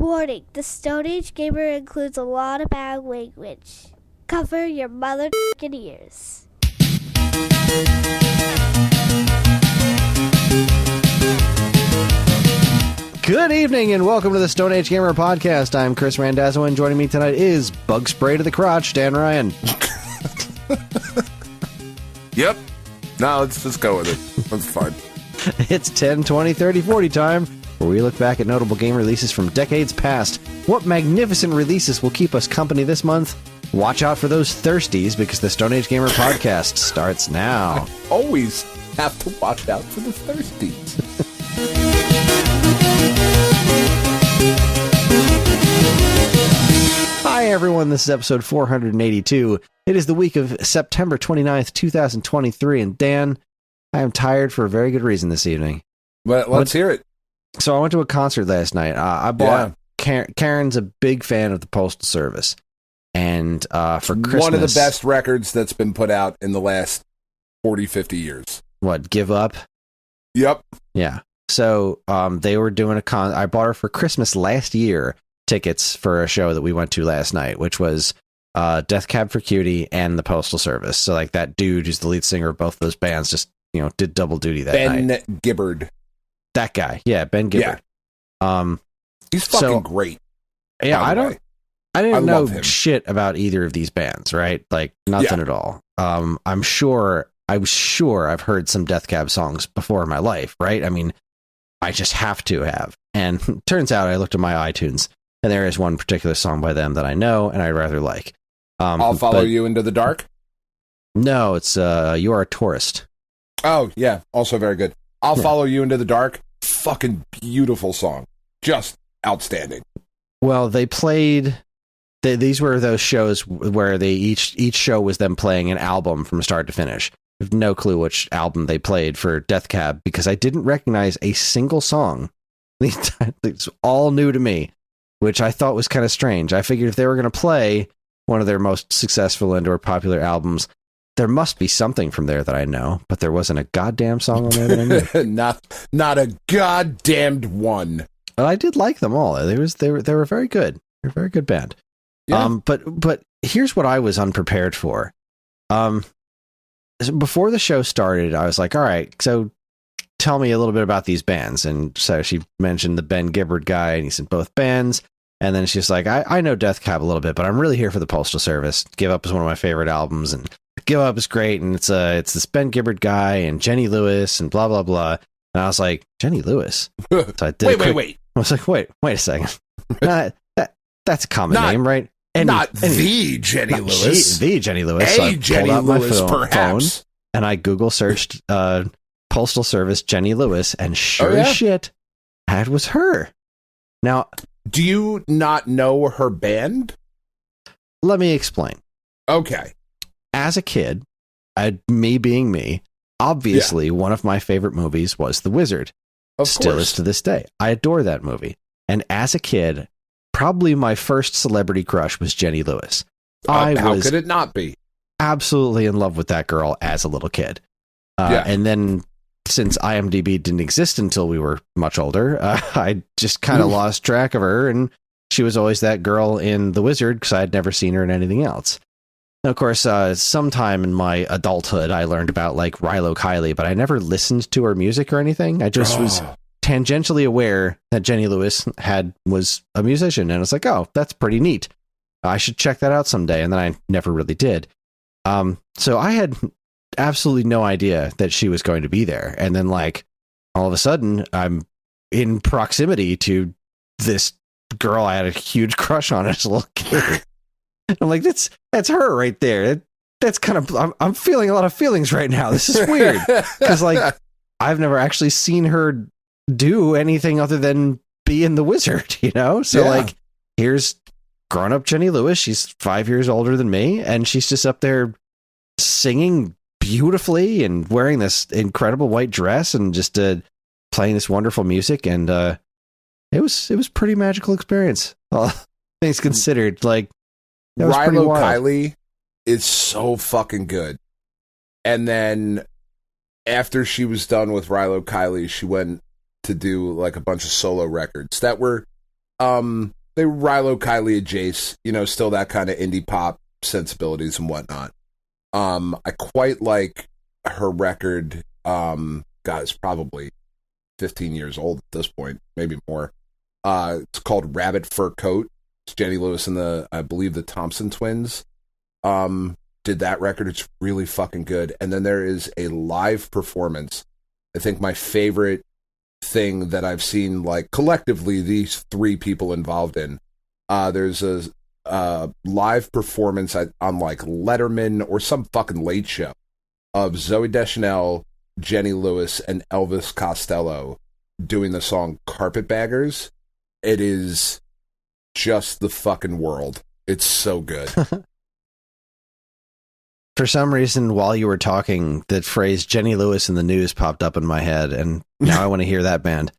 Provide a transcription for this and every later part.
Warning, the Stone Age Gamer includes a lot of bad language. Cover your mother ears. Good evening and welcome to the Stone Age Gamer podcast. I'm Kris Randazzo and joining me tonight is Bug Spray to the Crotch, Dan Ryan. Yep. No, let's just go with it. That's fine. It's 10, 20, 30, 40 time, where we look back at notable game releases from decades past. What magnificent releases will keep us company this month? Watch out for those thirsties, because the Stone Age Gamer podcast starts now. Always have to watch out for the thirsties. Hi everyone, this is episode 482. It is the week of September 29th, 2023, and Dan, I am tired for a very good reason this evening. But let's hear it. So I went to a concert last night. I bought Karen's a big fan of the Postal Service, and for Christmas, one of the best records that's been put out in the last 40, 50 years. What, Give Up? Yep. Yeah. So they were doing I bought her for Christmas last year tickets for a show that we went to last night, which was Death Cab for Cutie and the Postal Service. So like that dude who's the lead singer of both those bands just, did double duty that night. Ben Gibbard. That guy. Yeah, Ben Gibbard. Yeah. He's fucking great. Yeah, I didn't know him. Shit about either of these bands, right? Like nothing at all. I was sure I've heard some Death Cab songs before in my life, right? I mean, I just have to have. And turns out I looked at my iTunes and there is one particular song by them that I know and I rather like. I'll follow you into the dark? No, it's You Are a Tourist. Oh, yeah. Also very good. I'll follow you into the dark. Fucking beautiful song. Just outstanding. Well, they played... These were those shows where they each show was them playing an album from start to finish. I have no clue which album they played for Death Cab because I didn't recognize a single song. It's all new to me, which I thought was kind of strange. I figured if they were going to play one of their most successful and/or popular albums, there must be something from there that I know, but there wasn't a goddamn song on there that I knew. not a goddamned one. Well, I did like them all. They were very good. They're a very good band. Yeah. But here's what I was unprepared for. Before the show started, I was like, all right, so tell me a little bit about these bands. And so she mentioned the Ben Gibbard guy, and he said both bands. And then she's like, I know Death Cab a little bit, but I'm really here for the Postal Service. Give Up is one of my favorite albums, and Give Up is great. And it's this Ben Gibbard guy and Jenny Lewis and blah, blah, blah. And I was like, Jenny Lewis? So I did wait. I was like, wait a second. That's a common name, right? The Jenny Lewis. The Jenny Lewis. A Jenny Lewis, perhaps. And I Google searched Postal Service Jenny Lewis, and sure as shit, that was her. Now, do you not know her band? Let me explain. Okay. As a kid, me being me, obviously one of my favorite movies was The Wizard. Still is to this day. I adore that movie. And as a kid, probably my first celebrity crush was Jenny Lewis. How could it not be? Absolutely in love with that girl as a little kid. And then since IMDb didn't exist until we were much older, I just kind of lost track of her, and she was always that girl in The Wizard because I had never seen her in anything else. And of course, sometime in my adulthood, I learned about like Rilo Kiley, but I never listened to her music or anything. I just was tangentially aware that Jenny Lewis was a musician, and I was like, oh, that's pretty neat. I should check that out someday, and then I never really did. So I had absolutely no idea that she was going to be there, and then like all of a sudden I'm in proximity to this girl I had a huge crush on as a little kid. I'm like, that's her right there. That's kind of I'm feeling a lot of feelings right now. This is weird because like I've never actually seen her do anything other than be in The Wizard, So like here's grown up Jenny Lewis. She's 5 years older than me, and she's just up there singing beautifully and wearing this incredible white dress and just playing this wonderful music. And it was pretty magical experience. All things considered, like that was pretty wild. Kiley is so fucking good. And then after she was done with Rilo Kiley, she went to do like a bunch of solo records that were they were Rilo Kiley and Jace, you know, still that kind of indie pop sensibilities and whatnot. I quite like her record. God, it's probably 15 years old at this point, maybe more. It's called Rabbit Fur Coat. It's Jenny Lewis and I believe the Thompson twins did that record. It's really fucking good. And then there is a live performance. I think my favorite thing that I've seen, like, collectively, these three people involved in. There's a live performance on like Letterman or some fucking late show of Zooey Deschanel, Jenny Lewis, and Elvis Costello doing the song Carpetbaggers. It is just the fucking world. It's so good. For some reason, while you were talking, the phrase Jenny Lewis in the News popped up in my head, and now I want to hear that band.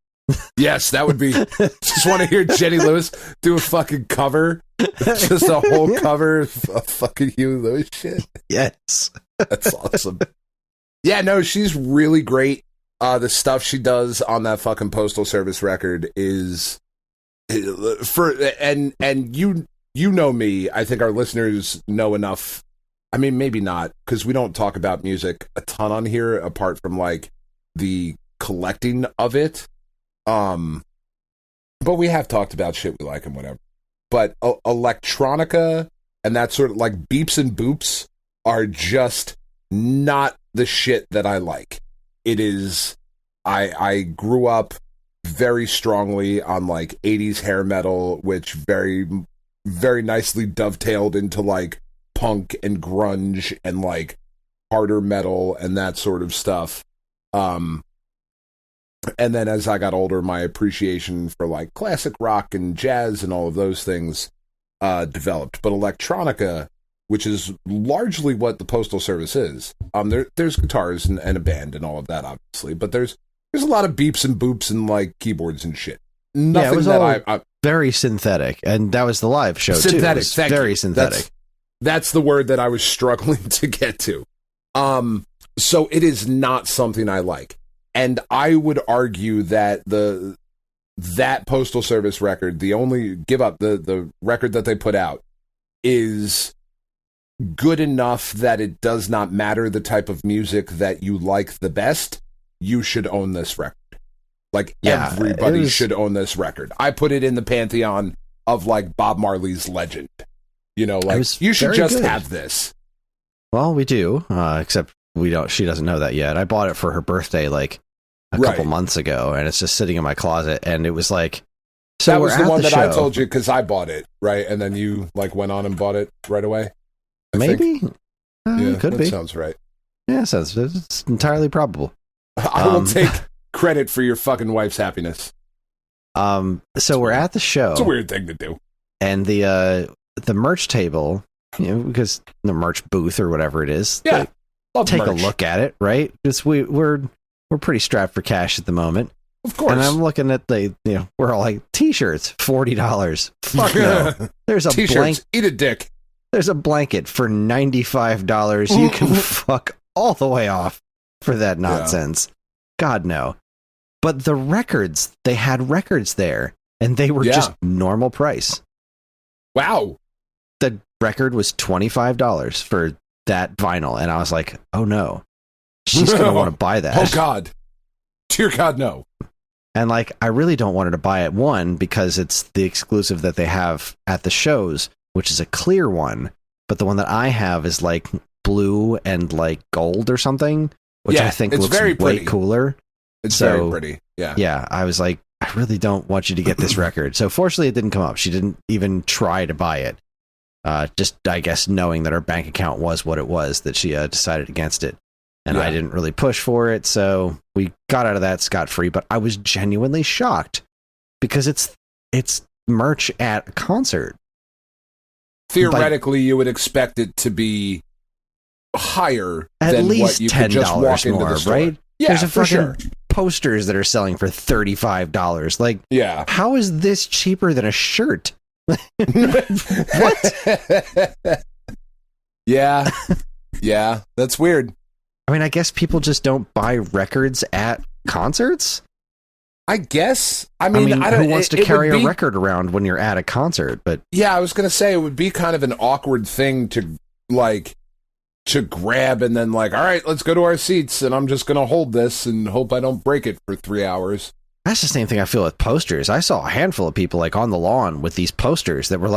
Yes, that would be... Just want to hear Jenny Lewis do a fucking cover. Just a whole cover of fucking Huey Lewis shit. Yes. That's awesome. Yeah, no, she's really great. The stuff she does on that fucking Postal Service record is... And you know me. I think our listeners know enough. I mean, maybe not, because we don't talk about music a ton on here, apart from, like, the collecting of it. But we have talked about shit we like and whatever. But electronica and that sort of, like, beeps and boops are just not the shit that I like. It is... I grew up very strongly on, like, 80s hair metal, which very, very nicely dovetailed into, like, punk and grunge and, like, harder metal and that sort of stuff. And then as I got older, my appreciation for, like, classic rock and jazz and all of those things developed. But electronica, which is largely what the Postal Service is, there's guitars and a band and all of that, obviously, but there's a lot of beeps and boops and, like, keyboards and shit. Nothing it was that all very synthetic, and that was the live show synthetic, too. Very synthetic. That's the word that I was struggling to get to. So it is not something I like. And I would argue that that Postal Service record, the record that they put out, is good enough that it does not matter the type of music that you like the best. You should own this record. Like, everybody should own this record. I put it in the pantheon of, like, Bob Marley's Legend. You know, like, you should just have this. Well, we do, except we don't. She doesn't know that yet. I bought it for her birthday, like, a couple months ago, and it's just sitting in my closet, and it was like... So that was the one that I told you, because I bought it, right? And then you, like, went on and bought it right away? Maybe? Yeah, could be. Sounds right. Yeah, it's entirely probable. I will take credit for your fucking wife's happiness. So we're at the show. It's a weird thing to do. And the merch table, you know, because the merch booth or whatever it is, yeah, take a look at it, right? Just we're pretty strapped for cash at the moment. Of course. And I'm looking at we're all like, t-shirts, $40. Fuck no. There's a t-shirts, eat a dick. There's a blanket for $95. You can fuck all the way off for that nonsense. Yeah. God, no. But the records, they had records there, and they were just normal price. Wow. The record was $25 for that vinyl, and I was like, oh no. She's going to want to buy that. Oh God. Dear God, no. And, like, I really don't want her to buy it, one, because it's the exclusive that they have at the shows, which is a clear one, but the one that I have is, like, blue and, like, gold or something, which I think looks very way cooler. It's very pretty. Yeah. Yeah. I was like, I really don't want you to get this record. So fortunately it didn't come up. She didn't even try to buy it. Just, I guess, knowing that her bank account was what it was, that she decided against it. And I didn't really push for it. So we got out of that scot-free, but I was genuinely shocked because it's merch at a concert. Theoretically, you would expect it to be higher than what you could just walk into the store. Right? Yeah, there's for sure. Posters that are selling for $35. Like, how is this cheaper than a shirt? What? Yeah, that's weird. I mean, I guess people just don't buy records at concerts. I guess. I mean I don't, who wants to carry a record around when you're at a concert? But yeah, I was going to say it would be kind of an awkward thing to grab and then all right, let's go to our seats and I'm just going to hold this and hope I don't break it for 3 hours. That's the same thing I feel with posters. I saw a handful of people on the lawn with these posters that were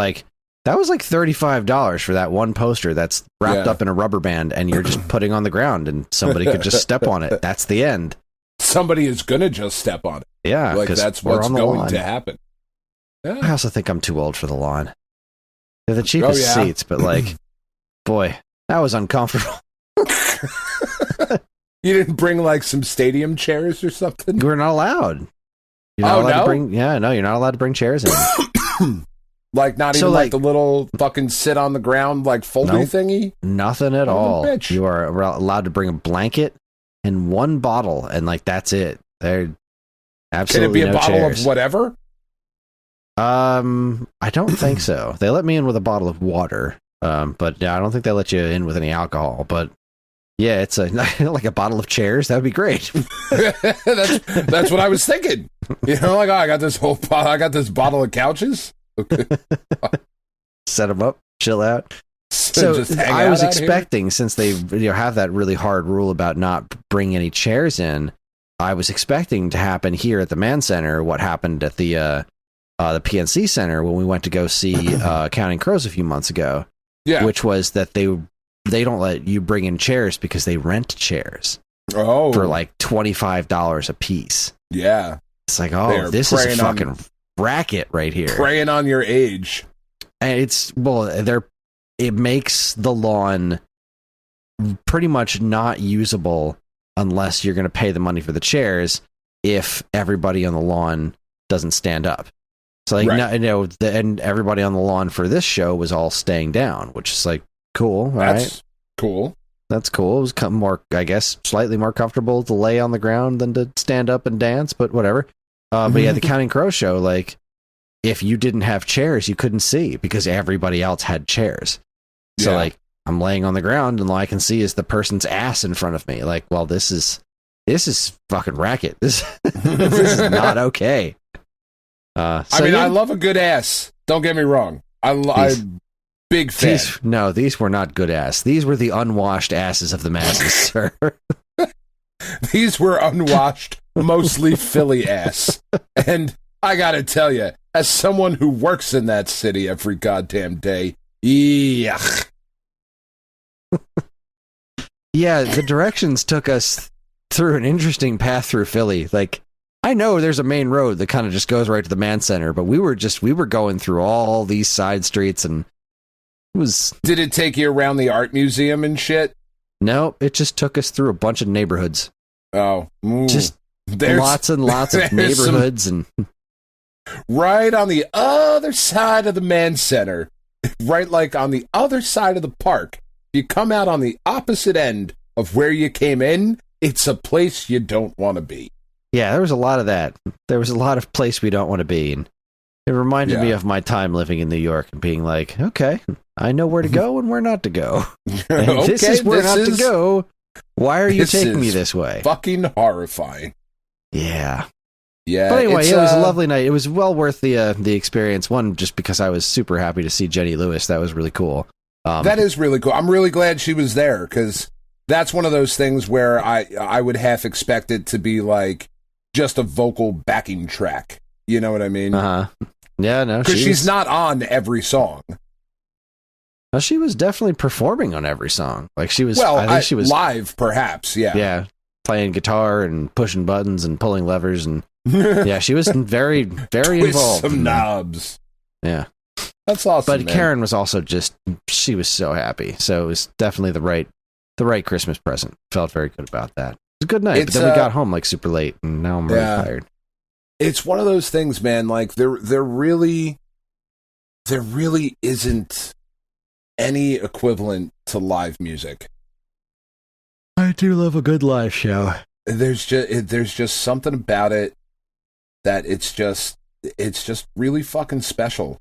that was $35 for that one poster that's wrapped up in a rubber band and you're just putting on the ground and somebody could just step on it. That's the end. Somebody is going to just step on it. Yeah. That's what's going to happen. Yeah. I also think I'm too old for the lawn. They're the cheapest seats, but boy, that was uncomfortable. You didn't bring some stadium chairs or something? We're not allowed. You're not allowed to bring, you're not allowed to bring chairs in. Not even the little fucking sit on the ground foldy thingy? Nothing at all. Bitch. You are allowed to bring a blanket and one bottle, and that's it. They're absolutely Can it be a bottle chairs. of whatever? I don't think so. They let me in with a bottle of water, but I don't think they let you in with any alcohol. But yeah, it's a bottle of chairs. That would be great. that's what I was thinking. I got this I got this bottle of couches. Okay. Set them up, chill out. So I was expecting, since they have that really hard rule about not bringing any chairs in, I was expecting to happen here at the Mann Center what happened at the PNC Center when we went to go see Counting Crows a few months ago. Yeah, which was that they don't let you bring in chairs because they rent chairs for $25 a piece. Yeah, it's this is a fucking racket right here. Preying on your age. And it makes the lawn pretty much not usable unless you're going to pay the money for the chairs if everybody on the lawn doesn't stand up. So and everybody on the lawn for this show was all staying down, which is cool. That's cool. That's cool. It was more, I guess, slightly more comfortable to lay on the ground than to stand up and dance, but whatever. But yeah, the Counting Crow show, if you didn't have chairs, you couldn't see because everybody else had chairs. So I'm laying on the ground and all I can see is the person's ass in front of me. This is fucking racket. This is not okay. I love a good ass. Don't get me wrong. I'm big fan. These were not good ass. These were the unwashed asses of the masses, sir. These were unwashed, mostly Philly ass. And I gotta tell you, as someone who works in that city every goddamn day, yuck. Yeah, the directions took us through an interesting path through Philly. I know there's a main road that kind of just goes right to the Mann Center, but we were going through all these side streets and it was... Did it take you around the art museum and shit? No, it just took us through a bunch of neighborhoods. Oh. Just lots and lots of neighborhoods and... Right on the other side of the Mann Center, right on the other side of the park, you come out on the opposite end of where you came in, it's a place you don't want to be. Yeah, there was a lot of that. There was a lot of place we don't want to be in. It reminded me of my time living in New York and being okay, I know where to go and where not to go. And this is where not to go. Why are you taking me this way? Fucking horrifying. Yeah. Yeah. But anyway, it was a lovely night. It was well worth the experience. One, just because I was super happy to see Jenny Lewis. That was really cool. That is really cool. I'm really glad she was there because that's one of those things where I would half expect it to be just a vocal backing track. You know what I mean? Yeah, no. Because she's not on every song. Well, she was definitely performing on every song. She was. Well, I think she was live, perhaps. Yeah. Yeah, playing guitar and pushing buttons and pulling levers and yeah, she was very, very involved. Some knobs. Yeah, that's awesome. But man. Karen was also she was so happy. So it was definitely the right Christmas present. Felt very good about that. It was a good night, but then we got home super late, and now I'm really tired. It's one of those things, man. There really isn't any equivalent to live music. I do love a good live show. There's just something about it that it's just really fucking special.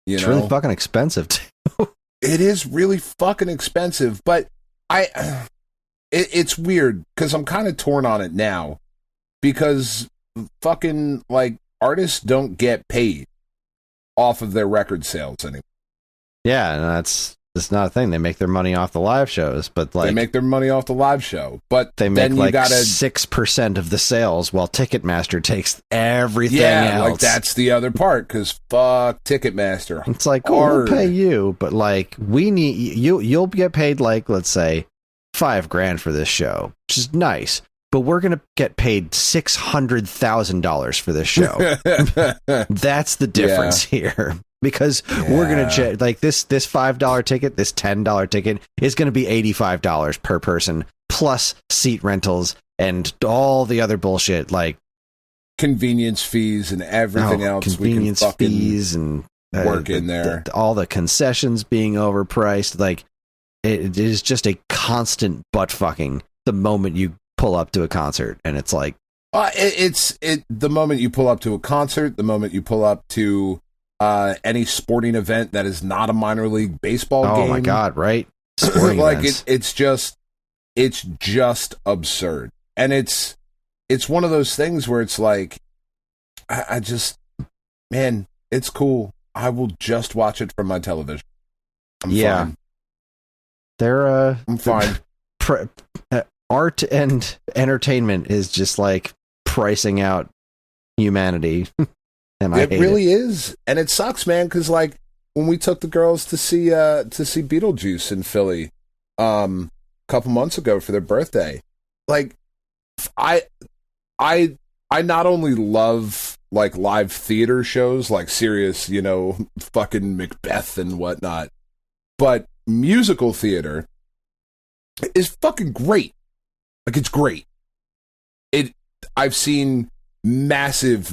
It's really fucking expensive too. It is really fucking expensive, but it's weird because I'm kind of torn on it now because fucking, like, artists don't get paid off of their record sales anymore. Yeah, and that's not a thing. They make their money off the live shows, but like they make their money off the live show, but they make like 6% of the sales, while Ticketmaster takes everything else. Like that's the other part, because fuck Ticketmaster. It's like, we'll pay you, but like we need you'll get paid like, let's say, $5,000 for this show, which is nice. But we're going to get paid $600,000 for this show. That's the difference here. Because we're going to like this $5 ticket, this $10 ticket is going to be $85 per person, plus seat rentals and all the other bullshit, like convenience fees and everything else. Convenience fees and work in there. All the concessions being overpriced. Like it is just a constant butt fucking the moment you pull up to a concert, and it's like it's the moment you pull up to a concert, the moment you pull up to any sporting event that is not a minor league baseball game. Oh my god, right? Sporting like events. It's just absurd, and it's one of those things where it's like I just, man, it's cool. I will just watch it from my television. I'm fine. I'm fine. Art and entertainment is just like pricing out humanity. And it really is. And it sucks, man, because like when we took the girls to see Beetlejuice in Philly a couple months ago for their birthday, like I not only love like live theater shows like serious, fucking Macbeth and whatnot, but musical theater is fucking great. Like, it's great. I've seen massive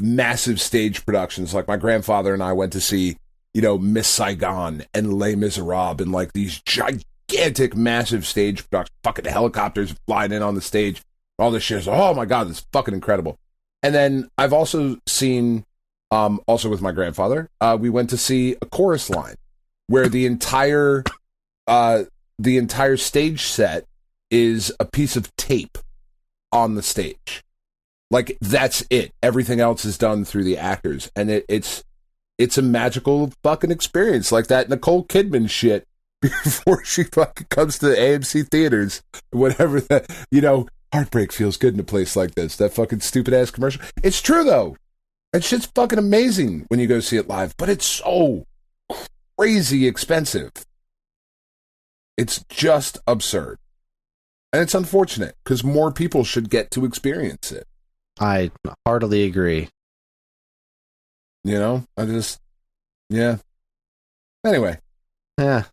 stage productions. Like, my grandfather and I went to see, Miss Saigon and Les Miserables and, like, these gigantic, massive stage productions. Fucking helicopters flying in on the stage. All this shit. Oh, my God, it's fucking incredible. And then I've also seen, also with my grandfather, we went to see A Chorus Line, where the entire stage set is a piece of tape on the stage. Like, that's it. Everything else is done through the actors. And it's a magical fucking experience. Like that Nicole Kidman shit before she fucking comes to the AMC theaters. Whatever that, heartbreak feels good in a place like this. That fucking stupid ass commercial. It's true, though. That shit's fucking amazing when you go see it live. But it's so crazy expensive. It's just absurd. And it's unfortunate, because more people should get to experience it. I heartily agree. Yeah. Anyway. Yeah.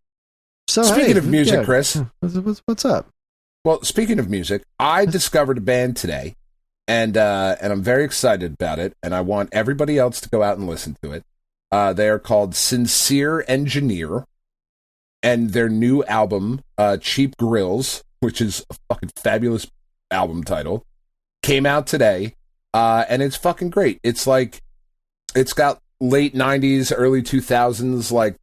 So speaking of music, Chris. What's up? Well, speaking of music, I discovered a band today, and I'm very excited about it, and I want everybody else to go out and listen to it. They are called Sincere Engineer, and their new album, Cheap Grills, which is a fucking fabulous album title, came out today, and it's fucking great. It's like, it's got late 90s, early 2000s, like,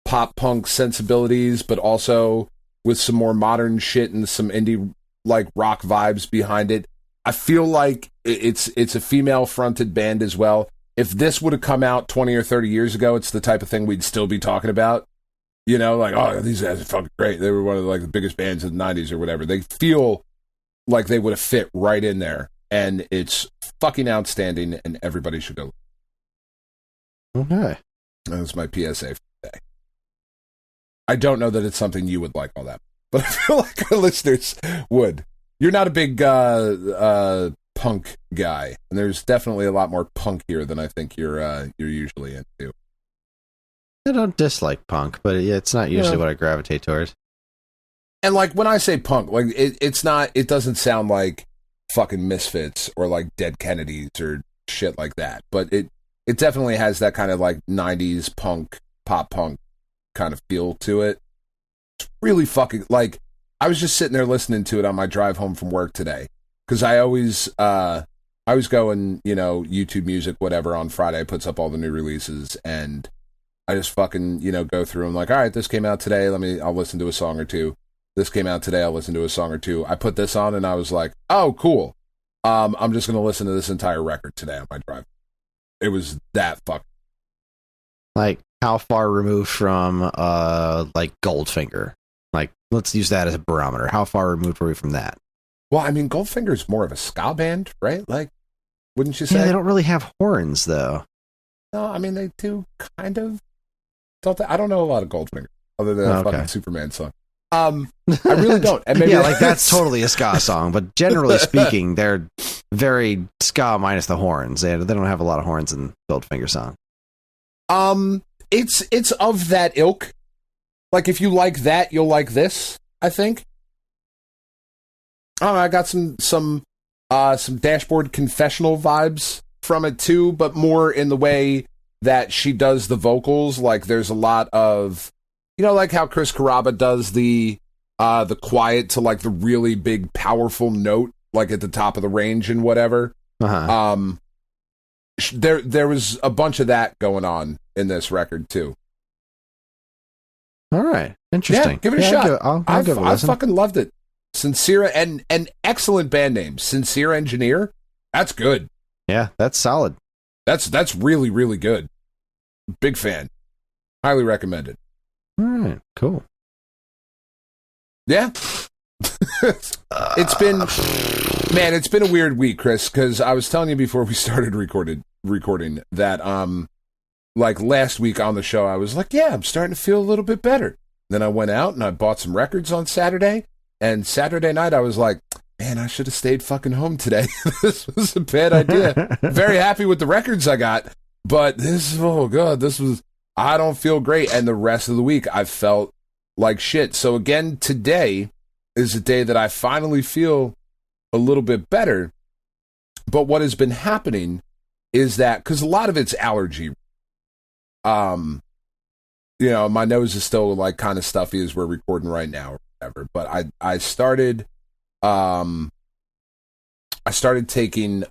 pop punk sensibilities, but also with some more modern shit and some indie, like, rock vibes behind it. I feel like it's a female-fronted band as well. If this would have come out 20 or 30 years ago, it's the type of thing we'd still be talking about. Like, oh, these guys are fucking great. They were one of the biggest bands in the 90s or whatever. They feel like they would have fit right in there. And it's fucking outstanding, and everybody should go. Okay. That's my PSA for today. I don't know that it's something you would like all that, but I feel like our listeners would. You're not a big punk guy, and there's definitely a lot more punk here than I think you're usually into. I don't dislike punk, but it's not usually what I gravitate towards. And like when I say punk, like it's not. It doesn't sound like fucking Misfits or like Dead Kennedys or shit like that. But it definitely has that kind of like 90s punk, pop punk kind of feel to it. It's really fucking like. I was just sitting there listening to it on my drive home from work today, because I always go and YouTube Music, whatever, on Friday puts up all the new releases, and I just fucking, go through them like, all right, this came out today. I'll listen to a song or two. This came out today. I'll listen to a song or two. I put this on and I was like, oh, cool. I'm just going to listen to this entire record today on my drive. It was that fucking. Like, how far removed from, like, Goldfinger? Like, let's use that as a barometer. How far removed were we from that? Well, I mean, Goldfinger's more of a ska band, right? Like, wouldn't you say? Yeah, they don't really have horns, though. No, I mean, they do kind of. Don't they? I don't know a lot of Goldfinger, other than a fucking Superman song. I really don't. And maybe yeah, like, that's totally a ska song, but generally speaking, they're very ska minus the horns. They don't have a lot of horns in Goldfinger song. It's of that ilk. Like, if you like that, you'll like this, I think. Oh, I got some Dashboard Confessional vibes from it too, but more in the way that she does the vocals. Like, there's a lot of, you know, like how Kris Carrabba does the quiet to, like, the really big powerful note, like at the top of the range and whatever. There was a bunch of that going on in this record too. All right, interesting. Yeah, give it a shot. I'll give it a listen. I fucking loved it. Sincere and an excellent band name, Sincere Engineer. That's good. Yeah, that's solid. That's really, really good. Big fan. Highly recommended. All right, cool. Yeah. It's been a weird week, Chris, because I was telling you before we started recording that like last week on the show I was like, yeah, I'm starting to feel a little bit better. Then I went out and I bought some records on Saturday, and Saturday night I was like, man, I should have stayed fucking home today. This was a bad idea. Very happy with the records I got, but I don't feel great. And the rest of the week I felt like shit. So again, today is a day that I finally feel a little bit better. But what has been happening is that, because a lot of it's allergy, you know, my nose is still like kind of stuffy as we're recording right now or whatever. But I started taking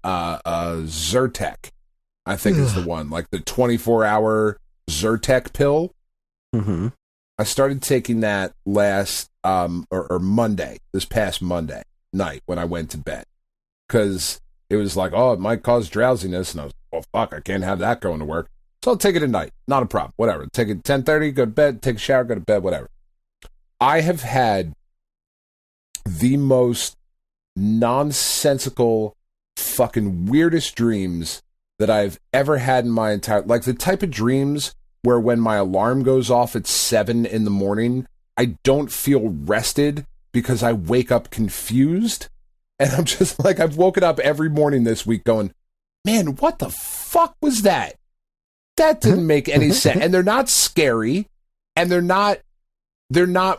Zyrtec, I think is the one, like the 24-hour Zyrtec pill. Mm-hmm. I started taking that last or Monday, this past Monday night when I went to bed, because it was like, oh, it might cause drowsiness, and I was like, well, fuck, I can't have that going to work, so I'll take it at night, not a problem, whatever. Take it 10:30, go to bed, take a shower, go to bed, whatever. I have had the most nonsensical, fucking weirdest dreams that I've ever had in my entire, like the type of dreams where when my alarm goes off at 7 a.m, I don't feel rested because I wake up confused. And I'm just like, I've woken up every morning this week going, man, what the fuck was that? That didn't make any sense. And they're not scary, and they're not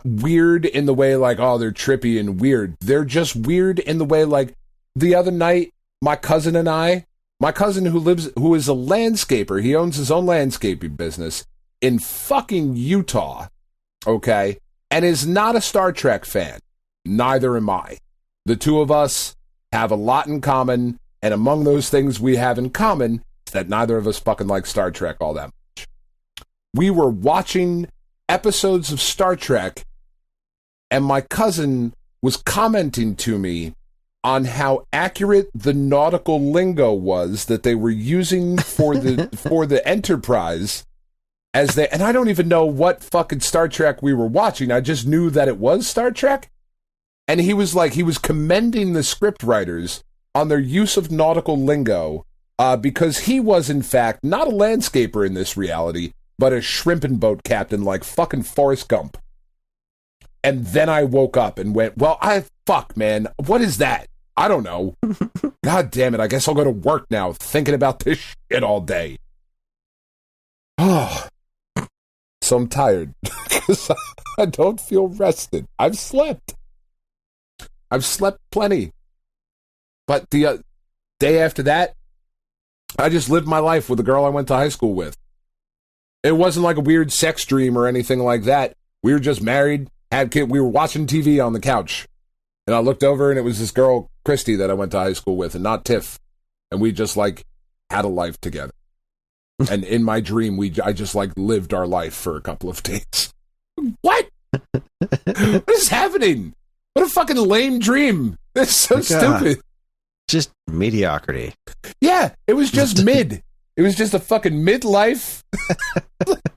weird in the way like, oh, they're trippy and weird. They're just weird in the way like the other night, my cousin who is a landscaper, he owns his own landscaping business in fucking Utah, okay, and is not a Star Trek fan. Neither am I. The two of us have a lot in common, and among those things we have in common is that neither of us fucking like Star Trek all that much. We were watching episodes of Star Trek, and my cousin was commenting to me on how accurate the nautical lingo was that they were using for the Enterprise and I don't even know what fucking Star Trek we were watching. I just knew that it was Star Trek. And he was commending the script writers on their use of nautical lingo, because he was in fact not a landscaper in this reality, but a shrimp and boat captain like fucking Forrest Gump. And then I woke up and went, well, fuck, man, what is that? I don't know. God damn it, I guess I'll go to work now thinking about this shit all day. Oh, so I'm tired because I don't feel rested. I've slept plenty. But the day after that, I just lived my life with the girl I went to high school with. It wasn't like a weird sex dream or anything like that. We were just married, had kids. We were watching TV on the couch. And I looked over, and it was this girl, Christy, that I went to high school with, and not Tiff. And we just, like, had a life together. And in my dream, I just, like, lived our life for a couple of days. What? What is happening? What a fucking lame dream. It's so stupid. just mediocrity. Yeah, it was just mid. It was just a fucking midlife.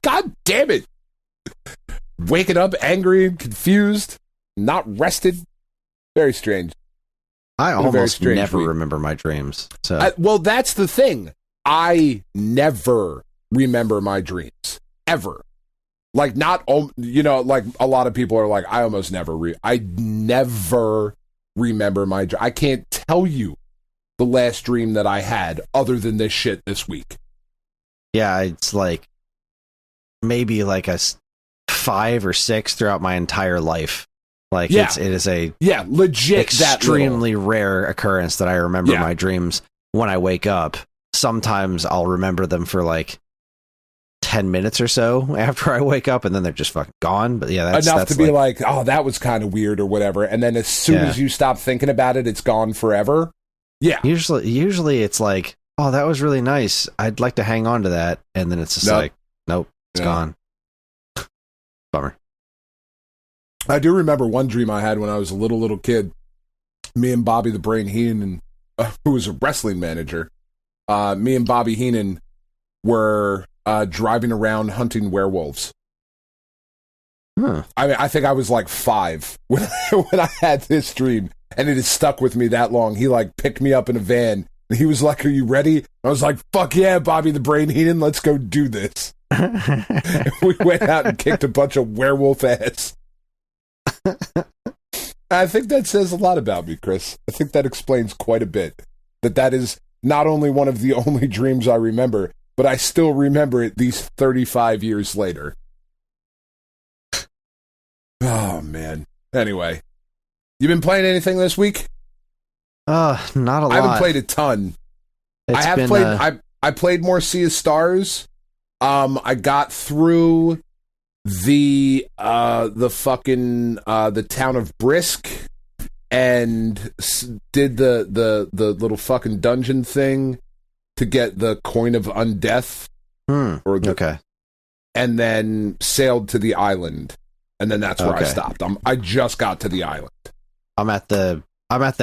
God damn it. Waking up angry and confused, not rested. Very strange. I almost never remember my dreams. So well, that's the thing. I never remember my dreams. Ever. Like, not, like a lot of people are like, I almost never I never remember my I can't tell you the last dream that I had other than this shit this week. Yeah, it's like maybe like a 5 or 6 throughout my entire life. Like, it is a legit extremely rare occurrence that I remember my dreams when I wake up. Sometimes I'll remember them for like 10 minutes or so after I wake up, and then they're just fucking gone. But yeah, that's enough to be like, oh, that was kind of weird or whatever. And then as soon as you stop thinking about it, it's gone forever. Yeah. Usually it's like, oh, that was really nice. I'd like to hang on to that. And then it's just like, nope, it's gone. Bummer. I do remember one dream I had when I was a little kid. Me and Bobby the Brain Heenan, who was a wrestling manager, me and Bobby Heenan were driving around hunting werewolves. Huh. I think I was like 5 when I had this dream, and it has stuck with me that long. He like picked me up in a van, and he was like, "Are you ready?" I was like, "Fuck yeah, Bobby the Brain Heenan, let's go do this." And we went out and kicked a bunch of werewolf ass. I think that says a lot about me, Chris. I think that explains quite a bit. That is not only one of the only dreams I remember, but I still remember it these 35 years later. Oh, man. Anyway, you been playing anything this week? Not a lot. I haven't played a ton. I played more Sea of Stars. I got through the fucking the town of Brisk and did the little fucking dungeon thing to get the coin of undeath. Okay. And then sailed to the island, and then that's where I stopped. I just got to the island. I'm at the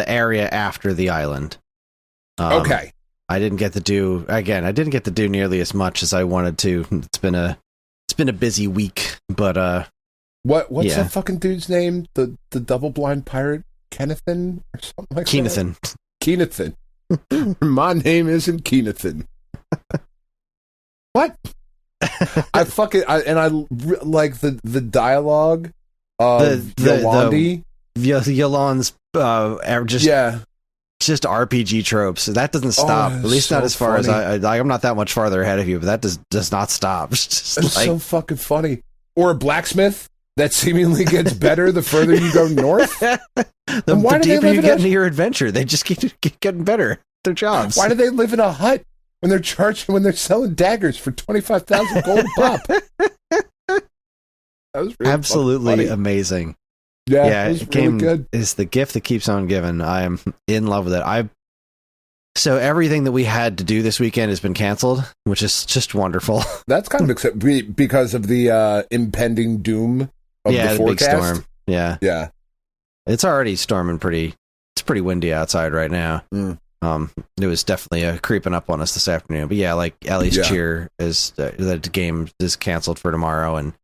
area after the island. Okay. I didn't get to do nearly as much as I wanted to. It's been a busy week, but what's that fucking dude's name? The double blind pirate, Kennethan or something like Keenathan. that? Keenathan. My name isn't Keenathan. What? I like the dialogue of Yolandi. Yolande's just RPG tropes. That doesn't stop. At least not as far as I'm not that much farther ahead of you, but that does not stop. It's so fucking funny. Or a blacksmith that seemingly gets better the further you go north. The deeper you get into your adventure, they just keep getting better at their jobs. Why do they live in a hut when they're selling daggers for 25,000 gold pop? That was really absolutely funny. amazing. Yeah, it was really good. Is the gift that keeps on giving. I am in love with it. So everything that we had to do this weekend has been canceled, which is just wonderful. That's kind of because of the impending doom of the forecast. The big storm. Yeah. It's already storming it's pretty windy outside right now. It was definitely creeping up on us this afternoon. But yeah, like Ellie's cheer is the game is canceled for tomorrow, and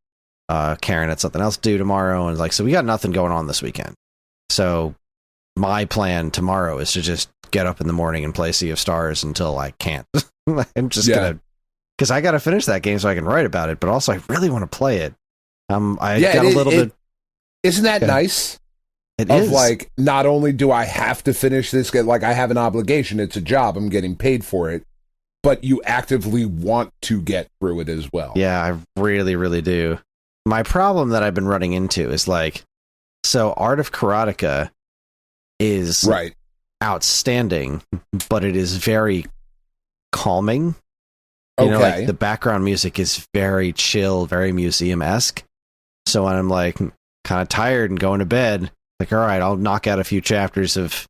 Karen had something else to do tomorrow, and so we got nothing going on this weekend. So my plan tomorrow is to just get up in the morning and play Sea of Stars until I can't. I'm just gonna, because I got to finish that game so I can write about it, but also I really want to play it. I got a little bit. Isn't that nice? It is. Like, not only do I have to finish this, like I have an obligation, it's a job, I'm getting paid for it, but you actively want to get through it as well. Yeah, I really, really do. My problem that I've been running into is so Art of Karateka is outstanding, but it is very calming. You know, the background music is very chill, very museum-esque. So when I'm kind of tired and going to bed, all right, I'll knock out a few chapters of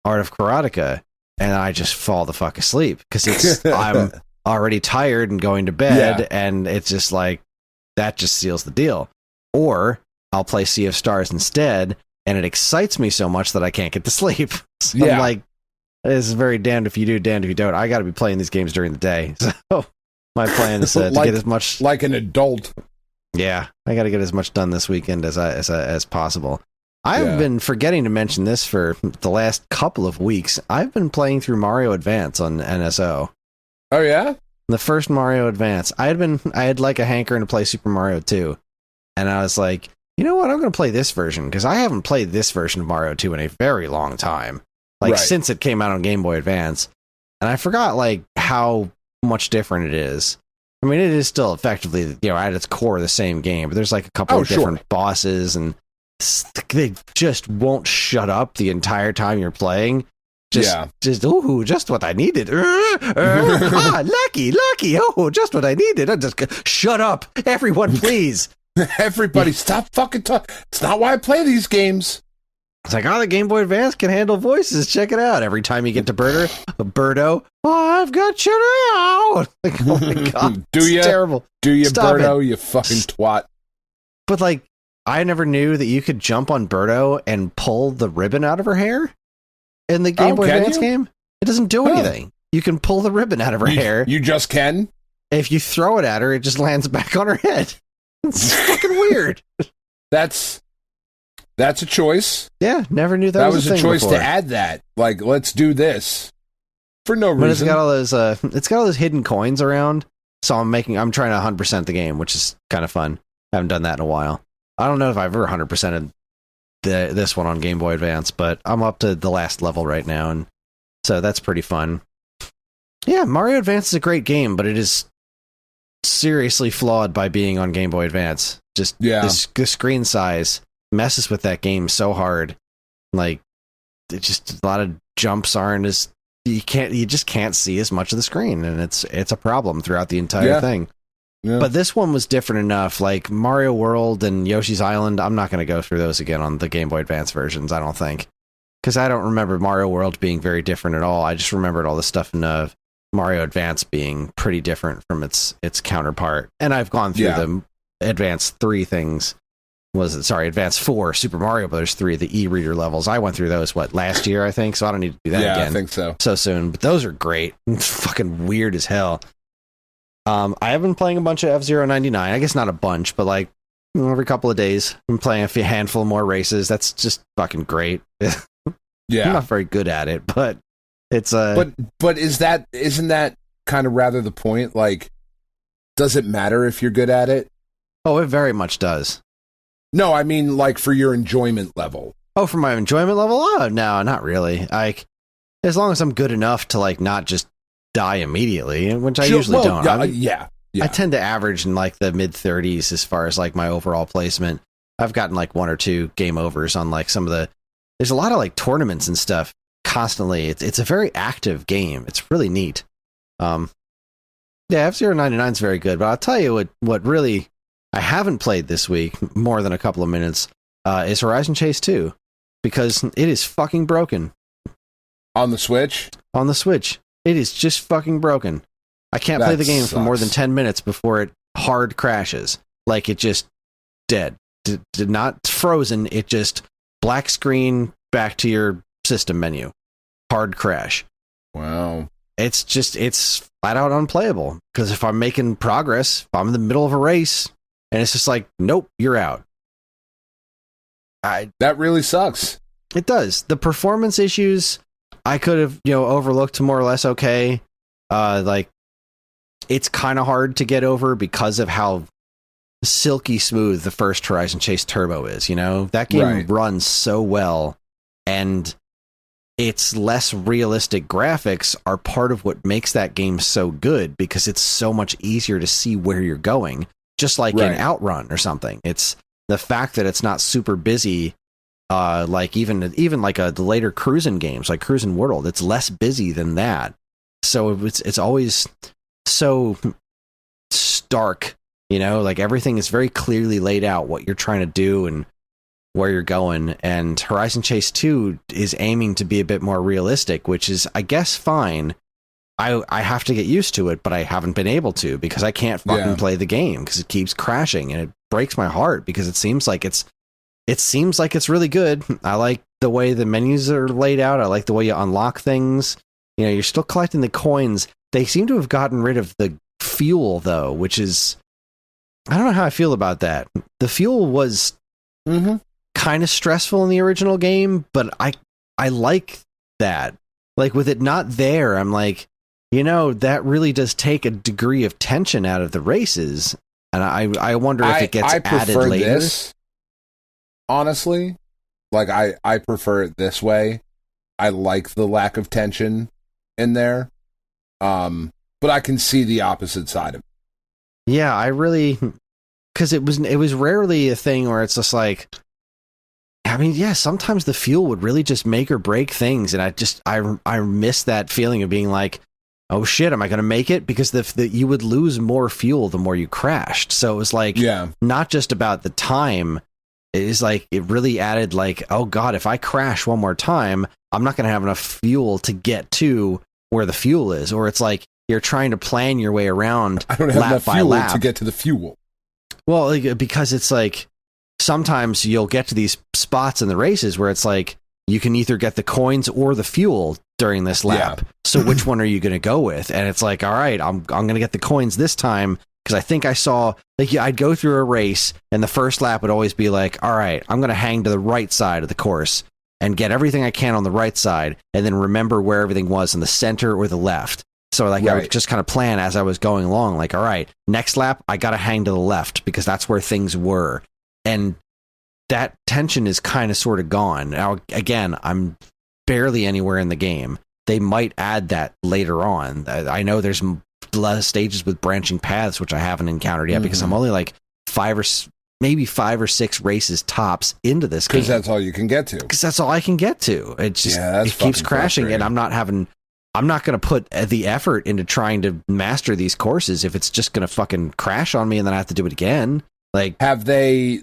Art of Karateka, and I just fall the fuck asleep because I'm already tired and going to bed, and it's just that just seals the deal. Or I'll play Sea of Stars instead, and it excites me so much that I can't get to sleep. So I'm It's very damned if you do, damned if you don't. I got to be playing these games during the day, so my plan is to get as much like an adult. Yeah, I got to get as much done this weekend as possible. I've been forgetting to mention this for the last couple of weeks. I've been playing through Mario Advance on NSO. Oh yeah, the first Mario Advance. I had like a hankering to play Super Mario 2, and I was like, you know what? I'm going to play this version because I haven't played this version of Mario 2 in a very long time, since it came out on Game Boy Advance, and I forgot like how much different it is. I mean, it is still effectively, at its core the same game, but there's like a couple of different bosses, and they just won't shut up the entire time you're playing. Just what I needed. Lucky. Oh, just what I needed. Just shut up, everyone, please. Everybody, stop fucking talking. It's not why I play these games. It's like, the Game Boy Advance can handle voices. Check it out. Every time you get to Birdo, I've got you now. Like, oh my god, terrible. Do you, Stop Birdo? it. You fucking twat. But like, I never knew that you could jump on Birdo and pull the ribbon out of her hair in the Game Boy Advance game. It doesn't do anything. You can pull the ribbon out of her hair. You just can? If you throw it at her, it just lands back on her head. It's fucking weird. That's a choice. Yeah, never knew that was a thing choice before. to add that. Like, let's do this for no reason. But it's got all those hidden coins around. So I'm trying to 100% the game, which is kind of fun. I haven't done that in a while. I don't know if I've ever 100%ed this one on Game Boy Advance, but I'm up to the last level right now, and so that's pretty fun. Yeah, Mario Advance is a great game, but it is seriously flawed by being on Game Boy Advance. Just the screen size messes with that game so hard. Like, it just a lot of jumps aren't as you just can't see as much of the screen, and it's a problem throughout the entire thing. Yeah. But this one was different enough. Like Mario World and Yoshi's Island, I'm not going to go through those again on the Game Boy Advance versions, I don't think, because I don't remember Mario World being very different at all. I just remembered all the stuff in Mario Advance being pretty different from its counterpart. And I've gone through the Advance 3 things. Advance 4, Super Mario Bros. 3, the e-reader levels. I went through those, last year, I think, so I don't need to do that again. Yeah, I think so soon. But those are great. Fucking weird as hell. I have been playing a bunch of F-Zero 99. I guess not a bunch, but like every couple of days, I'm playing a handful more races. That's just fucking great. Yeah. I'm not very good at it, but it's But isn't that kind of rather the point? Like, does it matter if you're good at it? Oh, it very much does. No, I mean, like, for your enjoyment level. Oh, for my enjoyment level? Oh, no, not really. Like, as long as I'm good enough to, like, not just die immediately, which I usually don't. I tend to average in, like, the mid-30s as far as, like, my overall placement. I've gotten, like, 1 or 2 game overs on, like, some of the... There's a lot of, like, tournaments and stuff constantly. It's a very active game. It's really neat. Yeah, F-Zero 99 is very good, but I'll tell you what really... I haven't played this week, more than a couple of minutes, is Horizon Chase 2, because it is fucking broken. On the Switch? On the Switch. It is just fucking broken. I can't play the game for more than 10 minutes before it hard crashes. Like, it just dead. Not frozen, it just black screen, back to your system menu. Hard crash. Wow. It's flat out unplayable, because if I'm making progress, if I'm in the middle of a race... And it's just like, nope, you're out. That really sucks. It does. The performance issues, I could have, overlooked more or less okay. Like, it's kind of hard to get over because of how silky smooth the first Horizon Chase Turbo is, That game runs so well, and its less realistic graphics are part of what makes that game so good, because it's so much easier to see where you're going. Just like in Outrun or something. It's the fact that it's not super busy, like even like the later cruising games, like Cruising World, it's less busy than that. So it's always so stark, like everything is very clearly laid out what you're trying to do and where you're going. And Horizon Chase 2 is aiming to be a bit more realistic, which is, I guess, fine. I have to get used to it, but I haven't been able to, because I can't fucking play the game because it keeps crashing, and it breaks my heart because it seems like it's really good. I like the way the menus are laid out. I like the way you unlock things. You know, you're still collecting the coins. They seem to have gotten rid of the fuel, though, which is... I don't know how I feel about that. The fuel was kind of stressful in the original game, but I like that. Like, with it not there, I'm like, you know, that really does take a degree of tension out of the races. And I wonder if it gets added later. This, honestly. Like, I prefer it this way. I like the lack of tension in there. But I can see the opposite side of it. Yeah, I really... Because it was rarely a thing where it's just like... I mean, yeah, sometimes the fuel would really just make or break things, and I miss that feeling of being like, oh shit, am I going to make it? Because you would lose more fuel the more you crashed. So it was like, not just about the time. It is like, it really added like, oh god, if I crash one more time, I'm not going to have enough fuel to get to where the fuel is. Or it's like, you're trying to plan your way around. I don't have enough fuel to get to the fuel. Well, like, because it's like, sometimes you'll get to these spots in the races where it's like, you can either get the coins or the fuel during this lap. Yeah. So which one are you going to go with? And it's like, all right, I'm going to get the coins this time, because I think I saw, like, I'd go through a race, and the first lap would always be like, all right, I'm going to hang to the right side of the course and get everything I can on the right side, and then remember where everything was in the center or the left. So, like, I would just kind of plan as I was going along, like, all right, next lap, I got to hang to the left, because that's where things were. And that tension is kind of sort of gone. Now, again, I'm barely anywhere in the game. They might add that later on. I know there's a lot of stages with branching paths, which I haven't encountered yet, because I'm only like 5 or 6 races tops into this game. Because that's all you can get to. Because that's all I can get to. It just it keeps crashing, and I'm not going to put the effort into trying to master these courses if it's just going to fucking crash on me and then I have to do it again. Like, have they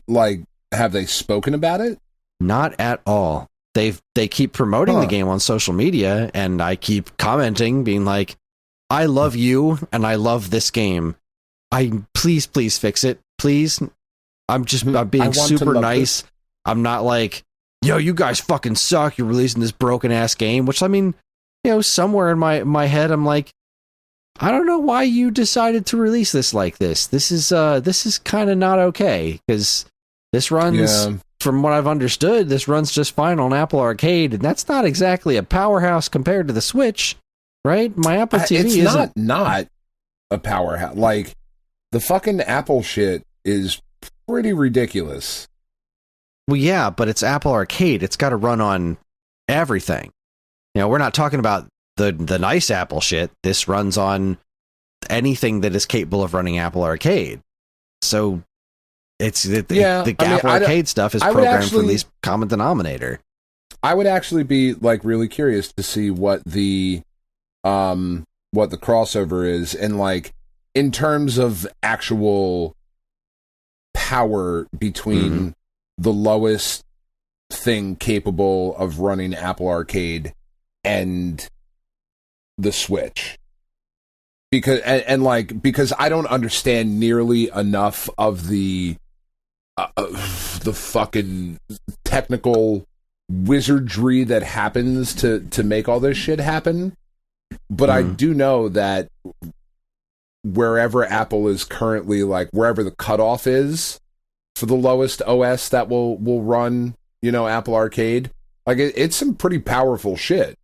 spoken about it? Not at all. They keep promoting the game on social media, and I keep commenting, being like, I love you and I love this game. Please fix it. Please. I'm being super nice. I'm not like, yo, you guys fucking suck. You're releasing this broken ass game, which, I mean, you know, somewhere in my head, I'm like, I don't know why you decided to release this like this. This is kind of not okay, because this runs, from what I've understood, this runs just fine on Apple Arcade, and that's not exactly a powerhouse compared to the Switch, right? My Apple TV it's not a powerhouse. Like, the fucking Apple shit is pretty ridiculous. Well, yeah, but it's Apple Arcade. It's got to run on everything. You know, we're not talking about the nice Apple shit. This runs on anything that is capable of running Apple Arcade. So it's the Apple Arcade stuff is programmed for the least common denominator. I would actually be like really curious to see what the crossover is, and like in terms of actual power between the lowest thing capable of running Apple Arcade and the Switch, because because I don't understand nearly enough of the fucking technical wizardry that happens to make all this shit happen, but I do know that wherever Apple is currently, like wherever the cutoff is for the lowest OS that will run, you know, Apple Arcade, like it's some pretty powerful shit.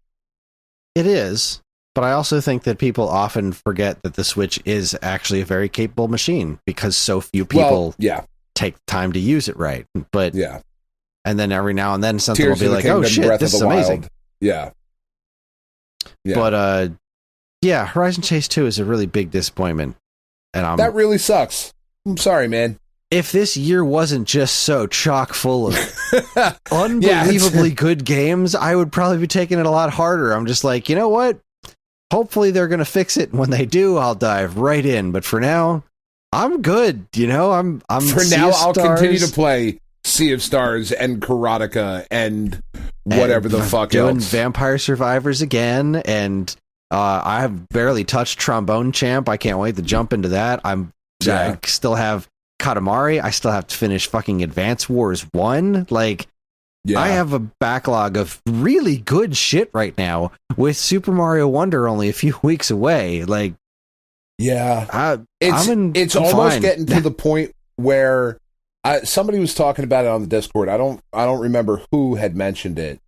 It is, but I also think that people often forget that the Switch is actually a very capable machine, because so few people take time to use it right. But and then every now and then something will be like, oh shit, this is amazing. Yeah. But Horizon Chase 2 is a really big disappointment, and that really sucks. I'm sorry, man. If this year wasn't just so chock full of unbelievably good games, I would probably be taking it a lot harder. I'm just like, you know what? Hopefully they're going to fix it. When they do, I'll dive right in. But for now, I'm good. You know, I'm for now, I'll continue to play Sea of Stars and Karateka and whatever the fuck doing else. Vampire Survivors again, and I have barely touched Trombone Champ. I can't wait to jump into that. I still have Katamari. I still have to finish fucking Advance Wars 1. Like, Yeah. I have a backlog of really good shit right now with Super Mario Wonder only a few weeks away. Like, yeah, I'm almost fine. getting to the point where somebody was talking about it on the Discord. I don't remember who had mentioned it,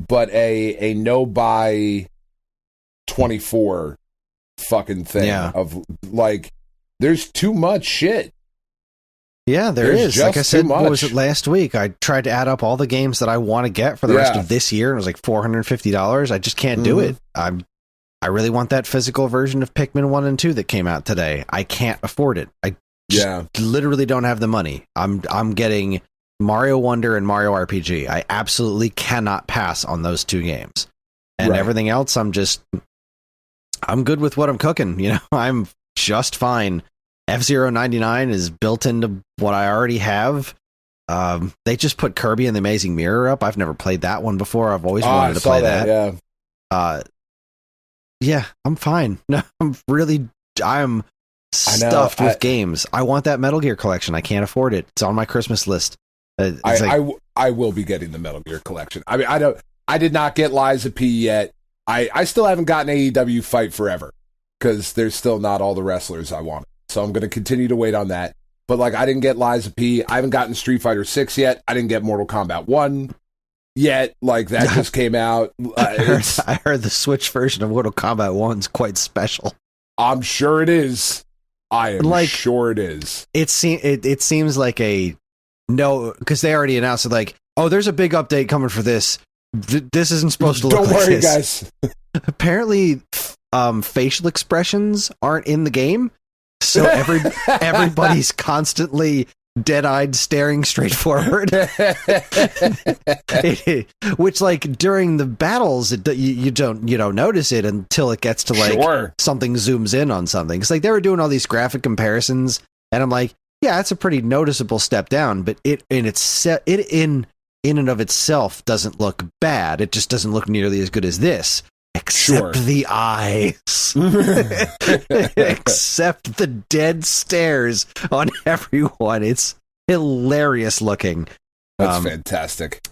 but a no buy 24 fucking thing of like, there's too much shit. Yeah, There's is. Like I just said, too what much. was it last week? I tried to add up all the games that I want to get for the rest of this year, and it was like $450. I just can't do it. I really want that physical version of Pikmin 1 and 2 that came out today. I can't afford it. I just literally don't have the money. I'm getting Mario Wonder and Mario RPG. I absolutely cannot pass on those two games. And everything else, I'm good with what I'm cooking. You know, I'm just fine. F-Zero 99 is built into what I already have. They just put Kirby and the Amazing Mirror up. I've never played that one before. I've always wanted to play that. Yeah, I'm fine. No, I'm stuffed with games. I want that Metal Gear collection. I can't afford it. It's on my Christmas list. I will be getting the Metal Gear collection. I mean, I did not get Liza P yet. I still haven't gotten AEW Fight Forever because there's still not all the wrestlers I wanted. So I'm going to continue to wait on that. But like, I didn't get Liza P. I haven't gotten Street Fighter 6 yet. I didn't get Mortal Kombat 1 yet. Like, that just came out. I heard the Switch version of Mortal Kombat 1 is quite special. I'm sure it is. I am sure it is. It seems like because they already announced it, like, oh, there's a big update coming for this. This isn't supposed to look like this. Don't worry, guys. Apparently, facial expressions aren't in the game. So everybody's constantly dead-eyed staring straight forward. Which, like, during the battles, you don't notice it until it gets to like something zooms in on something. It's like they were doing all these graphic comparisons, and I'm like, yeah, that's a pretty noticeable step down, but it in and of itself doesn't look bad. It just doesn't look nearly as good as this. Except the eyes. Except the dead stares on everyone. It's hilarious looking. That's fantastic.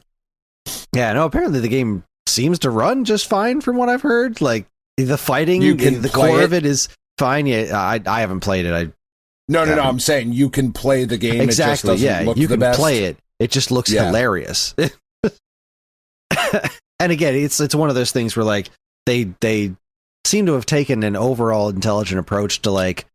Yeah, no, apparently the game seems to run just fine from what I've heard. Like, the fighting, the core of it is fine. Yeah, I haven't played it. No, I'm saying you can play the game. Exactly, it just doesn't look you the can best. play it. It just looks hilarious. And again, it's one of those things where, like, they seem to have taken an overall intelligent approach to, like,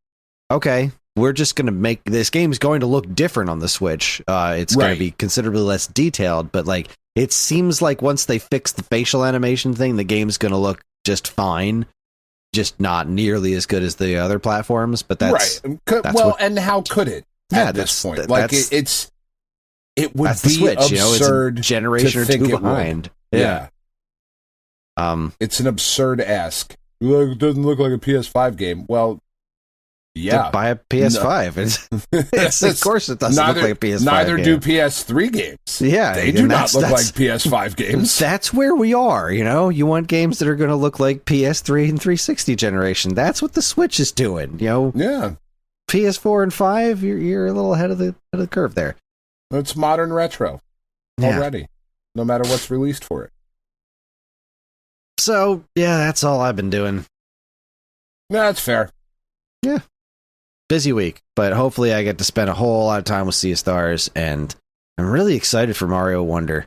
okay, we're just going to make this game's going to look different on the Switch. It's going to be considerably less detailed, but like, it seems like once they fix the facial animation thing, the game's going to look just fine, just not nearly as good as the other platforms. But that's and how could it at this point? Like, it would be Switch, absurd. It's a generation or two behind. Yeah. It's an absurd ask. It doesn't look like a PS5 game. Well, yeah. Buy a PS5. No. Of course it doesn't look like a PS5 Neither game. do PS3 games. Yeah. They do not look like PS5 games. That's where we are, You want games that are going to look like PS3 and 360 generation. That's what the Switch is doing, Yeah. PS4 and 5, you're a little ahead of the curve there. It's modern retro already, no matter what's released for it. So, yeah, that's all I've been doing. Yeah, that's fair. Yeah. Busy week, but hopefully I get to spend a whole lot of time with Sea of Stars, and I'm really excited for Mario Wonder.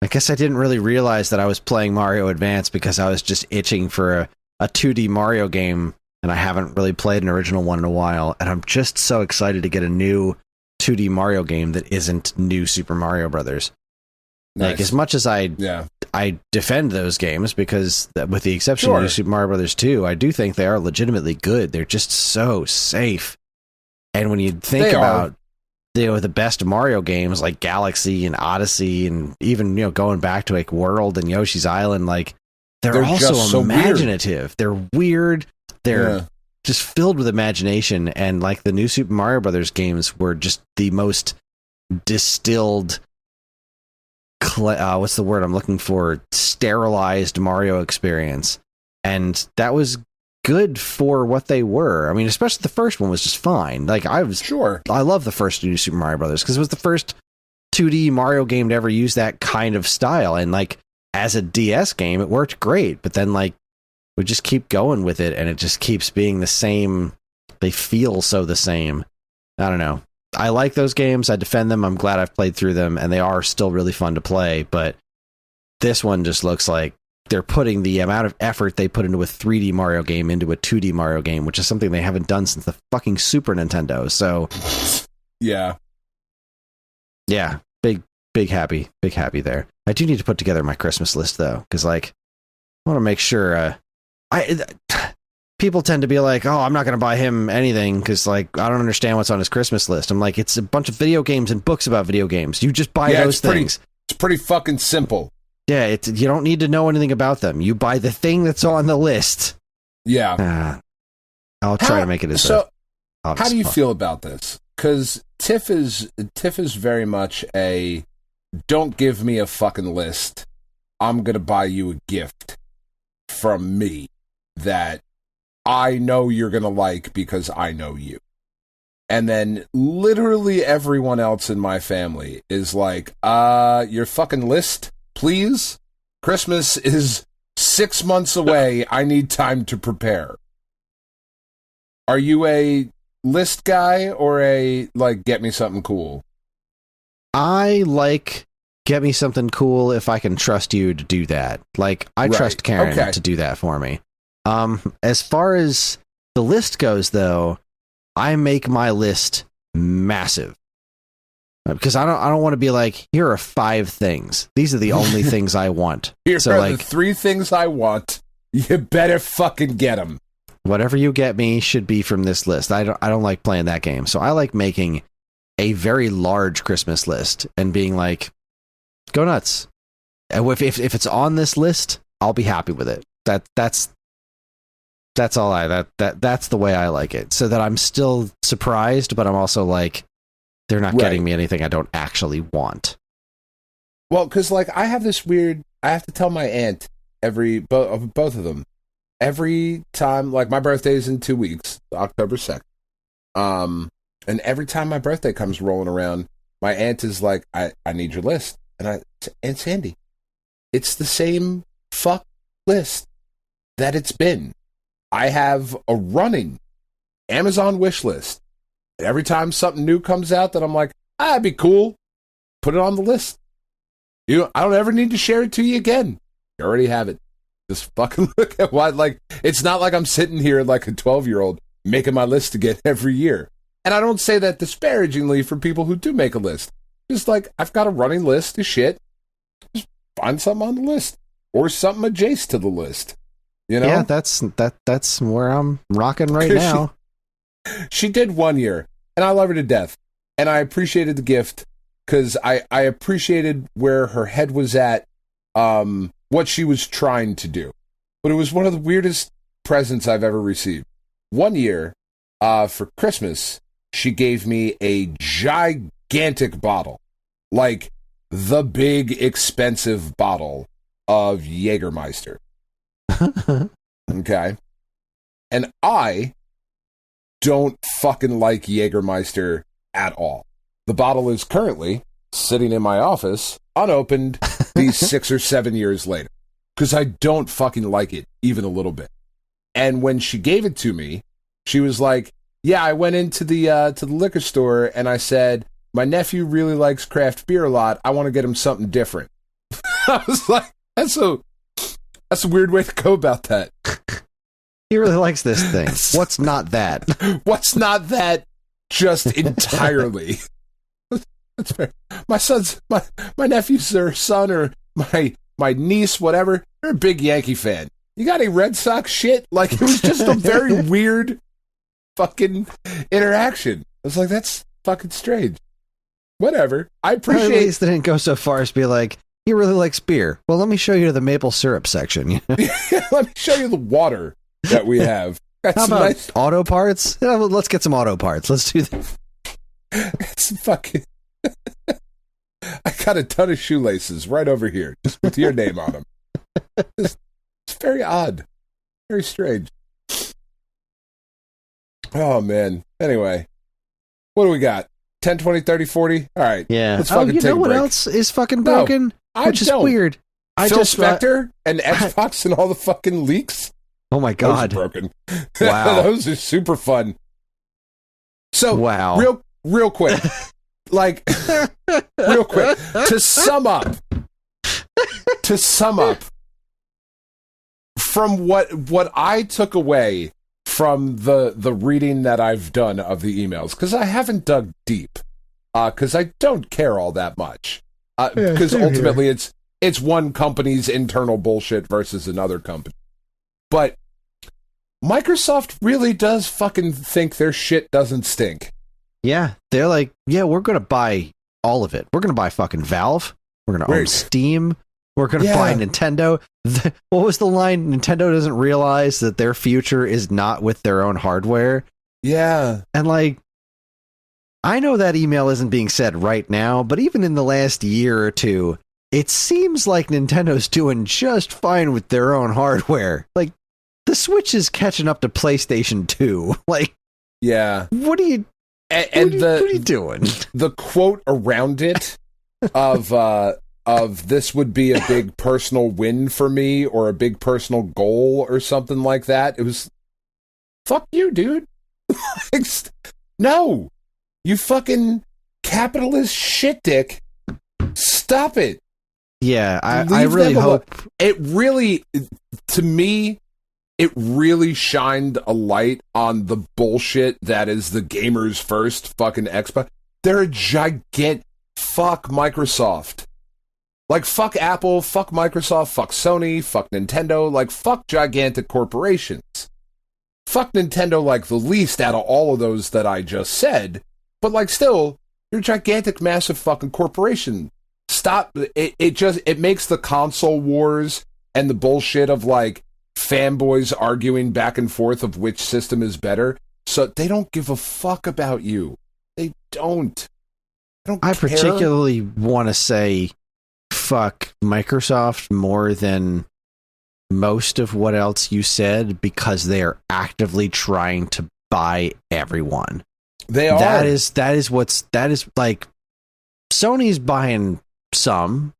I guess I didn't really realize that I was playing Mario Advance because I was just itching for a 2D Mario game, and I haven't really played an original one in a while, and I'm just so excited to get a new 2D Mario game that isn't New Super Mario Brothers. Nice. Like, as much as I defend those games, because with the exception of New Super Mario Brothers 2, I do think they are legitimately good. They're just so safe. And when you think about the best Mario games like Galaxy and Odyssey, and even going back to like World and Yoshi's Island, like they're also so imaginative. They're weird. They're just filled with imagination. And like the New Super Mario Brothers games were just the most distilled, what's the word I'm looking for? Sterilized Mario experience. And that was good for what they were. I mean, especially the first one was just fine. Like, I love the first New Super Mario Brothers because it was the first 2D Mario game to ever use that kind of style. And like as a DS game, it worked great, but then like we just keep going with it and it just keeps being the same. They feel so the same. I don't know. I like those games. I defend them. I'm glad I've played through them and they are still really fun to play, but this one just looks like they're putting the amount of effort they put into a 3D Mario game into a 2D Mario game, which is something they haven't done since the fucking Super Nintendo. So yeah, big happy there. I do need to put together my Christmas list though, because like I want to make sure. People tend to be like, "Oh, I'm not going to buy him anything because like I don't understand what's on his Christmas list." I'm like, it's a bunch of video games and books about video games. You just buy those things. It's pretty fucking simple. Yeah, you don't need to know anything about them. You buy the thing that's on the list. Yeah. I'll try to make it as so. How do you feel about this? Because Tiff is very much a don't give me a fucking list. I'm gonna buy you a gift from me that I know you're gonna like because I know you. And then literally everyone else in my family is like, your fucking list, please? Christmas is 6 months away. I need time to prepare. Are you a list guy or a, like, get me something cool? I like get me something cool if I can trust you to do that. Like, I trust Karen to do that for me. As far as the list goes, though, I make my list massive. Because I don't want to be like, here are 5 things. These are the only things I want. Here are the 3 things I want. You better fucking get them. Whatever you get me should be from this list. I don't like playing that game. So I like making a very large Christmas list and being like, go nuts. And if it's on this list, I'll be happy with it. That's all that's the way I like it. So that I'm still surprised, but I'm also like, they're not getting me anything I don't actually want. Well, because like I have this weird, I have to tell my aunt both of them every time. Like my birthday is in 2 weeks, October 2nd. And every time my birthday comes rolling around, my aunt is like, I need your list. And Aunt Sandy, it's the same fuck list that it's been. I have a running Amazon wish list. Every time something new comes out that I'm like, that'd be cool, put it on the list. I don't ever need to share it to you again. You already have it. Just fucking look at what, like, it's not like I'm sitting here like a 12-year-old making my list again every year. And I don't say that disparagingly for people who do make a list. Just like, I've got a running list of shit. Just find something on the list. Or something adjacent to the list. You know? Yeah, that's where I'm rocking right now. She did 1 year, and I love her to death. And I appreciated the gift, because I appreciated where her head was at, what she was trying to do. But it was one of the weirdest presents I've ever received. 1 year, for Christmas, she gave me a gigantic bottle. Like, the big, expensive bottle of Jägermeister. Okay? And I don't fucking like Jägermeister at all. The bottle is currently sitting in my office, unopened, these 6 or 7 years later. Because I don't fucking like it, even a little bit. And when she gave it to me, she was like, yeah, I went into the liquor store and I said, my nephew really likes craft beer a lot. I want to get him something different. I was like, that's a weird way to go about that. He really likes this thing. What's not that? What's not that just entirely? That's fair. My nephew's or son or my niece, whatever, they're a big Yankee fan. You got any Red Sox shit? Like, it was just a very weird fucking interaction. I was like, that's fucking strange. Whatever. I appreciate... At least they didn't go so far as to be like, he really likes beer. Well, let me show you the maple syrup section. Let me show you the water that we have. That's How about nice... auto parts? Yeah, well, let's get some auto parts. Let's do that. It's fucking... I got a ton of shoelaces right over here, just with your name on them. It's very odd. Very strange. Oh, man. Anyway, what do we got? 10, 20, 30, 40. All right. Yeah. Let's fucking you take know a what break. else is fucking broken? Which is weird. Phil Spector and Xbox and all the fucking leaks. Oh my God. Those are broken. Wow. Those are super fun. So, wow. real quick. Like, real quick. To sum up, from what I took away from the reading that I've done of the emails, because I haven't dug deep, because I don't care all that much, because ultimately it's one company's internal bullshit versus another company. But Microsoft really does fucking think their shit doesn't stink. Yeah, they're like, yeah, we're going to buy all of it. We're going to buy fucking Valve. We're going to own Steam. We're going to buy Nintendo. What was the line? Nintendo doesn't realize that their future is not with their own hardware. Yeah. And like, I know that email isn't being said right now, but even in the last year or two, it seems like Nintendo's doing just fine with their own hardware. Like, the Switch is catching up to PlayStation 2. Like, yeah. What are you what are you doing? The quote around it of this would be a big personal win for me or a big personal goal or something like that. It was, fuck you, dude. No. You fucking capitalist shit dick. Stop it. Yeah, I really hope... It really, to me, it really shined a light on the bullshit that is the gamers first fucking Xbox. They're a gigantic... Fuck Microsoft. Like, fuck Apple, fuck Microsoft, fuck Sony, fuck Nintendo, like, fuck gigantic corporations. Fuck Nintendo like the least out of all of those that I just said, but like still, you're a gigantic, massive fucking corporation. Stop. It makes the console wars and the bullshit of like fanboys arguing back and forth of which system is better. So they don't give a fuck about you. They don't. I particularly want to say fuck Microsoft more than most of what else you said, because they are actively trying to buy everyone. They are. That is like Sony's buying some,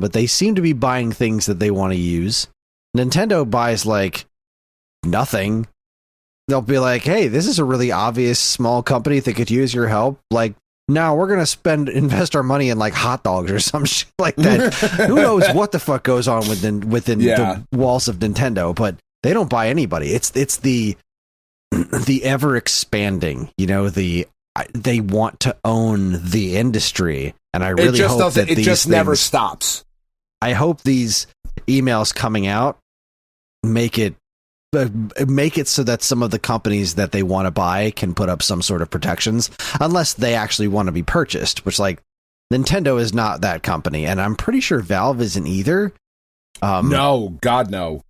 but they seem to be buying things that they want to use. Nintendo buys like nothing. They'll be like, hey, this is a really obvious small company that could use your help. Like, no, we're going to invest our money in like hot dogs or some shit like that. Who knows what the fuck goes on within the walls of Nintendo, but they don't buy anybody. It's the ever expanding, they want to own the industry. And I really hope that it just never stops. I hope these emails coming out make it so that some of the companies that they want to buy can put up some sort of protections, unless they actually want to be purchased, which like Nintendo is not that company. And I'm pretty sure Valve isn't either. No, God, no.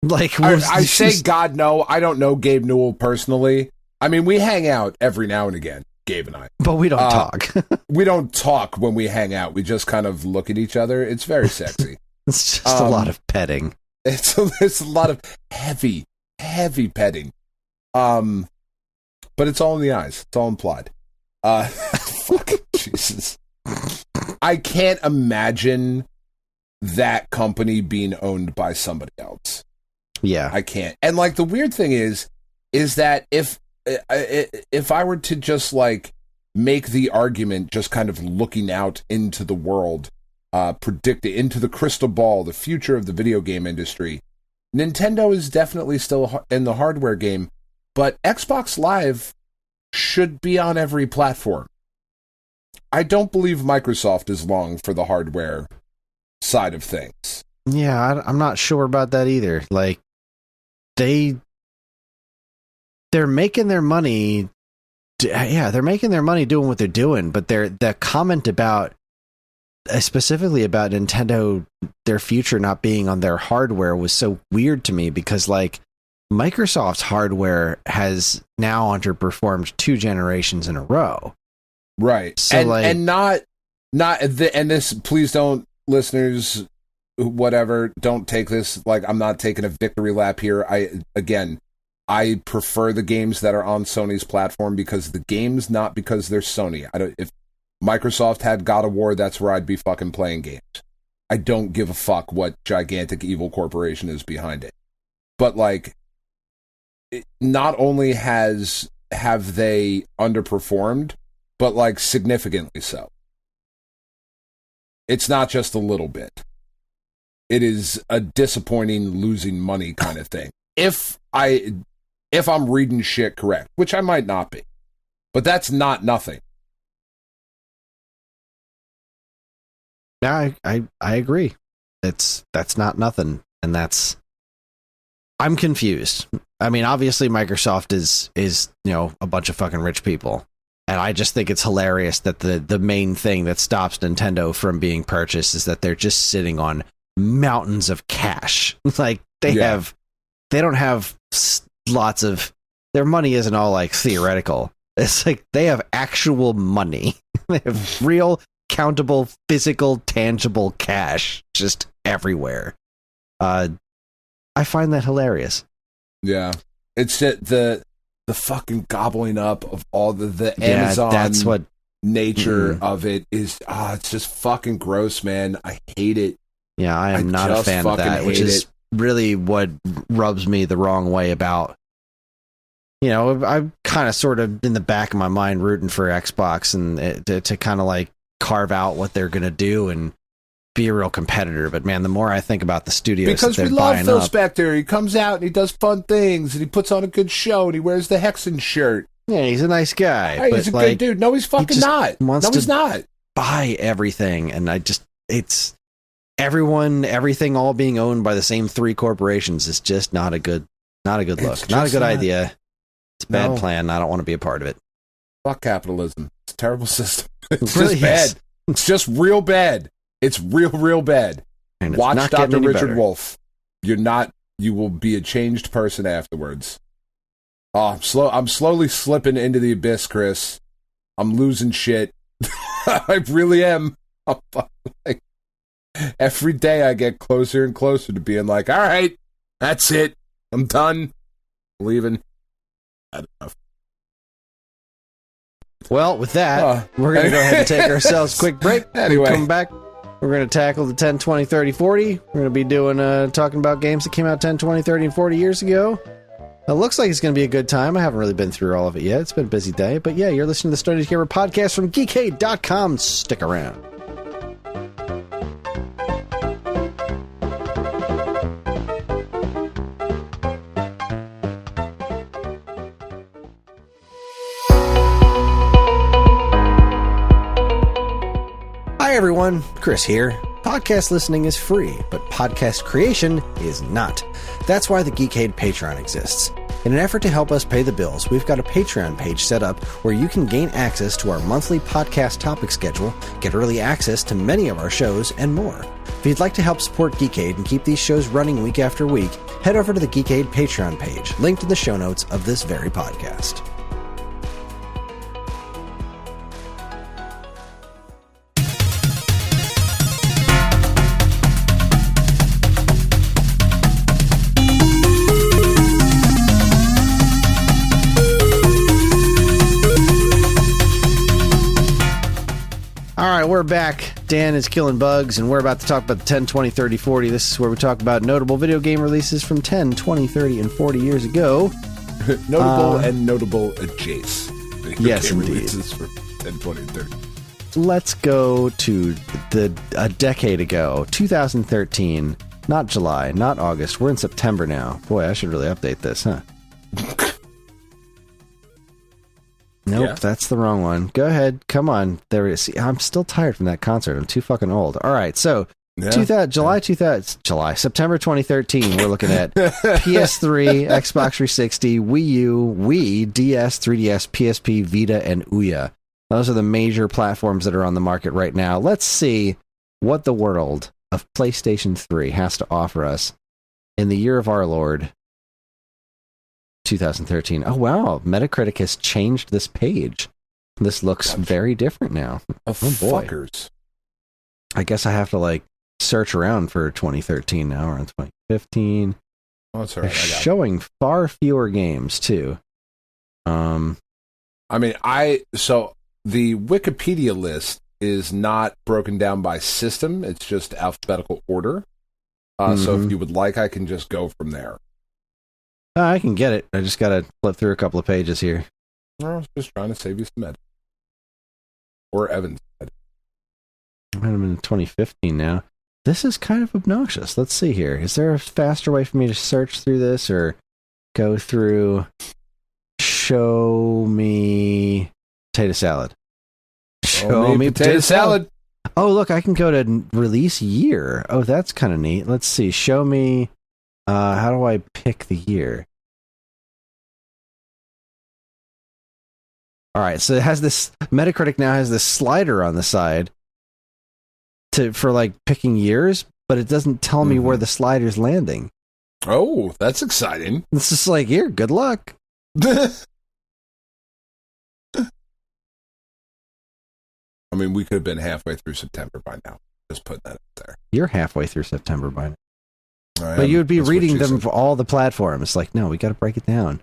Like, I say God, no. I don't know Gabe Newell personally. I mean, we hang out every now and again, Gabe and I. But we don't talk. We don't talk when we hang out. We just kind of look at each other. It's very sexy. It's just a lot of petting. It's a lot of heavy petting. But it's all in the eyes. It's all implied. Fuck, Jesus. I can't imagine that company being owned by somebody else. Yeah. I can't. And like the weird thing is that if I were to just like make the argument just kind of looking out into the world, predict it into the crystal ball, the future of the video game industry, Nintendo is definitely still in the hardware game, but Xbox Live should be on every platform. I don't believe Microsoft is long for the hardware side of things. Yeah, I'm not sure about that either. Like, they're making their money. They're making their money doing what they're doing, but the comment about specifically about Nintendo, their future not being on their hardware, was so weird to me, because like Microsoft's hardware has now underperformed 2 generations in a row. Right. So and this, please don't, listeners, whatever, don't take this like I'm not taking a victory lap here. I prefer the games that are on Sony's platform because the games, not because they're Sony. If Microsoft had God of War, that's where I'd be fucking playing games. I don't give a fuck what gigantic evil corporation is behind it. But like, not only have they underperformed, but like significantly so. It's not just a little bit. It is a disappointing losing money kind of thing. If I'm reading shit correct, which I might not be. But that's not nothing. Yeah, I agree. That's not nothing. And I'm confused. I mean, obviously Microsoft is a bunch of fucking rich people. And I just think it's hilarious that the main thing that stops Nintendo from being purchased is that they're just sitting on mountains of cash. Like they don't have lots of, their money isn't all like theoretical. It's like they have actual money. They have real, countable, physical, tangible cash just everywhere. I find that hilarious. Yeah. It's the fucking gobbling up of all the Amazon that's what nature of it is. It's just fucking gross, man. I hate it. Yeah, I am not a fan of that, which is really what rubs me the wrong way about. I'm kind of sort of in the back of my mind rooting for Xbox and to kind of like carve out what they're going to do and be a real competitor. But man, the more I think about the studios, because we love Phil Spector, he comes out and he does fun things and he puts on a good show and he wears the Hexen shirt. Yeah, he's a nice guy. Hey, he's a good dude. No, he's fucking not. He's not. Buy everything, and it's everything all being owned by the same three corporations is just not a good look. Not a good idea. It's a bad plan. I don't want to be a part of it. Fuck capitalism. It's a terrible system. It's really just bad. It's just real bad. It's real bad. And watch Dr. Richard Wolf. You will be a changed person afterwards. Oh, I'm slowly slipping into the abyss, Chris. I'm losing shit. I really am. Every day I get closer and closer to being like, all right, that's it. I'm done. I'm leaving. I don't know. Well, with that, we're going to go ahead and take ourselves a quick break. Anyway. Come back. We're going to tackle the 10, 20, 30, 40. We're going to be doing talking about games that came out 10, 20, 30, and 40 years ago. It looks like it's going to be a good time. I haven't really been through all of it yet. It's been a busy day. But yeah, you're listening to the Stoney's Gamer podcast from geekade.com. Stick around. Hi everyone, Kris here. Podcast listening is free, but podcast creation is not. That's why the Geekade Patreon exists. In an effort to help us pay the bills, we've got a Patreon page set up where you can gain access to our monthly podcast topic schedule, get early access to many of our shows, and more. If you'd like to help support Geekade and keep these shows running week after week, head over to the Geekade Patreon page, linked in the show notes of this very podcast. Alright, we're back. Dan is killing bugs, and we're about to talk about the 10, 20, 30, 40. This is where we talk about notable video game releases from 10, 20, 30, and 40 years ago. Notable and notable adjacent. Yes, indeed. Releases from 10, 20, and 30. Let's go to a decade ago, 2013. Not July, not August. We're in September now. Boy, I should really update this, huh? Nope, yeah. That's the wrong one. Go ahead. Come on. There it is. See, I'm still tired from that concert. I'm too fucking old. All right. So, September 2013, we're looking at PS3, Xbox 360, Wii U, Wii, DS, 3DS, PSP, Vita, and Ouya. Those are the major platforms that are on the market right now. Let's see what the world of PlayStation 3 has to offer us in the year of our Lord, 2013. Oh, wow. Metacritic has changed this page. This looks very different now. Oh, boy. Fuckers. I guess I have to, search around for 2013 now, or 2015. Oh, that's all right. Showing far fewer games too. I mean, so the Wikipedia list is not broken down by system. It's just alphabetical order. So if you would like, I can just go from there. I can get it. I just got to flip through a couple of pages here. I was just trying to save you some edit. Or Evan's edit. I'm in 2015 now. This is kind of obnoxious. Let's see here. Is there a faster way for me to search through this or go through show me potato salad? Show me potato salad. Oh, look, I can go to release year. Oh, that's kind of neat. Let's see. Show me. How do I pick the year? All right, so it has this. Metacritic now has this slider on the side for like picking years, but it doesn't tell me where the slider's landing. Oh, that's exciting. It's just like, here, good luck. I mean, we could have been halfway through September by now. Just putting that up there. You're halfway through September by now. But you would be reading them for all the platforms. Like, no, we got to break it down.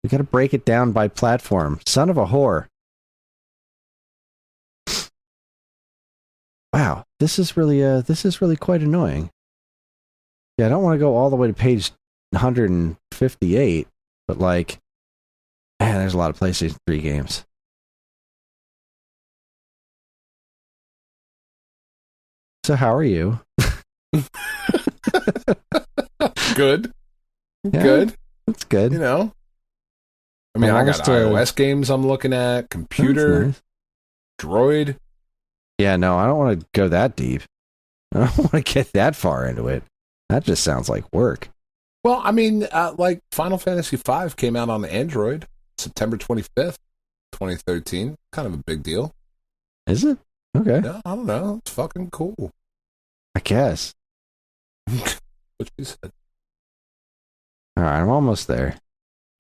We got to break it down by platform. Son of a whore. Wow, this is really quite annoying. Yeah, I don't want to go all the way to page 158, but like, man, there's a lot of PlayStation 3 games. So how are you? Good. Yeah, good. That's good. You know? I mean, I got iOS games I'm looking at, computer, nice. Droid. Yeah, no, I don't want to go that deep. I don't want to get that far into it. That just sounds like work. Well, I mean, like Final Fantasy V came out on Android September 25th, 2013. Kind of a big deal. Is it? Okay. Yeah, I don't know. It's fucking cool. I guess. What she said. All right, I'm almost there.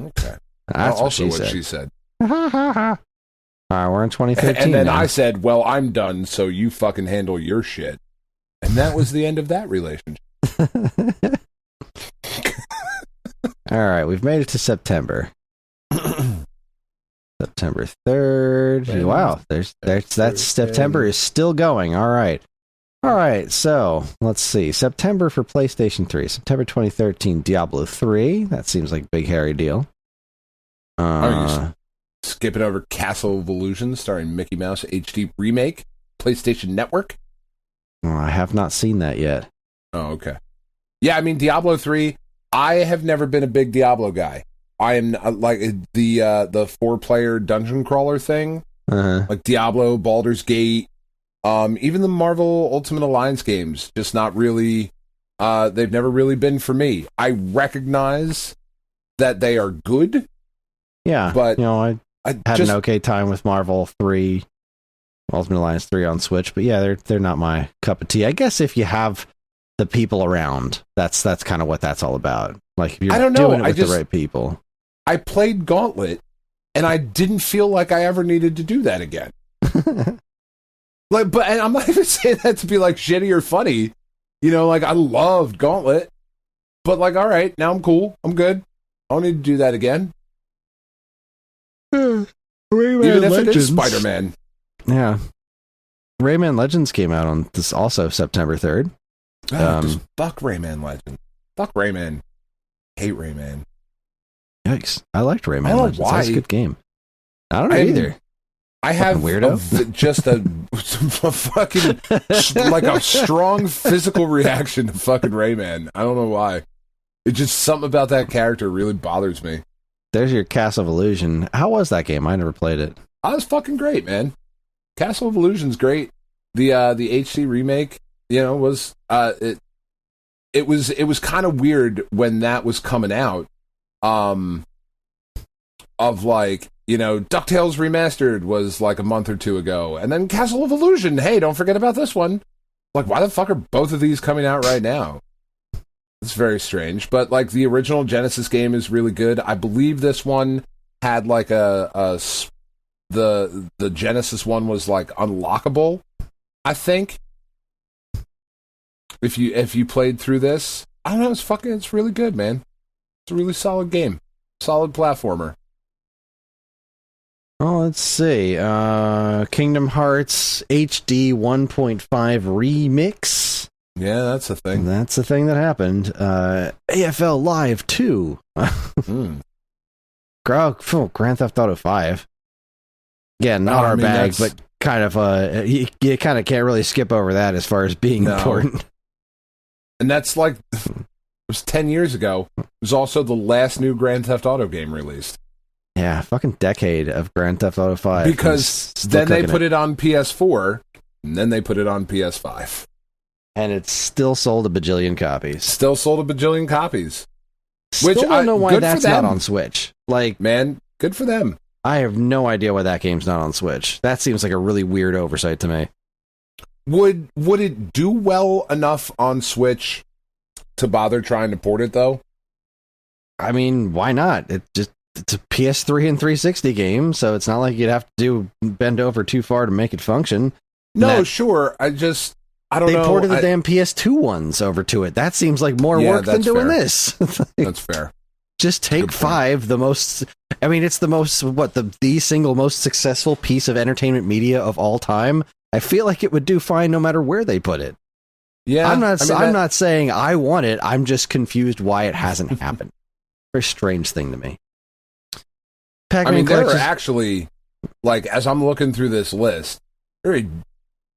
Okay. That's also what she said. All right, we're in 2013 And then now. I said, well, I'm done, so you fucking handle your shit. And that was the end of that relationship. All right, we've made it to September. September 3rd. Wow, that's September is still going. All right. All right, so let's see. September for PlayStation 3. September 2013, Diablo 3. That seems like a big, hairy deal. Skipping over Castle of Illusion starring Mickey Mouse HD remake, PlayStation Network. Oh, I have not seen that yet. Oh, okay. Yeah, I mean, Diablo 3, I have never been a big Diablo guy. I am like the 4-player dungeon crawler thing, like Diablo, Baldur's Gate, even the Marvel Ultimate Alliance games, just not really, they've never really been for me. I recognize that they are good. Yeah, but you know, I had an okay time with Marvel 3, Ultimate Alliance 3 on Switch, but yeah, they're not my cup of tea. I guess if you have the people around, that's kind of what that's all about. Like if you're doing it with the right people. I played Gauntlet, and I didn't feel like I ever needed to do that again. And I'm not even saying that to be like shitty or funny. You know, like I loved Gauntlet, but like, all right, now I'm cool. I'm good. I don't need to do that again. Even if it is Spider-Man. Yeah. Rayman Legends came out on this also September 3rd. Fuck Rayman Legends. Fuck Rayman. Hate Rayman. Yikes. I liked Rayman Legends. Why. That's a good game. I don't know either. I have just a fucking like a strong physical reaction to fucking Rayman. I don't know why. It's just something about that character really bothers me. There's your Castle of Illusion. How was that game? I never played it. I was fucking great, man. Castle of Illusion's great. The HD remake, you know, was it was kind of weird when that was coming out. Of like, you know, DuckTales Remastered was like a month or two ago, and then Castle of Illusion. Hey, don't forget about this one. Like, why the fuck are both of these coming out right now? It's very strange, but like the original Genesis game is really good. I believe this one had like the Genesis one was like unlockable. I think if you played through this, I don't know. It's really good, man. It's a really solid game. Solid platformer. Oh, let's see. Kingdom Hearts HD 1.5 Remix. Yeah, that's a thing. That's the thing that happened. AFL Live 2. Grand Theft Auto 5. Yeah, not our bag, but kind of you kind of can't really skip over that as far as being important. And that's like, it was 10 years ago. It was also the last new Grand Theft Auto game released. Yeah, fucking decade of Grand Theft Auto 5. Because then they put it on PS4, and then they put it on PS5. And it's still sold a bajillion copies. Still sold a bajillion copies. Still don't know why that's not on Switch. Like, man, good for them. I have no idea why that game's not on Switch. That seems like a really weird oversight to me. Would it do well enough on Switch to bother trying to port it, though? I mean, why not? It's a PS3 and 360 game, so it's not like you'd have to bend over too far to make it function. No, sure. I don't know. They ported the damn PS2 ones over to it. That seems like more work than doing this. That's fair. Just take 5, the most... I mean, it's the most... the single most successful piece of entertainment media of all time. I feel like it would do fine no matter where they put it. Yeah. I'm not saying I want it. I'm just confused why it hasn't happened. Very strange thing to me. Pac-Man there are actually... Like, as I'm looking through this list, there are a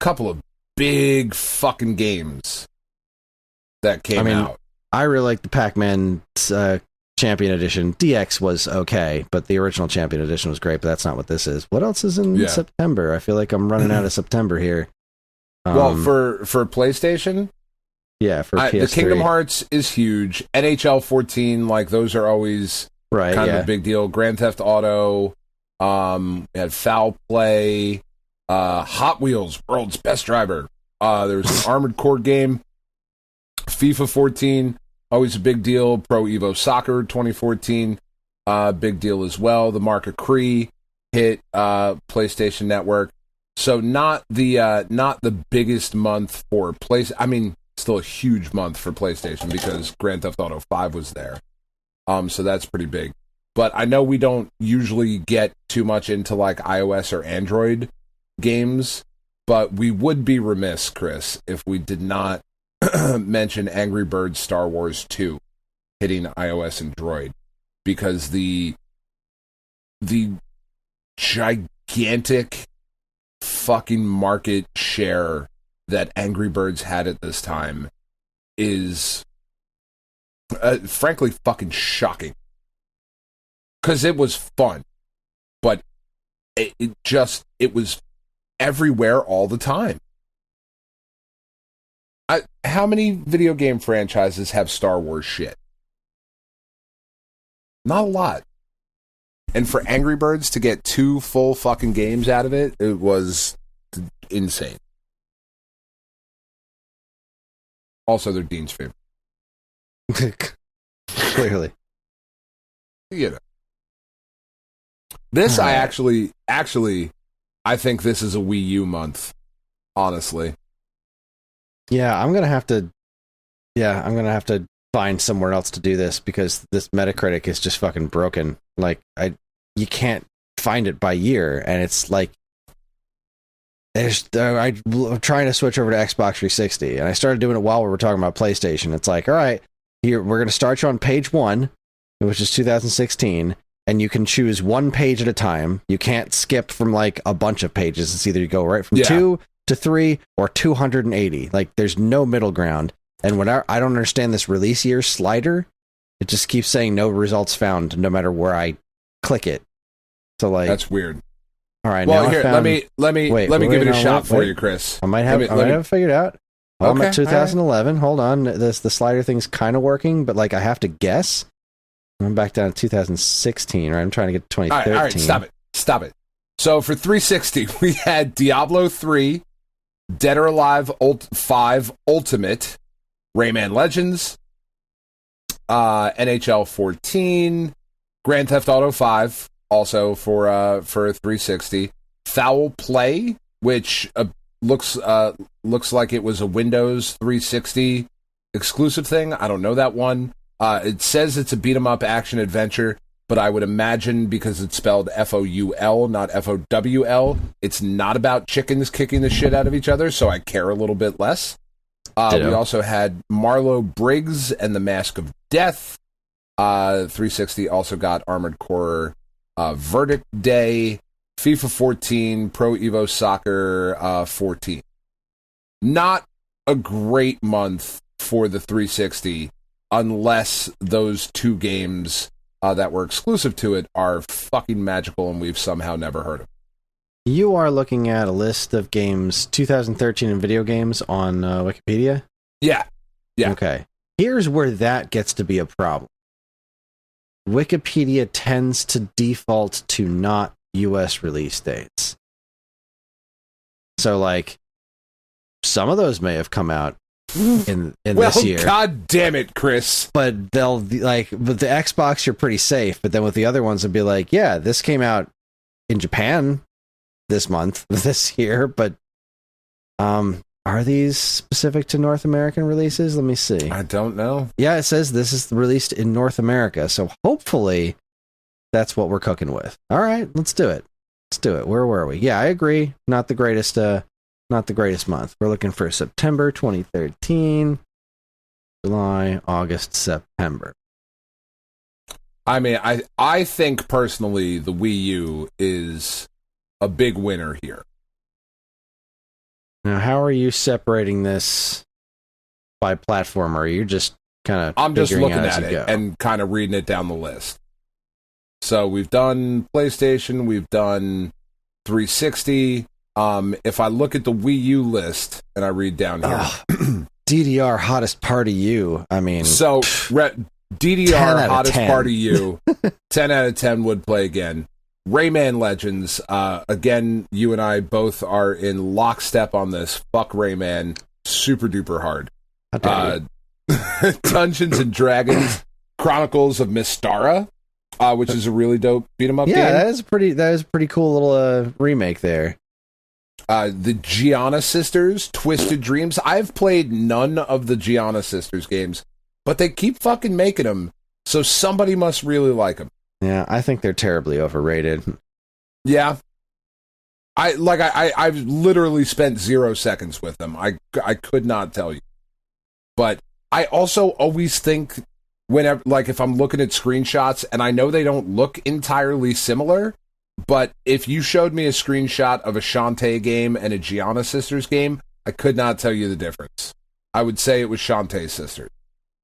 couple of big fucking games that came out. I really like the Pac-Man Champion Edition. DX was okay, but the original Champion Edition was great, but that's not what this is. What else is in September? I feel like I'm running out of September here. Well, for PlayStation? Yeah, for PS3. The Kingdom Hearts is huge. NHL 14, like, those are always kind of a big deal. Grand Theft Auto, we had Foul Play, Hot Wheels, World's Best Driver. There was an Armored Core game. FIFA 14, always a big deal. Pro Evo Soccer 2014, big deal as well. The Mark of Cree hit PlayStation Network. So not the biggest month for PlayStation. I mean, still a huge month for PlayStation because Grand Theft Auto 5 was there. So that's pretty big. But I know we don't usually get too much into like iOS or Android games, but we would be remiss, Chris, if we did not mention Angry Birds Star Wars 2 hitting iOS and Droid, because the gigantic fucking market share that Angry Birds had at this time is frankly fucking shocking, because it was fun, but it was everywhere all the time. How many video game franchises have Star Wars shit? Not a lot. And for Angry Birds to get 2 full fucking games out of it, it was insane. Also, they're Dean's favorite. Clearly. You know. This, I actually, I think this is a Wii U month, honestly. Yeah, I'm gonna have to find somewhere else to do this, because this Metacritic is just fucking broken. Like, you can't find it by year, and it's like, I'm trying to switch over to Xbox 360, and I started doing it while we were talking about PlayStation. It's like, all right, here, we're gonna start you on page 1, which is 2016, and you can choose 1 page at a time. You can't skip from like a bunch of pages. It's either you go right from 2 to 3 or 280. Like, there's no middle ground. And when I don't understand this release year slider, it just keeps saying no results found no matter where I click it. So like, that's weird. All right, well, now here, let me give it a shot for you, Chris. I might have it figured out. Okay, I'm at 2011. Right. Hold on, the slider thing's kind of working, but like I have to guess. I'm back down to 2016. Right, I'm trying to get to 2013. All right, stop it. So for 360, we had Diablo 3, Dead or Alive 5 Ultimate, Rayman Legends, NHL 14, Grand Theft Auto 5, also for 360, Foul Play, which looks like it was a Windows 360 exclusive thing. I don't know that one. It says it's a beat-em-up action adventure, but I would imagine because it's spelled Foul, not Fowl, it's not about chickens kicking the shit out of each other, so I care a little bit less. We also had Marlowe Briggs and the Mask of Death. 360 also got Armored Core Verdict Day, FIFA 14, Pro Evo Soccer 14. Not a great month for the 360 unless those two games that were exclusive to it are fucking magical and we've somehow never heard of. You are looking at a list of games 2013 in video games on Wikipedia? Yeah. Okay. Here's where that gets to be a problem. Wikipedia tends to default to not US release dates. So, like, some of those may have come out in this year. God damn it, Kris. But they'll, like, with the Xbox, you're pretty safe. But then with the other ones, it'll be like, yeah, this came out in Japan this month, this year, but are these specific to North American releases? Let me see. I don't know. Yeah, it says this is released in North America, so hopefully that's what we're cooking with. All right, let's do it. Where were we? Yeah, I agree. Not the greatest month. We're looking for September 2013, July, August, September. I mean, I think personally the Wii U is a big winner here. Now, how are you separating this by platform? Or are you just kind of I'm just looking at it and kind of reading it down the list. So we've done PlayStation, we've done 360. If I look at the Wii U list and I read down here, DDR hottest party U. I mean, so DDR hottest party U. 10 out of 10 would play again. Rayman Legends, again, you and I both are in lockstep on this. Fuck Rayman, super duper hard. Dungeons and Dragons, Chronicles of Mystara, which is a really dope beat 'em up game. Yeah, that is a pretty cool little remake there. The Gianna Sisters, Twisted Dreams. I've played none of the Gianna Sisters games, but they keep fucking making them, so somebody must really like them. Yeah, I think they're terribly overrated. Yeah. I've literally spent 0 seconds with them. I could not tell you. But I also always think whenever, like, if I'm looking at screenshots, and I know they don't look entirely similar, but if you showed me a screenshot of a Shantae game and a Gianna Sisters game, I could not tell you the difference. I would say it was Shantae Sisters.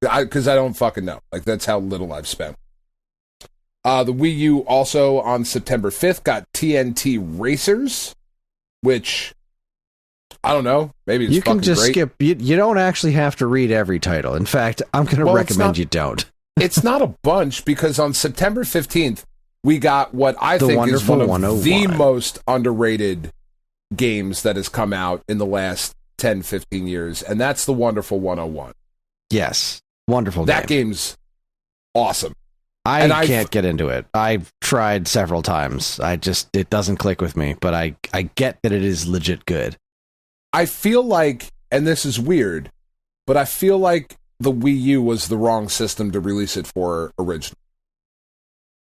Because I don't fucking know. Like, that's how little I've spent. The Wii U also on September 5th got TNT Racers, which, I don't know, maybe it's fucking great. You can just skip. You don't actually have to read every title. In fact, I'm going to recommend you don't. It's not a bunch, because on September 15th, we got what I think is one of the most underrated games that has come out in the last 10, 15 years, and that's the Wonderful 101. Yes, wonderful game. That game's awesome. I can't get into it. I've tried several times. It doesn't click with me, but I get that it is legit good. I feel like, and this is weird, but I feel like the Wii U was the wrong system to release it for originally.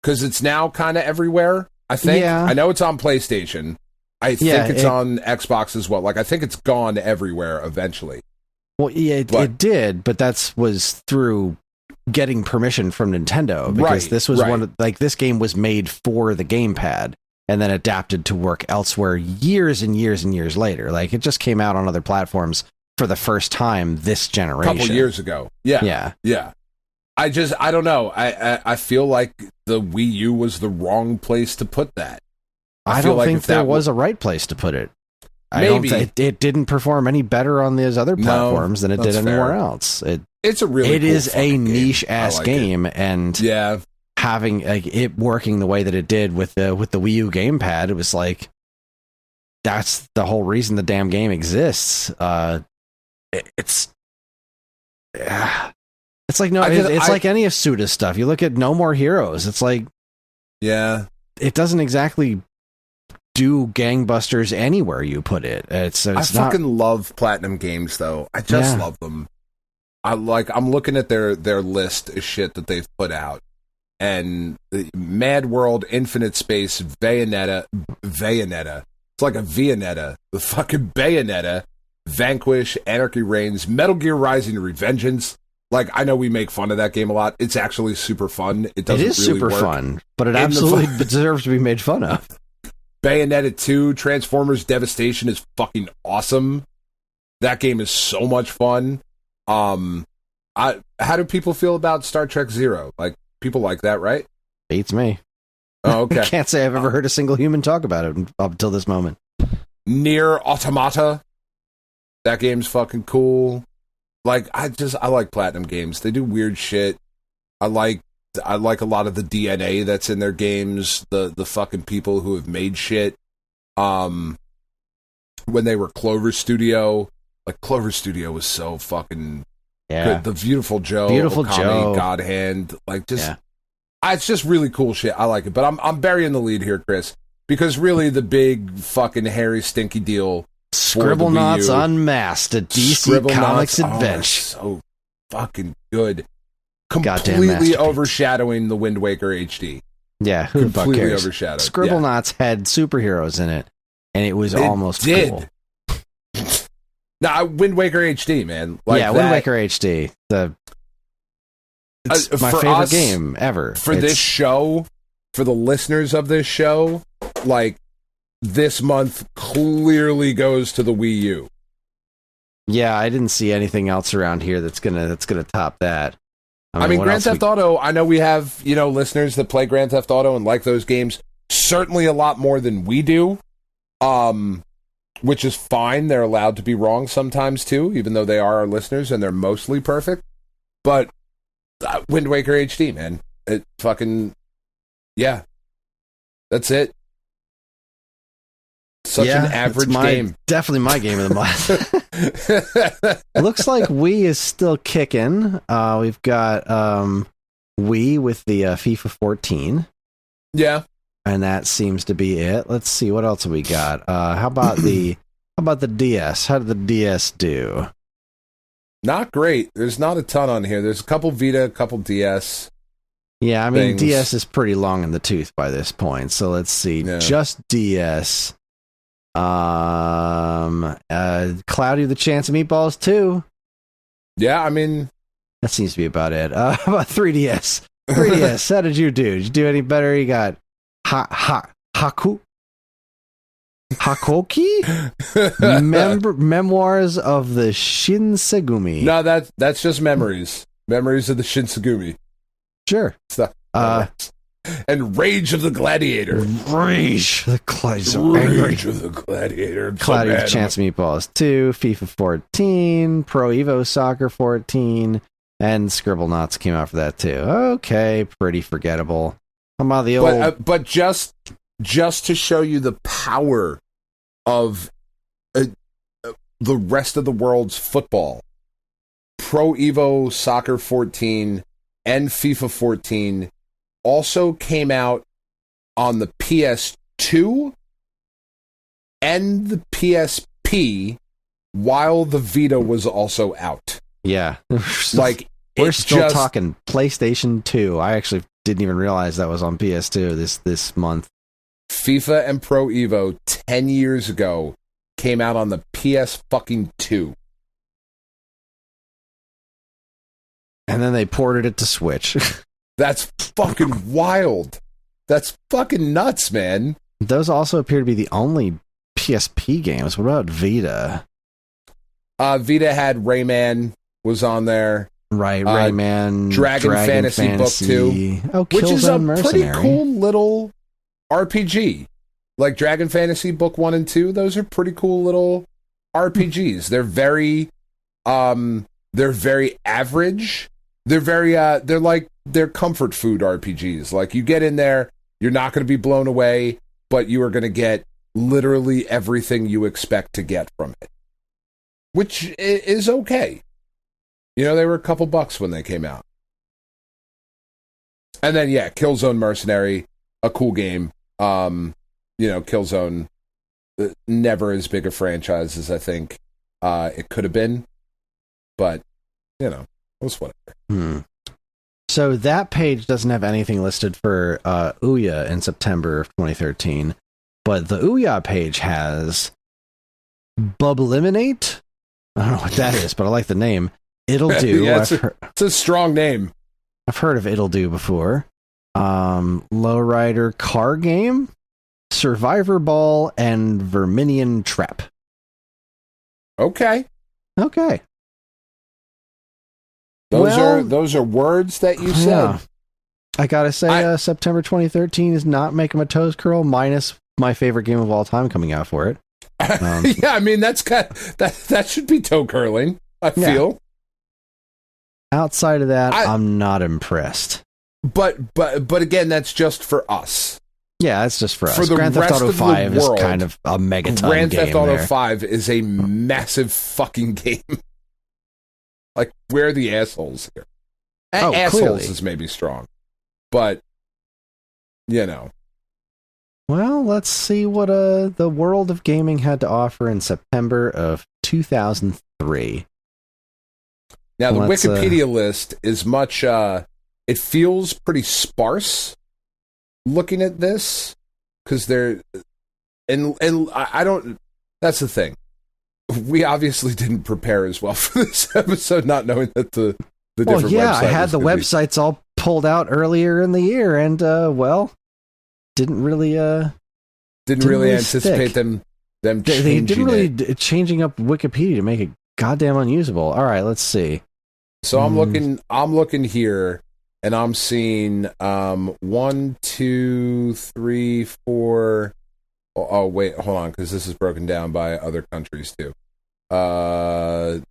Because it's now kind of everywhere, I think. Yeah. I know it's on PlayStation. I think it's on Xbox as well. Like, I think it's gone everywhere eventually. Well, yeah, it did, but that was through getting permission from Nintendo, because this was this game was made for the gamepad and then adapted to work elsewhere years and years and years later. Like, it just came out on other platforms for the first time this generation. A couple years ago. Yeah. I don't know. I feel like the Wii U was the wrong place to put that. I don't think there was a right place to put it. Maybe. It didn't perform any better on those other platforms than it did anywhere else. It's a really cool is a niche ass like game, and having it working the way that it did with the Wii U gamepad, it was like, that's the whole reason the damn game exists. It's like like any of Suda's stuff. You look at No More Heroes, it's like, it doesn't exactly do gangbusters anywhere you put it. I fucking love Platinum Games, though. I just love them. I'm looking at their list of shit that they've put out, and Mad World, Infinite Space, Bayonetta. It's like a Viennetta. The fucking Bayonetta, Vanquish, Anarchy Reigns, Metal Gear Rising: Revengeance. Like, I know we make fun of that game a lot. It's actually super fun. It is really super fun, but it absolutely deserves to be made fun of. Bayonetta 2, Transformers Devastation is fucking awesome. That game is so much fun. How do people feel about Star Trek Zero? Like, people like that, right? Beats me. Oh, okay. I can't say I've ever heard a single human talk about it up until this moment. Nier Automata. That game's fucking cool. Like, I like Platinum games. They do weird shit. I like a lot of the DNA that's in their games. The fucking people who have made shit. When they were Clover Studio, like, Clover Studio was so fucking good. The Beautiful Joe, Okami, God Hand, like, just it's just really cool shit. I like it, but I'm burying the lead here, Chris, because really the big fucking hairy stinky deal. Scribblenauts Unmasked, a DC Comics adventure. So fucking good. Completely overshadowing the Wind Waker HD. Yeah, who the fuck cares? Overshadowed. Scribblenauts had superheroes in it, and it was almost cool. Nah, Wind Waker HD, man. Like, Wind Waker HD. It's my favorite game ever. For this show, for the listeners of this show, like, this month clearly goes to the Wii U. Yeah, I didn't see anything else around here that's gonna top that. I mean Grand Theft Auto, I know we have, listeners that play Grand Theft Auto and like those games certainly a lot more than we do. Which is fine. They're allowed to be wrong sometimes too, even though they are our listeners and they're mostly perfect. But Wind Waker HD, man. It fucking that's it. Such an average game. Definitely my game of the month. Looks like Wii is still kicking. We've got Wii with the FIFA 14. Yeah. And that seems to be it. Let's see, what else have we got? How about the DS? How did the DS do? Not great. There's not a ton on here. There's a couple Vita, a couple DS. Yeah, I mean, DS is pretty long in the tooth by this point. So let's see. Yeah. Just DS. Cloudy with a Chance of Meatballs 2. Yeah, I mean, that seems to be about it. How about 3DS? 3DS, how did you do? Did you do any better? You got Hakoki? Memoirs of the Shinsegumi. No, that's just memories. Memories of the Shinsegumi. Sure. And Rage of the Gladiator. Rage of the Gladiator. Cloudy with Chance Meatballs 2, FIFA 14, Pro Evo Soccer 14, and Scribblenauts came out for that too. Okay, pretty forgettable. How about the old... But just to show you the power of the rest of the world's football, Pro Evo Soccer 14 and FIFA 14 also came out on the PS2 and the PSP while the Vita was also out. Yeah. Like, we're still talking PlayStation 2. I actually didn't even realize that was on PS2 this month. FIFA and Pro Evo 10 years ago came out on the PS fucking 2. And then they ported it to Switch. That's fucking wild. That's fucking nuts, man. Those also appear to be the only PSP games. What about Vita? Vita had Rayman was on there. Right, Rayman. Dragon Fantasy Book 2. Oh, which is a Mercenary. Pretty cool little RPG. Like Dragon Fantasy Book 1 and 2, those are pretty cool little RPGs. They're very average. They're comfort food RPGs. Like, you get in there, you're not going to be blown away, but you are going to get literally everything you expect to get from it, which is okay. They were a couple bucks when they came out. And then, Killzone Mercenary, a cool game. Killzone, never as big a franchise as I think it could have been, but was whatever. So that page doesn't have anything listed for Ouya in September of 2013, but the Ouya page has Bubliminate. I don't know what that is, but I like the name. It'll Do. Yeah, it's a strong name. I've heard of It'll Do before. Lowrider Car Game, Survivor Ball, and Verminion Trap. Okay. Those are words that you said. Yeah. I gotta say, September 2013 is not making my toes curl, minus my favorite game of all time coming out for it. Yeah, I mean that should be toe curling. I feel. Outside of that, I'm not impressed. But again, that's just for us. Yeah, that's just for us. For the Grand Theft rest Auto of the 5 is world, kind of a megaton game. Grand Theft Auto there. 5 is a massive fucking game. Like, we're the assholes here. Assholes clearly is maybe strong. But, you know. Well, let's see what the world of gaming had to offer in September of 2003. Now, the Wikipedia list is much... it feels pretty sparse looking at this, because they're... And I don't... That's the thing. We obviously didn't prepare as well for this episode, not knowing that the different websites... I had the websites all pulled out earlier in the year, and, didn't really anticipate stick. them changing they didn't really changing up Wikipedia to make it goddamn unusable. All right, let's see. So I'm looking here, and I'm seeing 1, 2, 3, 4. Oh wait, hold on, because this is broken down by other countries too. Can't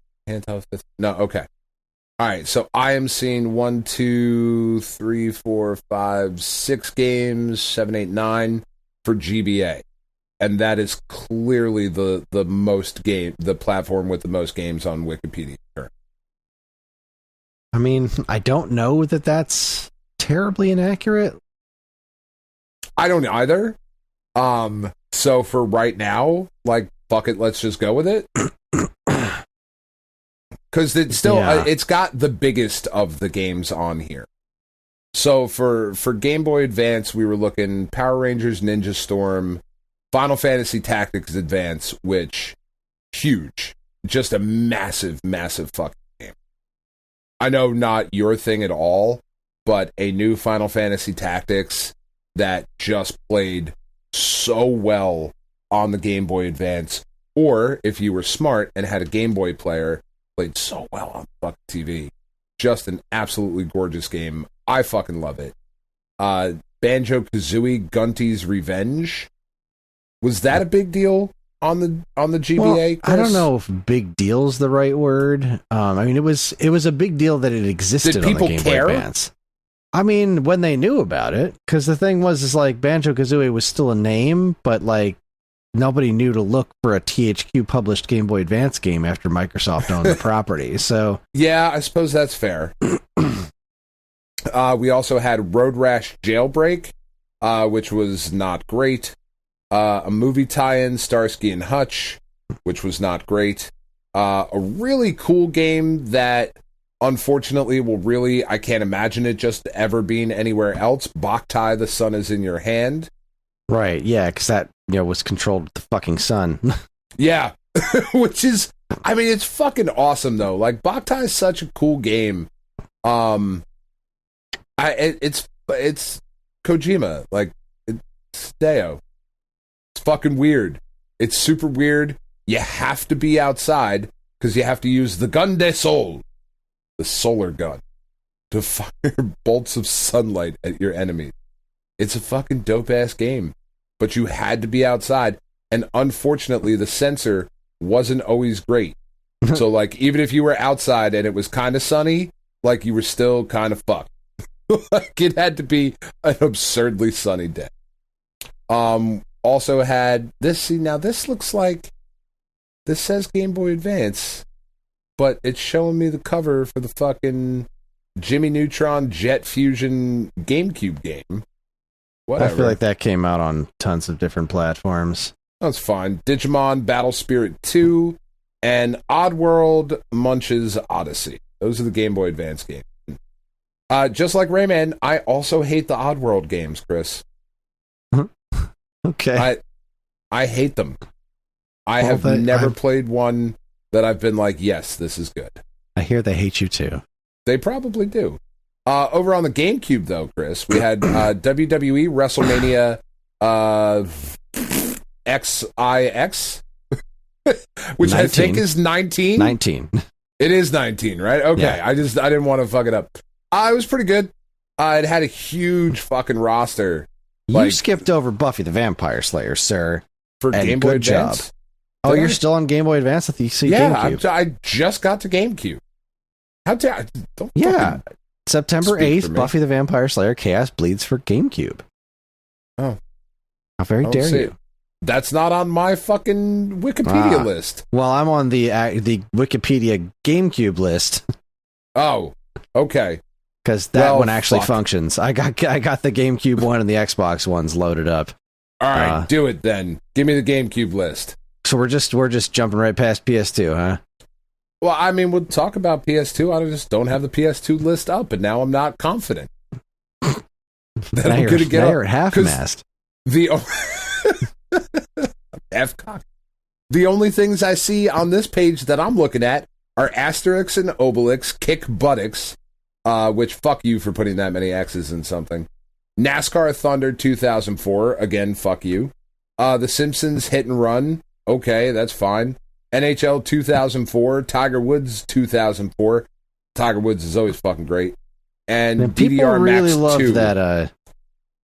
tell if it's no. Okay, all right. So I am seeing 1, 2, 3, 4, 5, 6 games, 7, 8, 9 for GBA, and that is clearly the platform with the most games on Wikipedia. I mean, I don't know that that's terribly inaccurate. I don't either. So for right now, like, fuck it, let's just go with it. Because it's still, it's got the biggest of the games on here. So for Game Boy Advance, we were looking Power Rangers Ninja Storm, Final Fantasy Tactics Advance, which, huge. Just a massive, massive fucking game. I know not your thing at all, but a new Final Fantasy Tactics that just played so well on the Game Boy Advance, or if you were smart and had a Game Boy player, played so well on fucking TV. Just an absolutely gorgeous game. I fucking love it. Banjo-Kazooie Gunty's Revenge. Was that a big deal on the GBA? Well, I don't know if "big deal" is the right word. I mean, it was a big deal that it existed on the Game Boy Advance. I mean, when they knew about it, because the thing is like Banjo-Kazooie was still a name, but like nobody knew to look for a THQ published Game Boy Advance game after Microsoft owned the property. So yeah, I suppose that's fair. We also had Road Rash Jailbreak, which was not great. A movie tie-in, Starsky and Hutch, which was not great. A really cool game that, unfortunately, I can't imagine it just ever being anywhere else. Boktai, The Sun Is in Your Hand. Right, yeah, because that was controlled with the fucking sun. Yeah, which is, I mean, it's fucking awesome, though. Like, Boktai is such a cool game. It's Kojima, like, it's Deo. It's fucking weird. It's super weird. You have to be outside, because you have to use the gun de sol, the solar gun, to fire bolts of sunlight at your enemies. It's a fucking dope-ass game, but you had to be outside, and unfortunately, the sensor wasn't always great. So, like, even if you were outside and it was kind of sunny, like, you were still kind of fucked. Like, it had to be an absurdly sunny day. Also had this. See, now this looks like, this says Game Boy Advance, but it's showing me the cover for the fucking Jimmy Neutron Jet Fusion GameCube game. Whatever. I feel like that came out on tons of different platforms. That's fine. Digimon Battle Spirit 2 and Oddworld Munch's Odyssey. Those are the Game Boy Advance games. Just like Rayman, I also hate the Oddworld games, Chris. Okay. I hate them. I have never played one that I've been like, yes, this is good. I hear they hate you too. They probably do. Over on the GameCube, though, Chris, we had WWE WrestleMania XIX, which 19. I think is 19. 19. It is 19, right? Okay, yeah. I didn't want to fuck it up. It was pretty good. It had a huge fucking roster. You skipped over Buffy the Vampire Slayer, sir. For Game Boy Advance. Job. Oh, you're still on Game Boy Advance with the GameCube? Yeah, I just got to GameCube. September 8th, Buffy the Vampire Slayer Chaos Bleeds for GameCube. Oh. How very dare you. That's not on my fucking Wikipedia list. Well, I'm on the Wikipedia GameCube list. Oh, okay. Because that one actually functions. I got the GameCube one and the Xbox ones loaded up. All right, do it then. Give me the GameCube list. So we're just jumping right past PS2, huh? Well, I mean, we'll talk about PS2. I just don't have the PS2 list up, and now I'm not confident. Now you're half-mast. The only things I see on this page that I'm looking at are Asterix and Obelix, Kick Buttocks, which fuck you for putting that many X's in something. NASCAR Thunder 2004, again, fuck you. The Simpsons Hit and Run, okay, that's fine. NHL 2004, Tiger Woods 2004. Tiger Woods is always fucking great. And DDR really Max 2.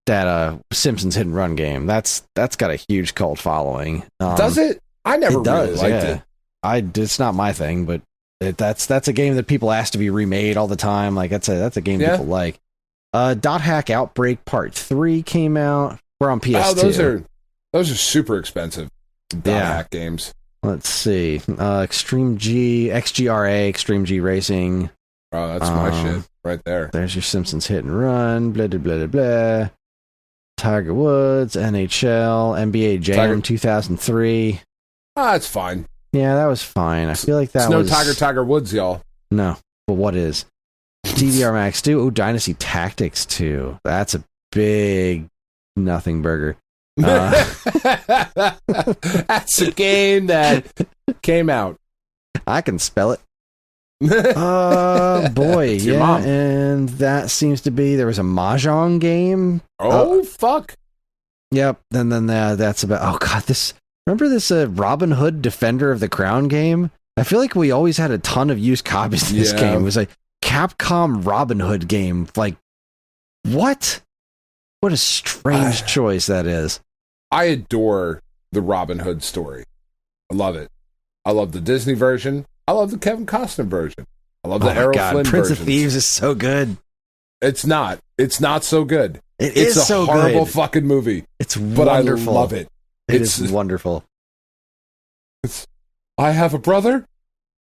that Simpsons Hit and Run game. That's got a huge cult following. Does it? I never really liked it. It's not my thing, but that's a game that people ask to be remade all the time. Like that's a game people like. Dot Hack Outbreak Part 3 came out. We're on PS2. Those are super expensive. Dot Hack games. Let's see. Extreme G, XGRA, Extreme G Racing. Oh, that's my shit right there. There's your Simpsons Hit and Run. Blah blah blah blah. Tiger Woods, NHL, NBA Jam 2003. It's fine. Yeah, that was fine. I feel like that was... no Tiger Woods, y'all. No, but what is? DDR Max 2. Oh, Dynasty Tactics 2. That's a big nothing burger. That's a game that came out. I can spell it. Boy, yeah, mom. And that seems to be, there was a Mahjong game. Fuck. Yep, and then that's about, oh god, remember this Robin Hood Defender of the Crown game? I feel like we always had a ton of used copies of this game. It was like Capcom Robin Hood game. Like, what? What a strange choice that is. I adore the Robin Hood story. I love it. I love the Disney version. I love the Kevin Costner version. I love the Errol Flynn Prince versions. of Thieves is so good. It's not. It's not so good. It's a so horrible good. Fucking movie. It's but wonderful. I love it. It's wonderful. I have a brother.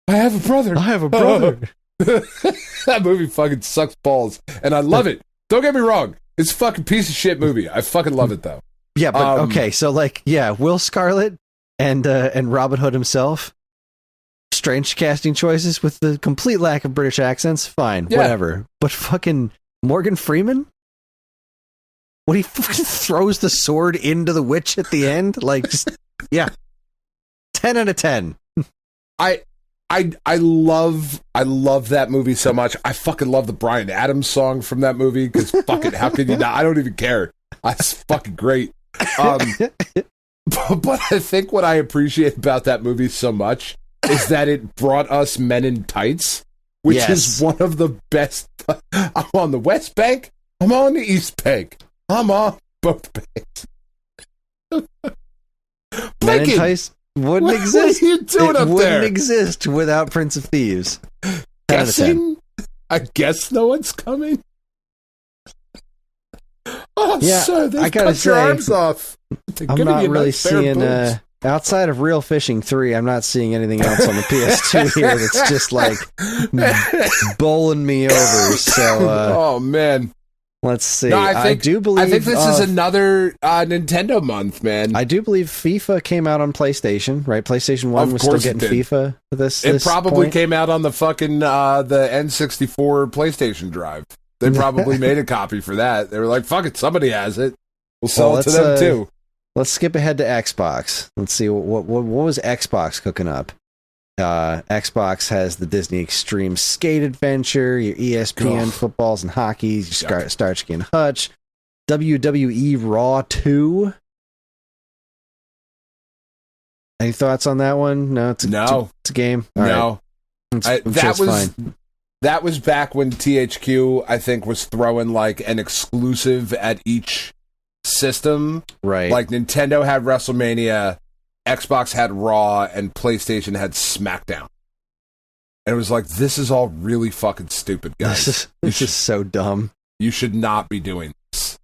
I have a brother. That movie fucking sucks balls, and I love it. Don't get me wrong. It's a fucking piece of shit movie. I fucking love it though. Yeah, but okay, so like, Will Scarlet and Robin Hood himself. Strange casting choices with the complete lack of British accents. Fine, whatever. But fucking Morgan Freeman, when he fucking throws the sword into the witch at the end, like, just, 10 out of 10. I love that movie so much. I fucking love the Bryan Adams song from that movie because fucking how can you not? I don't even care. It's fucking great. But I think what I appreciate about that movie so much is that it brought us Men in Tights, which is one of the best. I'm on the West Bank. I'm on the East Bank. I'm on both banks. Men in Tights wouldn't exist. What are you doing up there? It wouldn't exist without Prince of Thieves. Guessing? I guess no one's coming. Oh, sir, they cut your arms off. I'm not really seeing, outside of Real Fishing 3, I'm not seeing anything else on the PS2 here that's just like bowling me over. So, oh, man. Let's see. No, I do believe. I think this is another Nintendo month, man. I do believe FIFA came out on PlayStation, right? PlayStation 1 was still getting FIFA for this. It probably came out on the fucking the N64 PlayStation Drive. They probably made a copy for that. They were like, "Fuck it, somebody has it. We'll sell it to them too." Let's skip ahead to Xbox. Let's see what was Xbox cooking up. Xbox has the Disney Extreme Skate Adventure, your ESPN footballs and hockeys, your Starsky and Hutch, WWE Raw 2. Any thoughts on that one? No, it's a game. All no, right. That was back when THQ, I think, was throwing like an exclusive at each system. Right. Like Nintendo had WrestleMania, Xbox had Raw, and PlayStation had SmackDown. And it was like, this is all really fucking stupid, guys. This is so dumb. You should not be doing this.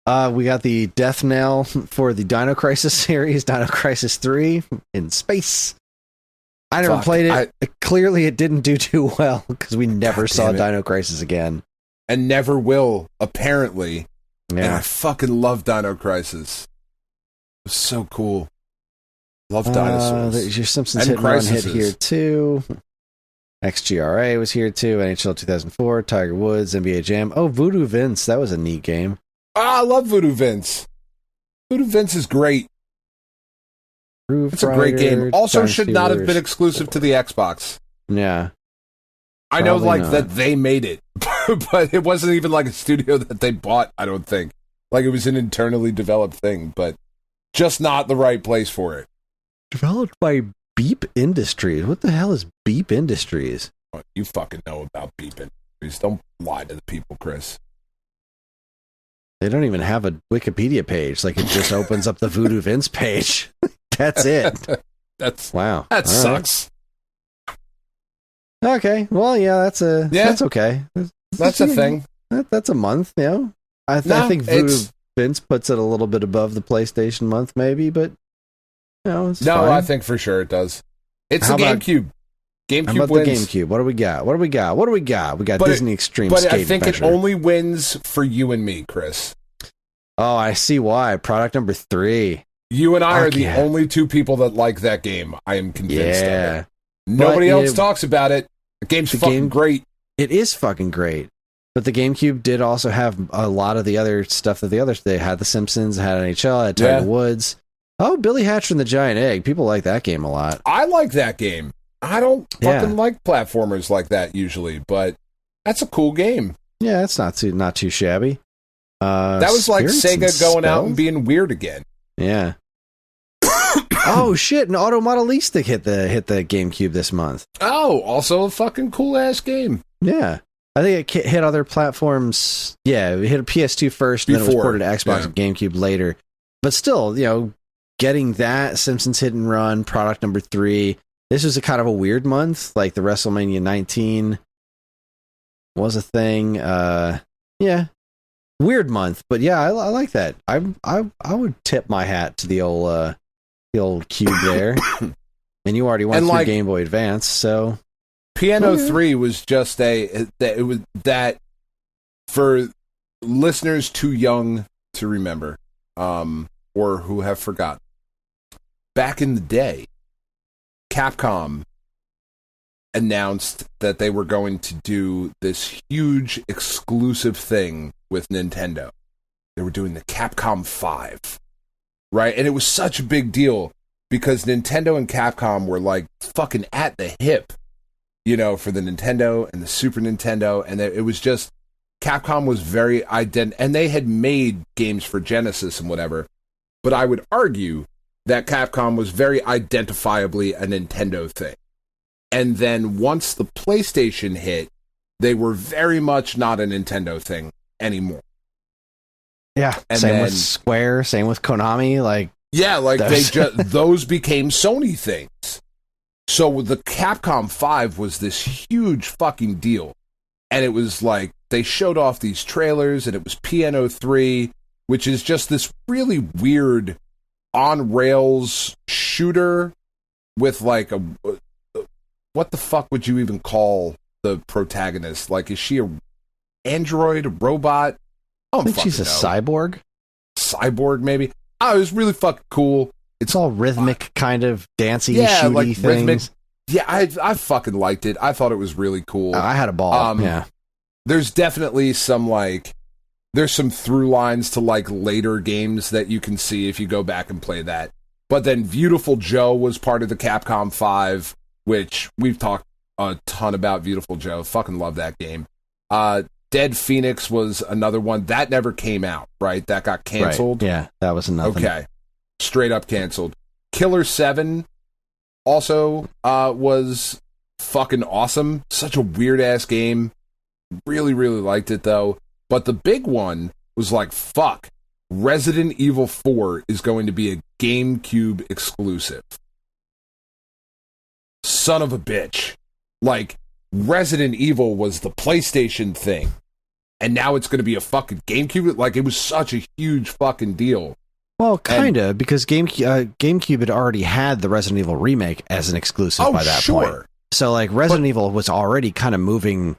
We got the death knell for the Dino Crisis series, Dino Crisis 3 in space. I never played it. Clearly, it didn't do too well because we never saw Dino Crisis again. And never will, apparently. Yeah. And I fucking love Dino Crisis. It was so cool. Love dinosaurs. There's your Simpsons hit and run hit here too. XGRA was here too. NHL 2004, Tiger Woods, NBA Jam. Oh, Voodoo Vince. That was a neat game. I love Voodoo Vince. Voodoo Vince is great. It's a great game. Also should not have been exclusive to the Xbox. Yeah. I know that they made it, but it wasn't even like a studio that they bought, I don't think. Like it was an internally developed thing, but just not the right place for it. Developed by Beep Industries. What the hell is Beep Industries? Well, you fucking know about Beep Industries. Don't lie to the people, Chris. They don't even have a Wikipedia page. Like it just opens up the Voodoo Vince page. That's it. Wow. That sucks. Right. Okay. Well, yeah, that's okay. That's a thing. That's a month, you know. I think Voodoo Vince puts it a little bit above the PlayStation month, maybe, but it's fine. I think for sure it does. It's the GameCube. GameCube how about wins. The GameCube? What do we got? We got Disney Extreme Skate But I think Adventure. it only wins for you and me, Chris. Oh, I see why. Product number 3. You and I are the only two people that like that game. I am convinced of it. Nobody else talks about it. The game's fucking great. It is fucking great. But the GameCube did also have a lot of the other stuff that they had. The Simpsons, had NHL, had Tiger Woods. Oh, Billy Hatcher and the Giant Egg. People like that game a lot. I like that game. I don't fucking like platformers like that usually, but that's a cool game. Yeah, it's not too shabby. That was like Sega going out and being weird again. Yeah. Oh shit! An Auto Modelista hit the GameCube this month. Oh, also a fucking cool ass game. Yeah, I think it hit other platforms. Yeah, it hit a PS2 first, and then it was ported to Xbox and GameCube later. But still, getting that Simpsons hit and run product number 3. This was a kind of a weird month. Like the WrestleMania 19 was a thing. Yeah, weird month. But yeah, I like that. I would tip my hat to the old cube there. And you already went through Game Boy Advance, so Piano 3 was just that for listeners too young to remember, or who have forgotten. Back in the day, Capcom announced that they were going to do this huge exclusive thing with Nintendo. They were doing the Capcom 5. Right? And it was such a big deal because Nintendo and Capcom were like fucking at the hip, for the Nintendo and the Super Nintendo. And it was just, Capcom was very and they had made games for Genesis and whatever. But I would argue that Capcom was very identifiably a Nintendo thing. And then once the PlayStation hit, they were very much not a Nintendo thing anymore. Yeah, and same with Square, same with Konami. Those became Sony things. So the Capcom 5 was this huge fucking deal. And it was like, they showed off these trailers, and it was Piano 3, which is just this really weird on-rails shooter with like a... What the fuck would you even call the protagonist? Like, is she a android, robot. I think she's a cyborg. Cyborg, maybe. Oh, it was really fucking cool. It's all rhythmic, kind of dancey, shooty like things. Rhythmic. Yeah, I fucking liked it. I thought it was really cool. I had a ball. Yeah. There's definitely some there's some through lines to later games that you can see if you go back and play that. But then Beautiful Joe was part of the Capcom 5, which we've talked a ton about. Beautiful Joe. Fucking love that game. Dead Phoenix was another one. That never came out, right? That got canceled. Right. Yeah, that was another. Okay. Straight up canceled. Killer 7 also was fucking awesome. Such a weird-ass game. Really, really liked it, though. But the big one was fuck. Resident Evil 4 is going to be a GameCube exclusive. Son of a bitch. Resident Evil was the PlayStation thing. And now it's going to be a fucking GameCube. It was such a huge fucking deal. Well, kind of, because GameCube had already had the Resident Evil remake as an exclusive by that point. So, Resident Evil was already kind of moving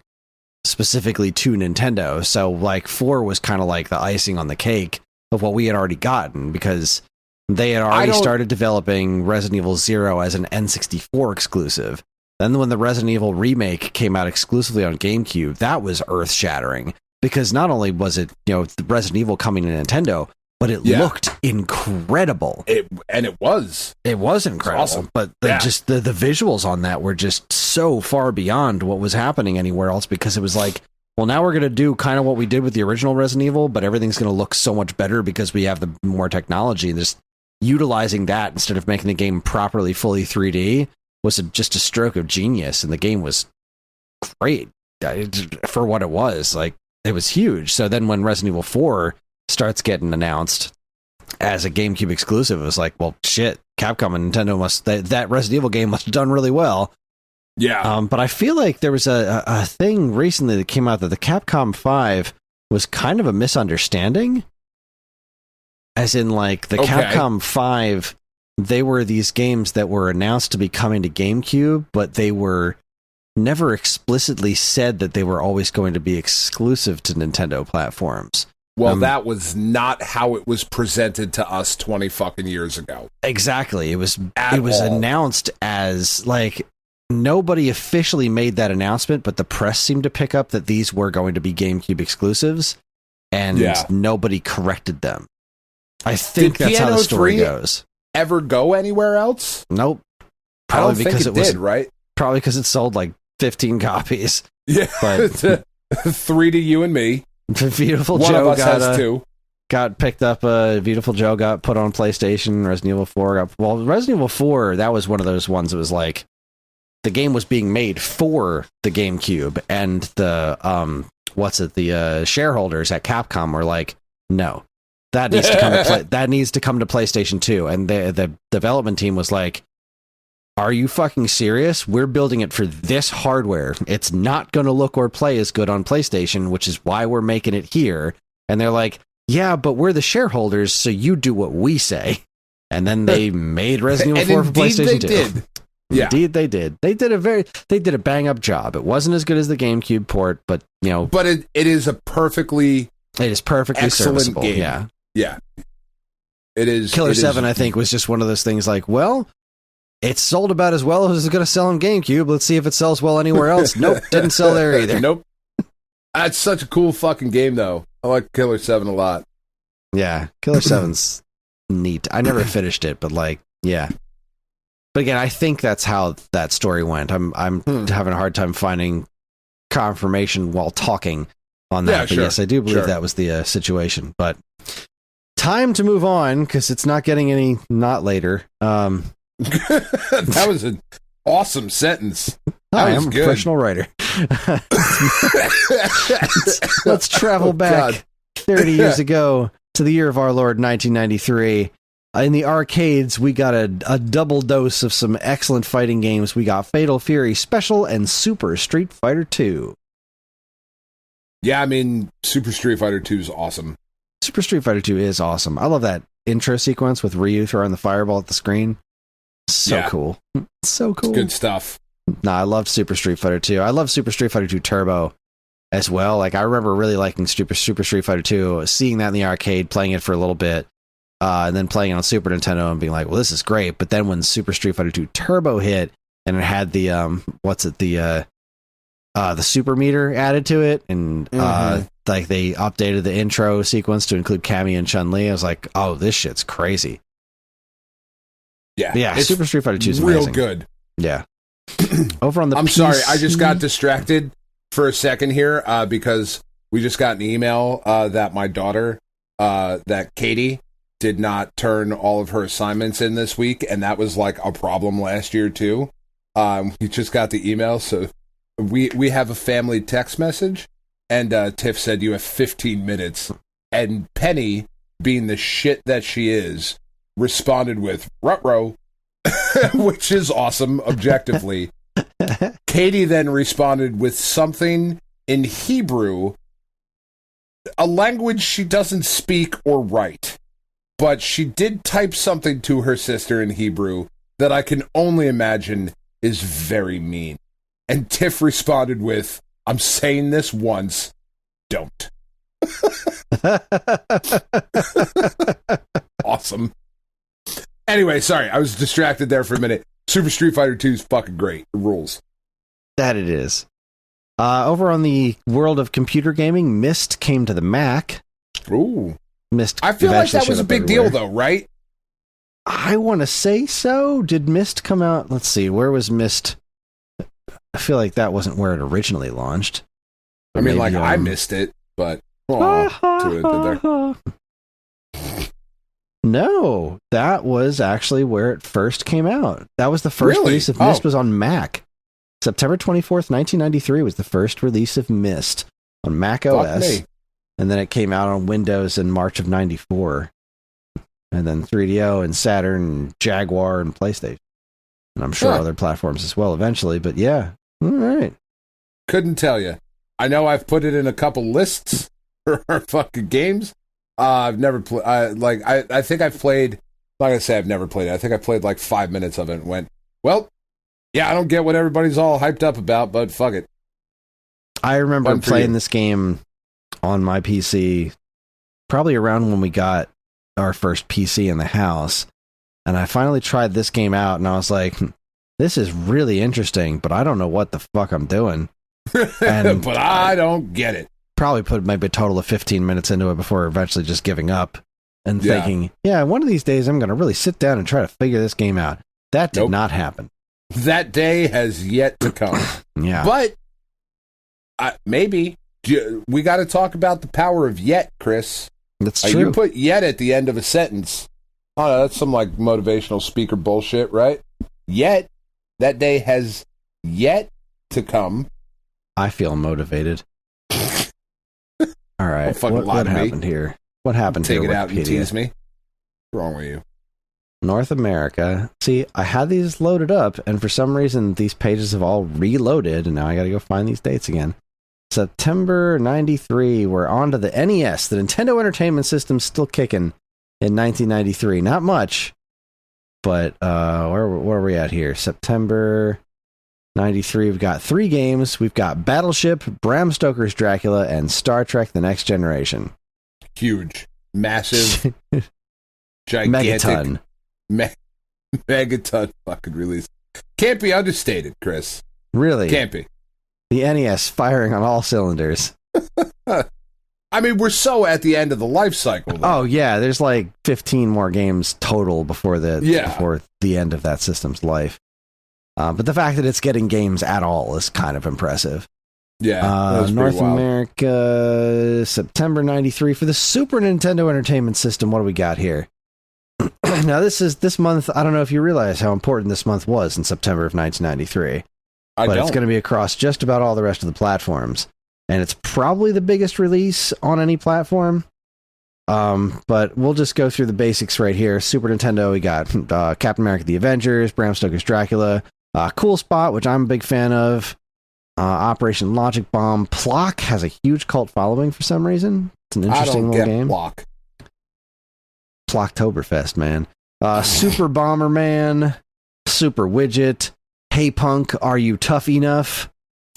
specifically to Nintendo. So, 4 was kind of the icing on the cake of what we had already gotten, because they had already started developing Resident Evil 0 as an N64 exclusive. Then when the Resident Evil remake came out exclusively on GameCube, that was earth-shattering, because not only was it, the Resident Evil coming to Nintendo, but it looked incredible. It was incredible. Awesome. But the visuals on that were just so far beyond what was happening anywhere else, because it was well, now we're going to do kind of what we did with the original Resident Evil, but everything's going to look so much better because we have the more technology, and just utilizing that instead of making the game properly fully 3D was just a stroke of genius, and the game was great for what it was. It was huge. So then when Resident Evil 4 starts getting announced as a GameCube exclusive, it was well, shit, Capcom and Nintendo that Resident Evil game must have done really well. Yeah. But I feel like there was a thing recently that came out that the Capcom 5 was kind of a misunderstanding. As in, Capcom 5, they were these games that were announced to be coming to GameCube, but they were never explicitly said that they were always going to be exclusive to Nintendo platforms. Well, that was not how it was presented to us 20 fucking years ago. Exactly. It was announced as nobody officially made that announcement, but the press seemed to pick up that these were going to be GameCube exclusives, and nobody corrected them. I think that's how the story goes. Ever go anywhere else? Nope. Probably because it did, right? Probably because it sold 15 copies. Yeah, but 3 to you and me. Beautiful One Joe of us has 2. Got picked up. Beautiful Joe got put on PlayStation. Resident Evil 4 Resident Evil 4. That was one of those ones that was the game was being made for the GameCube, and the the shareholders at Capcom were no, that needs to come to that needs to come to PlayStation 2, and the development team was are you fucking serious? We're building it for this hardware. It's not going to look or play as good on PlayStation, which is why we're making it here. And they're yeah, but we're the shareholders, so you do what we say. And then they made Resident Evil 4 for PlayStation 2. Did. Yeah. Indeed, they did. They did a bang up job. It wasn't as good as the GameCube port, but but it is perfectly excellent serviceable. Game. Yeah, yeah. It is. Killer 7, I think, was just one of those things. Well, it's sold about as well as it's going to sell on GameCube. Let's see if it sells well anywhere else. Nope, didn't sell there either. Nope. That's such a cool fucking game, though. I like Killer 7 a lot. Yeah, Killer 7's neat. I never finished it, but yeah. But again, I think that's how that story went. I'm having a hard time finding confirmation while talking on that. Yeah, but sure, yes, I do believe that was the situation. But time to move on, because it's not getting any not later. That was an awesome sentence. I'm a professional writer. Let's travel back 30 years ago to the year of our Lord 1993. In the arcades, we got a double dose of some excellent fighting games. We got Fatal Fury Special and Super Street Fighter 2. Yeah, I mean, Super Street Fighter 2 is awesome. Super Street Fighter 2 is awesome. I love that intro sequence with Ryu throwing the fireball at the screen. So cool. So cool. It's good stuff. Nah, I love Super Street Fighter 2. I love Super Street Fighter 2 Turbo. as well. Like, I remember really liking Super Street Fighter 2, seeing that in the arcade, playing it for a little bit, and then playing it on Super Nintendo and being like, well, this is great. But then when Super Street Fighter 2 Turbo hit, and it had the the super meter added to it, and like they updated the intro sequence to include Cammy and Chun-Li, I was like, oh, this shit's crazy. Yeah, Super Street Fighter 2 is real amazing. good. Yeah. Over on the I'm PC... sorry, I just got distracted for a second here because we just got an email that my daughter, that Katie, did not turn all of her assignments in this week, and that was like a problem last year too. We just got the email, so we have a family text message, and Tiff said you have 15 minutes, and Penny, being the shit that she is, responded with "Ruh-roh," which is awesome objectively. Katie then responded with something in Hebrew, a language she doesn't speak or write, but she did type something to her sister in Hebrew that I can only imagine is very mean. And Tiff responded with, "I'm saying this once, don't." Awesome. Anyway, sorry, I was distracted there for a minute. Super Street Fighter 2 is fucking great. It rules. That it is. Over on the world of computer gaming, Myst came to the Mac. Ooh. Myst. I feel like that was a big deal, though, right? I want to say so. Did Myst come out? Let's see. Where was Myst? I feel like that wasn't where it originally launched. I mean, like, I missed it, but... No, that was actually where it first came out. That was the first release of Myst was on Mac. September 24th, 1993 was the first release of Myst on Mac OS. And then it came out on Windows in March of 94. And then 3DO and Saturn and Jaguar and PlayStation. And I'm sure other platforms as well eventually, but yeah. All right. Couldn't tell you. I know I've put it in a couple lists for our fucking games. I've never played, I think I've played, I'm not going to say I've never played it. I think I played like 5 minutes of it and went, well, yeah, I don't get what everybody's all hyped up about, but fuck it. I remember playing this game on my PC probably around when we got our first PC in the house. And I finally tried this game out and I was like, this is really interesting, but I don't know what the fuck I'm doing. And but I don't get it. Probably put maybe a total of 15 minutes into it before eventually just giving up and thinking, one of these days I'm going to really sit down and try to figure this game out. That did not happen. That day has yet to come. Yeah. But maybe we got to talk about the power of yet, Chris. That's true. You put yet at the end of a sentence. Oh, that's some like motivational speaker bullshit, right? Yet, that day has yet to come. I feel motivated. All right, what happened here? What happened here? Take it out and tease me. What's wrong with you? North America. See, I had these loaded up, and for some reason, these pages have all reloaded, and now I got to go find these dates again. September 93, we're on to the NES, the Nintendo Entertainment System, still kicking in 1993. Not much, but where are we at here? September 93, we've got 3 games. We've got Battleship, Bram Stoker's Dracula, and Star Trek The Next Generation. Huge. Massive. Gigantic. Megaton. Megaton fucking release. Can't be understated, Chris. Really? Can't be. The NES firing on all cylinders. I mean, we're so at the end of the life cycle, though. Oh, yeah. There's like 15 more games total before the end of that system's life. But the fact that it's getting games at all is kind of impressive. Yeah. North America, September 93 for the Super Nintendo Entertainment System. What do we got here? Now, this month, I don't know if you realize how important this month was in September of 1993. But it's going to be across just about all the rest of the platforms. And it's probably the biggest release on any platform. But we'll just go through the basics right here. Super Nintendo, we got Captain America the Avengers, Bram Stoker's Dracula, Cool Spot, which I'm a big fan of, Operation Logic Bomb. Plock has a huge cult following for some reason. It's an interesting little game. Plock. Plocktoberfest, man. Super Bomberman, Super Widget, Hey Punk, Are You Tough Enough?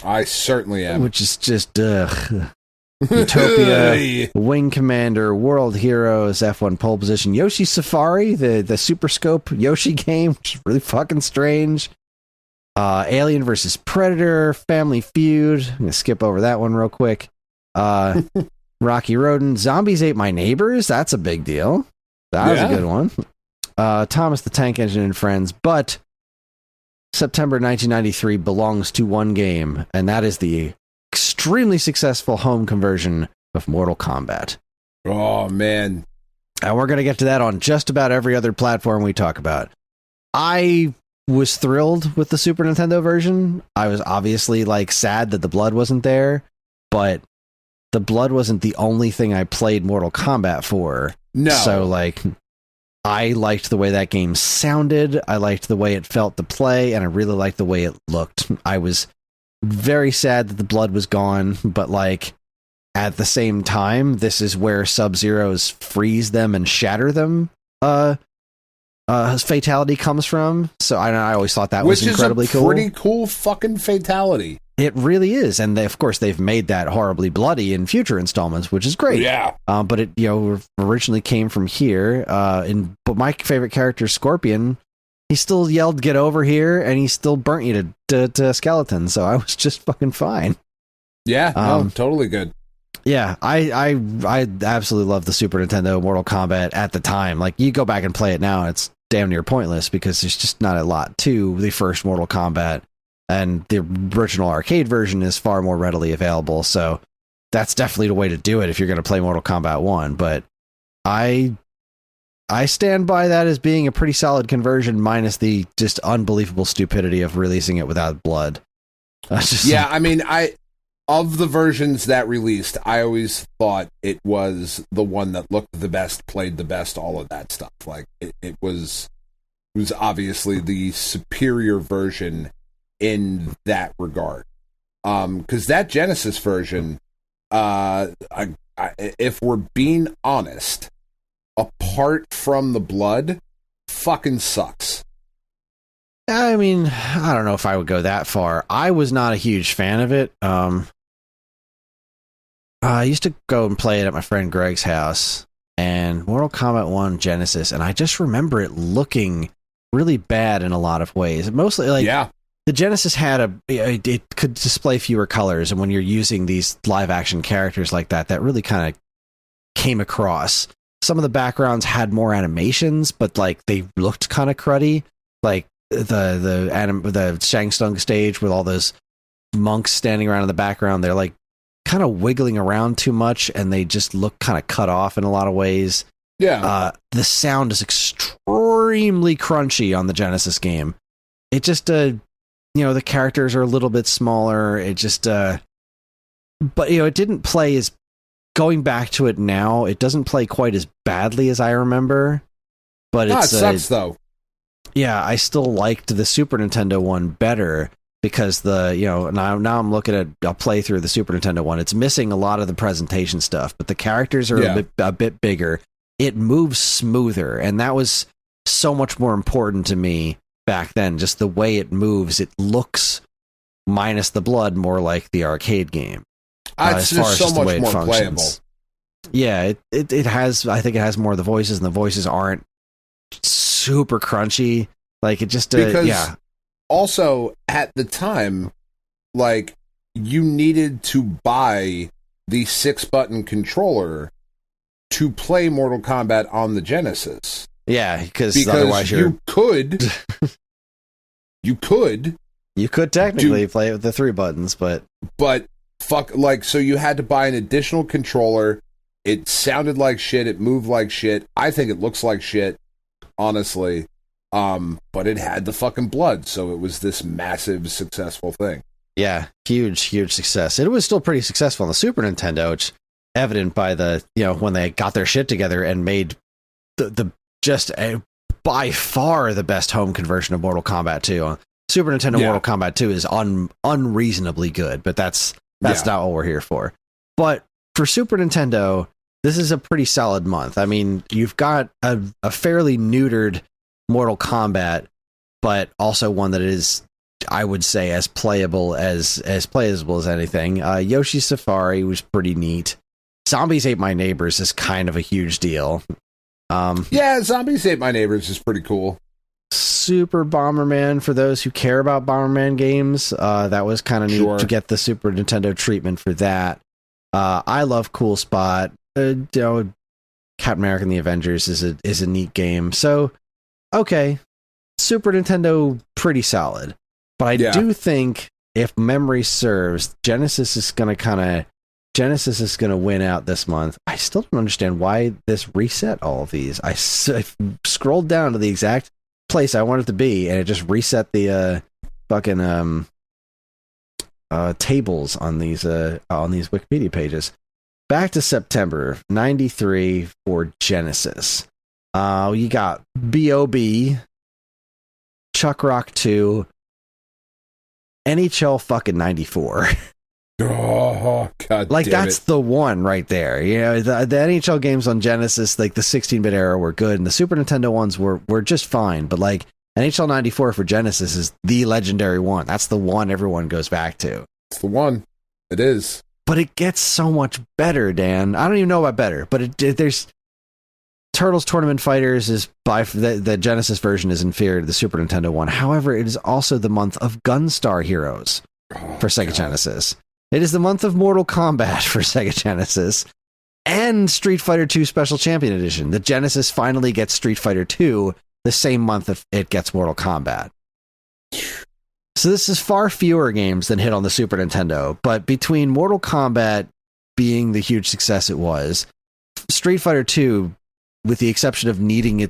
I certainly am. Which is just Utopia, Wing Commander, World Heroes, F1 Pole Position, Yoshi Safari, the Super Scope Yoshi game, which is really fucking strange. Alien vs. Predator, Family Feud. I'm going to skip over that one real quick. Rocky Road, Zombies Ate My Neighbors. That's a big deal. That was a good one. Thomas the Tank Engine and Friends. But September 1993 belongs to one game, and that is the extremely successful home conversion of Mortal Kombat. Oh, man. And we're going to get to that on just about every other platform we talk about. I was thrilled with the Super Nintendo version. I was obviously sad that the blood wasn't there, but the blood wasn't the only thing I played Mortal Kombat for. No. So I liked the way that game sounded. I liked the way it felt to play, and I really liked the way it looked. I was very sad that the blood was gone, but at the same time, this is where Sub-Zero's freeze them and shatter them his fatality comes from. So I always thought that was incredibly cool. Which is a pretty cool fucking fatality. It really is, and of course they've made that horribly bloody in future installments, which is great. Yeah. But it originally came from here. But my favorite character, Scorpion, he still yelled "Get over here," and he still burnt you to a skeleton. So I was just fucking fine. Yeah, totally good. Yeah, I absolutely love the Super Nintendo Mortal Kombat at the time. You go back and play it now, it's damn near pointless because there's just not a lot to the first Mortal Kombat, and the original arcade version is far more readily available. So that's definitely the way to do it if you're going to play Mortal Kombat 1. But I stand by that as being a pretty solid conversion, minus the just unbelievable stupidity of releasing it without blood. Of the versions that released, I always thought it was the one that looked the best, played the best, all of that stuff. It was obviously the superior version in that regard. Because that Genesis version, if we're being honest, apart from the blood, fucking sucks. I mean, I don't know if I would go that far. I was not a huge fan of it. I used to go and play it at my friend Greg's house, and Mortal Kombat 1 Genesis, and I just remember it looking really bad in a lot of ways. Mostly, the Genesis had it could display fewer colors, and when you're using these live-action characters like that, that really kind of came across. Some of the backgrounds had more animations, but they looked kind of cruddy. The Shang Tsung stage with all those monks standing around in the background, they're kind of wiggling around too much, and they just look kind of cut off in a lot of ways. Yeah. The sound is extremely crunchy on the Genesis game. It just, the characters are a little bit smaller. It just, but it didn't play as, going back to it now, it doesn't play quite as badly as I remember. But it sucks though. Yeah, I still liked the Super Nintendo one better because now I'm looking at a playthrough of the Super Nintendo one. It's missing a lot of the presentation stuff, but the characters are a bit bigger. It moves smoother, and that was so much more important to me back then. Just the way it moves, it looks, minus the blood, more like the arcade game. It's just so much more playable. Yeah, it has. I think it has more of the voices, and the voices aren't super crunchy. It just because also at the time, you needed to buy the 6-button controller to play Mortal Kombat on the Genesis. Yeah, because otherwise you could technically play it with the 3 buttons, but so you had to buy an additional controller. It sounded like shit. It moved like shit. I think it looks like shit, honestly. But it had the fucking blood, so it was this massive, successful thing. Yeah, huge success. It was still pretty successful on the Super Nintendo, which evident by the, when they got their shit together and made by far the best home conversion of Mortal Kombat 2. Super Nintendo Mortal Kombat 2 is unreasonably good, but that's not what we're here for. But for Super Nintendo, this is a pretty solid month. I mean, you've got a fairly neutered Mortal Kombat, but also one that is I would say as playable as anything. Yoshi's Safari was pretty neat. Zombies Ate My Neighbors is kind of a huge deal. Yeah, Zombies Ate My Neighbors is pretty cool. Super Bomberman, for those who care about Bomberman games, that was kind of neat to get the Super Nintendo treatment for that. I love Cool Spot. Captain America and the Avengers is a neat game. So, okay, Super Nintendo, pretty solid. But I do think, if memory serves, Genesis is going to win out this month. I still don't understand why this reset all of these. I scrolled down to the exact place I wanted it to be, and it just reset the fucking tables on these Wikipedia pages. Back to September 93 for Genesis. You got B.O.B., Chuck Rock 2, NHL fucking 94. Oh, God, like, that's the one right there. You know, the NHL games on Genesis, like the 16-bit era, were good, and the Super Nintendo ones were just fine. But like NHL 94 for Genesis is the legendary one. That's the one everyone goes back to. It's the one. It is. But it gets so much better, Dan. I don't even know about better, but there's Turtles Tournament Fighters is by the Genesis version is inferior to the Super Nintendo one. However, it is also the month of Gunstar Heroes for Sega Genesis. It is the month of Mortal Kombat for Sega Genesis and Street Fighter II Special Champion Edition. The Genesis finally gets Street Fighter II the same month it gets Mortal Kombat. So this is far fewer games than hit on the Super Nintendo, but between Mortal Kombat being the huge success it was, Street Fighter II, with the exception of needing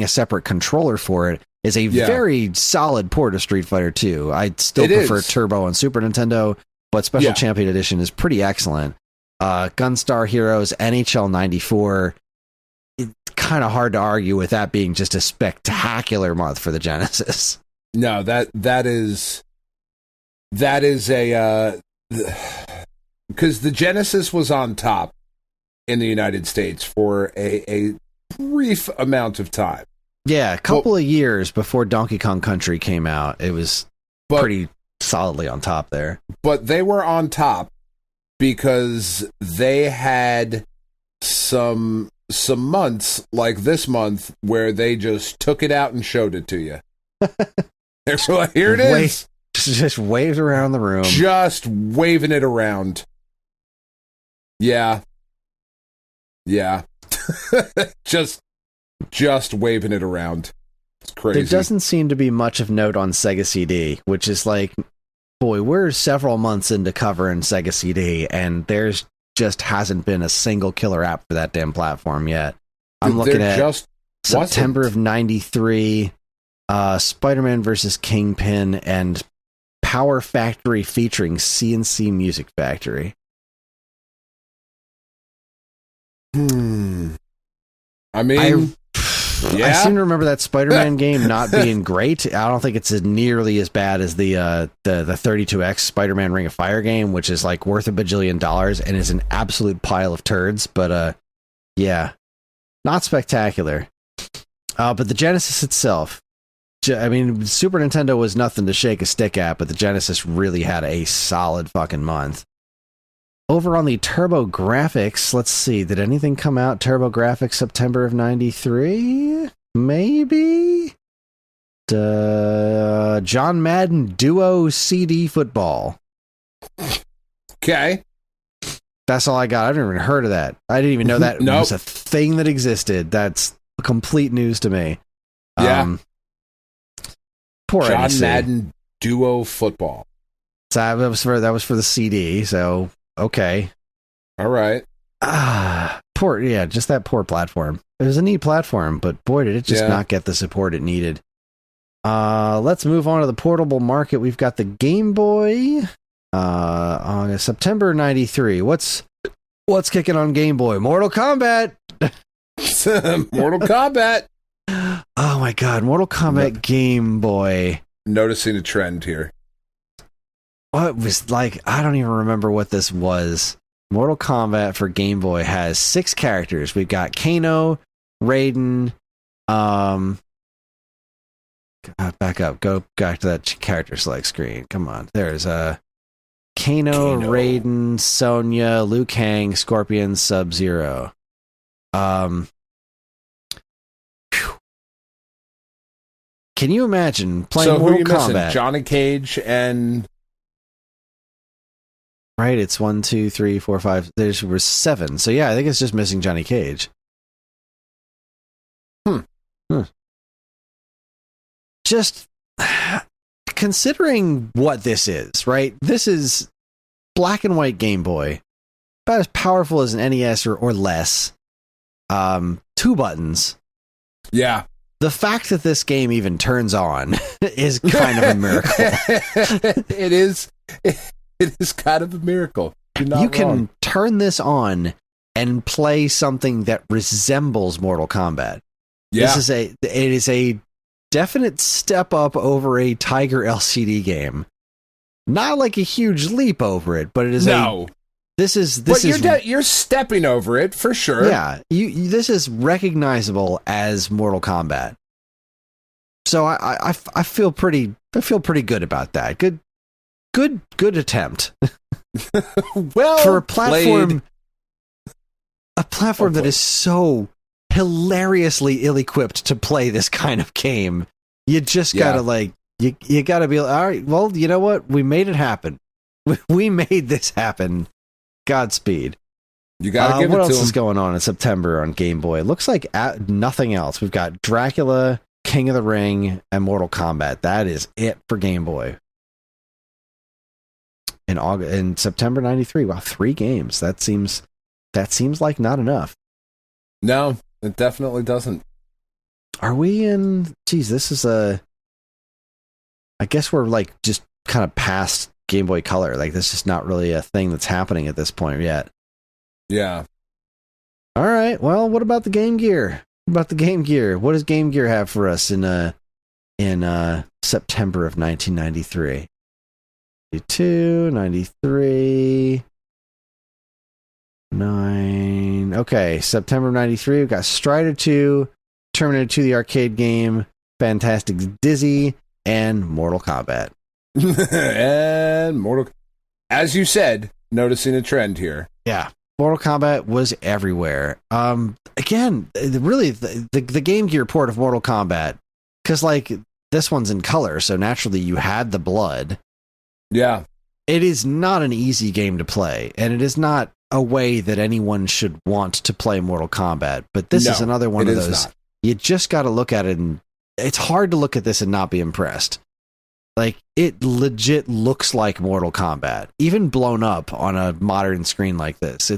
a separate controller for it, is a very solid port of Street Fighter II. I still prefer Turbo on Super Nintendo, but Special Champion Edition is pretty excellent. Gunstar Heroes, NHL 94, it's kind of hard to argue with that being just a spectacular month for the Genesis. No, that is a because the Genesis was on top in the United States for a brief amount of time. Yeah, a couple of years before Donkey Kong Country came out, it was pretty solidly on top there. But they were on top because they had some months like this month where they just took it out and showed it to you. So here it is. Just waved around the room. Just waving it around. Yeah. Yeah. just waving it around. It's crazy. There doesn't seem to be much of note on Sega CD, which is like, boy, we're several months into covering Sega CD, and there's just hasn't been a single killer app for that damn platform yet. I'm looking at September of 93, Spider-Man vs. Kingpin, and Power Factory featuring CNC Music Factory. I mean, I seem to remember that Spider-Man game not being great. I don't think it's nearly as bad as the 32X Spider-Man Ring of Fire game, which is like worth $1 bajillion and is an absolute pile of turds. But yeah, not spectacular. But the Genesis itself, I mean, Super Nintendo was nothing to shake a stick at, but the Genesis really had a solid fucking month. Over on the Turbo Graphics, let's see, did anything come out? Turbo Graphics September of 93? Maybe? John Madden Duo CD Football. Okay. That's all I got. I've never even heard of that. I didn't even know that was a thing that existed. That's complete news to me. Yeah. Poor John NEC. Madden Duo Football. So that was for the CD, so okay. All right. Just that poor platform. It was a neat platform, but boy, did it just not get the support it needed. Let's move on to the portable market. We've got the Game Boy. On September 93. What's kicking on Game Boy? Mortal Kombat. Mortal Kombat. Oh my god, Mortal Kombat Game Boy. Noticing a trend here. What was like? I don't even remember what this was. Mortal Kombat for Game Boy has 6 characters. We've got Kano, Raiden, back up. Go back to that character select screen. Come on. There's Kano, Raiden, Sonya, Liu Kang, Scorpion, Sub-Zero. Can you imagine playing Mortal Kombat? Johnny Cage and... Right, it's 1, 2, 3, 4, 5. There was 7. So yeah, I think it's just missing Johnny Cage. Just considering what this is, right? This is black and white Game Boy, about as powerful as an NES or less. 2 buttons. Yeah. The fact that this game even turns on is kind of a miracle. It is. It is kind of a miracle. You can turn this on and play something that resembles Mortal Kombat. Yeah. It is a definite step up over a Tiger LCD game. Not like a huge leap over it, but it is you're stepping over it for sure. Yeah, this is recognizable as Mortal Kombat. So I feel pretty good about that. Good attempt. Well, for a platform that is so hilariously ill-equipped to play this kind of game, you just gotta you gotta be like, all right, well, you know what, we made it happen. We made this happen. Godspeed. You gotta give it to what else him. is going on in September on Game Boy? It looks like nothing else. We've got Dracula, King of the Ring, and Mortal Kombat. That is it for Game Boy. In September 93. Wow, 3 games. That seems like not enough. No, it definitely doesn't. Are we in... Geez, this is I guess we're like just kind of past Game Boy Color. Like, this is not really a thing that's happening at this point yet. Yeah. All right. Well, what about the Game Gear? What does Game Gear have for us in September of 1993? 92, 93, 9. Okay, September of 93, we've got Strider 2, Terminator 2, the arcade game, Fantastic Dizzy, and Mortal Kombat. As you said, noticing a trend here. Yeah, Mortal Kombat was everywhere. Again, really, the Game Gear port of Mortal Kombat, because like this one's in color, so naturally you had the blood. Yeah. It is not an easy game to play, and it is not a way that anyone should want to play Mortal Kombat, but this is another one of those. Not. You just got to look at it, and it's hard to look at this and not be impressed. Like, it legit looks like Mortal Kombat, even blown up on a modern screen like this.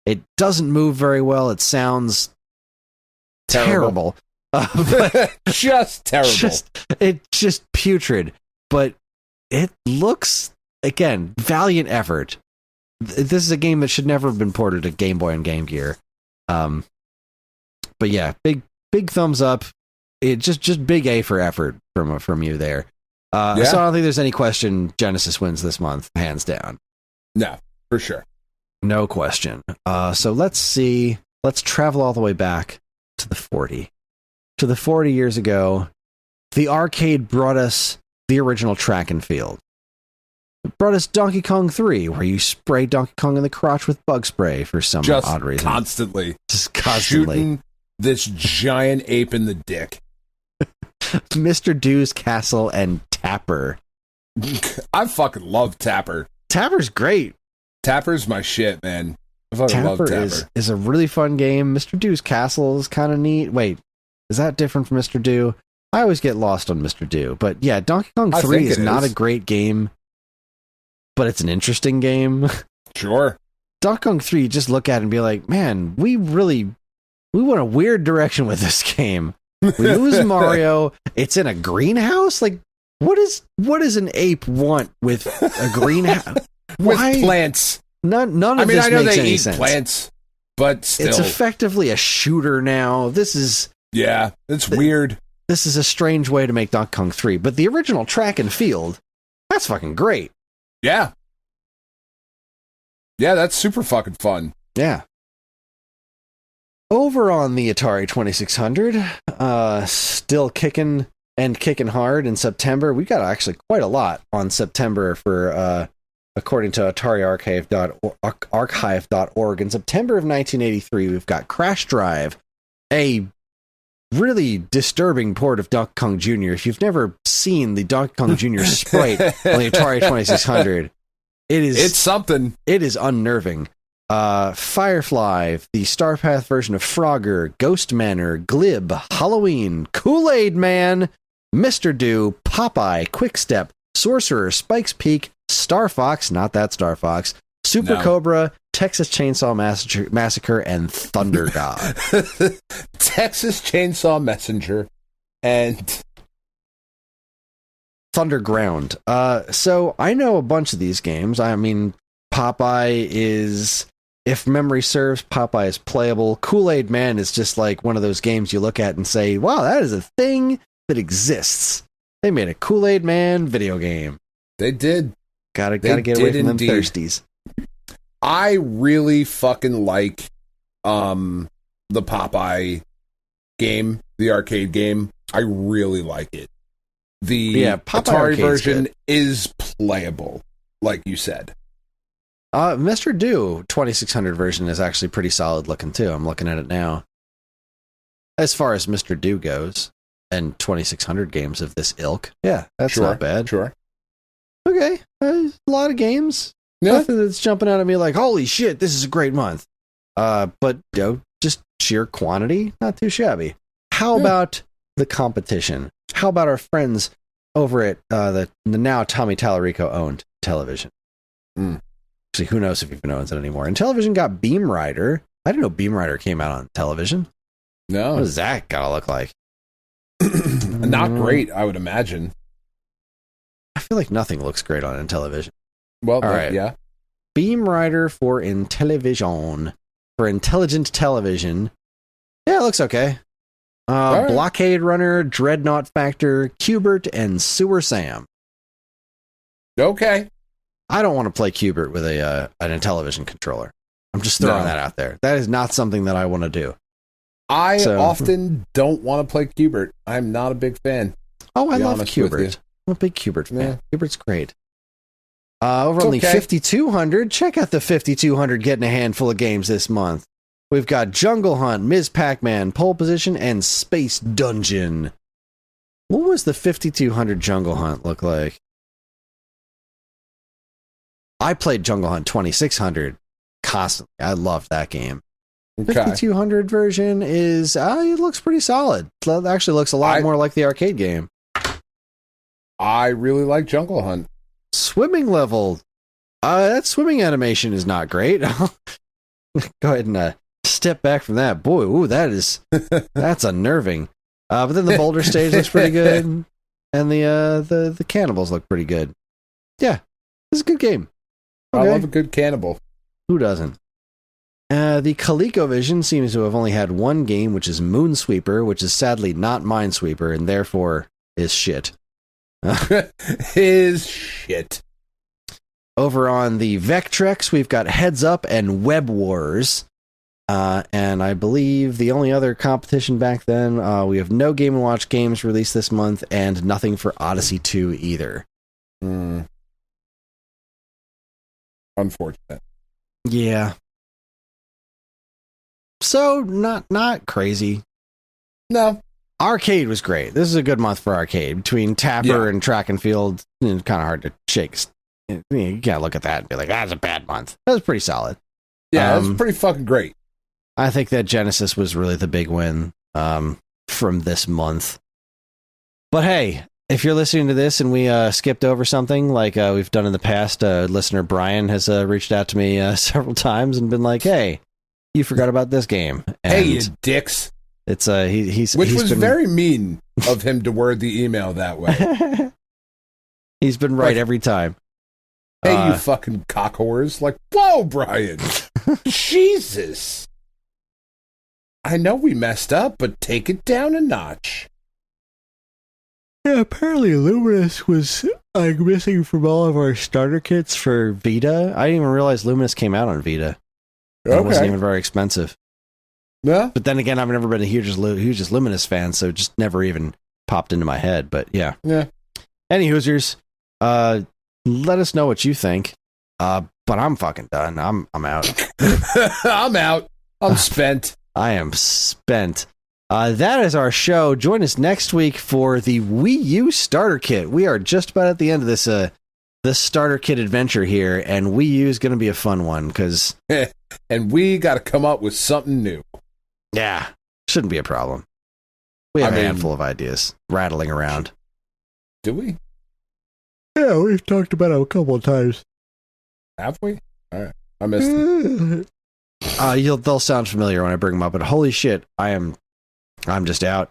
It doesn't move very well. It sounds terrible. Just terrible. It's just putrid, but it looks, again, valiant effort. This is a game that should never have been ported to Game Boy and Game Gear. But yeah, big thumbs up. It just big A for effort from you there. So I don't think there's any question Genesis wins this month, hands down. No, for sure. No question. So let's see. Let's travel all the way back to the 40 years ago. The arcade brought us the original track and field. It brought us Donkey Kong 3, where you spray Donkey Kong in the crotch with bug spray for some odd reason. Just constantly. Shooting this giant ape in the dick. Mr. Dew's Castle and Tapper. I fucking love Tapper. Tapper's great. Tapper's my shit, man. I fucking love Tapper. Is a really fun game. Mr. Dew's Castle is kind of neat. Wait, is that different from Mr. Dew? I always get lost on Mr. Dew. But yeah, Donkey Kong 3 is not a great game, but it's an interesting game. Sure. Donkey Kong 3, you just look at it and be like, man, we went a weird direction with this game. We lose Mario. It's in a greenhouse? Like, what does an ape want with a greenhouse? With plants. None of this makes any sense. I know they eat plants, but still. It's effectively a shooter now. This is... Yeah, it's weird. This is a strange way to make Donkey Kong 3, but the original track and field, that's fucking great. Yeah. Yeah, that's super fucking fun. Yeah. Over on the Atari 2600, still kicking and kicking hard in September. We got actually quite a lot on September for, according to AtariArchive.org. In September of 1983, we've got Crash Drive, a really disturbing port of Donkey Kong Jr. If you've never seen the Donkey Kong Jr. sprite on the Atari 2600, it's something. It is unnerving. Firefly, the Starpath version of Frogger, Ghost Manor, Glib, Halloween, Kool-Aid Man, Mr. Do, Popeye, Quickstep, Sorcerer, Spike's Peak, Star Fox, not that Star Fox, Super Cobra, Texas Chainsaw Massacre, and Thunder God. Texas Chainsaw Messenger and Thunderground. So I know a bunch of these games. I mean, Popeye is, if memory serves, Popeye is playable. Kool-Aid Man is just like one of those games you look at and say, wow, that is a thing that exists. They made a Kool-Aid Man video game. They did. Gotta get away from them thirsties. I really fucking like the Popeye game, the arcade game. I really like it. The Atari version is playable, like you said. Mr. Do 2600 version is actually pretty solid looking too. I'm looking at it now. As far as Mr. Do goes, and 2600 games of this ilk, yeah, that's not bad. Sure. Okay, a lot of games. Yeah. Nothing that's jumping out at me like, holy shit, this is a great month. But just sheer quantity, not too shabby. How about the competition? How about our friends over at the now Tommy Tallarico owned Television? Actually, who knows if even owns it anymore? And Television got Beam Rider. I didn't know Beam Rider came out on Television. No. What does that gotta look like? Not great, I would imagine. I feel like nothing looks great on Intellivision. Well, all right. Yeah. Beam Rider for Intellivision. For Intelligent Television. Yeah, it looks okay. Right. Blockade Runner, Dreadnought Factor, Qbert, and Sewer Sam. Okay. I don't want to play Qbert with an Intellivision controller. I'm just throwing that out there. That is not something that I want to do. I often don't want to play Qbert. I'm not a big fan. Oh, I love Qbert. I'm a big Qbert fan. Yeah. Qubert's great. Over on the 5200, check out the 5200 getting a handful of games this month. We've got Jungle Hunt, Ms. Pac-Man, Pole Position, and Space Dungeon. What was the 5200 Jungle Hunt look like? I played Jungle Hunt 2600 constantly. I loved that game. Okay. 5200 version is, it looks pretty solid. It actually looks a lot more like the arcade game. I really like Jungle Hunt. Swimming level. That swimming animation is not great. Go ahead and step back from that. Boy, ooh, that's unnerving. But then the boulder stage looks pretty good, and the cannibals look pretty good. Yeah, it's a good game. Okay. I love a good cannibal. Who doesn't? The ColecoVision seems to have only had one game, which is Moonsweeper, which is sadly not Minesweeper, and therefore is shit. Is shit. Over on the Vectrex, we've got Heads Up and Web Wars. And I believe the only other competition back then, we have no Game & Watch games released this month, and nothing for Odyssey 2 either. Unfortunate. Yeah. So, not crazy. No. Arcade was great. This is a good month for arcade. Between Tapper and Track and Field, it's kind of hard to shake. You can't look at that and be like, that's a bad month. That was pretty solid. Yeah, that was pretty fucking great. I think that Genesis was really the big win from this month. But hey, if you're listening to this and we skipped over something like we've done in the past, listener Brian has reached out to me several times and been like, hey, you forgot about this game. And hey, you dicks. It's he's very mean of him to word the email that way. He's been right every time. Hey, you fucking cock whores. Like, whoa, Brian. Jesus. I know we messed up, but take it down a notch. Yeah, apparently Luminous was missing from all of our starter kits for Vita. I didn't even realize Luminous came out on Vita. It wasn't even very expensive. Yeah. But then again, I've never been a hugest Luminous fan, so just never even popped into my head, but yeah. Any Hoosiers, let us know what you think. But I'm fucking done. I'm out. I'm out. I'm spent. I am spent. That is our show. Join us next week for the Wii U starter kit. We are just about at the end of this starter kit adventure here, and Wii U is going to be a fun one because, and we got to come up with something new. Yeah, shouldn't be a problem. We have a handful of ideas rattling around. Do we? Yeah, we've talked about it a couple of times. Have we? All right, I missed them. They'll sound familiar when I bring them up, but holy shit, I'm just out.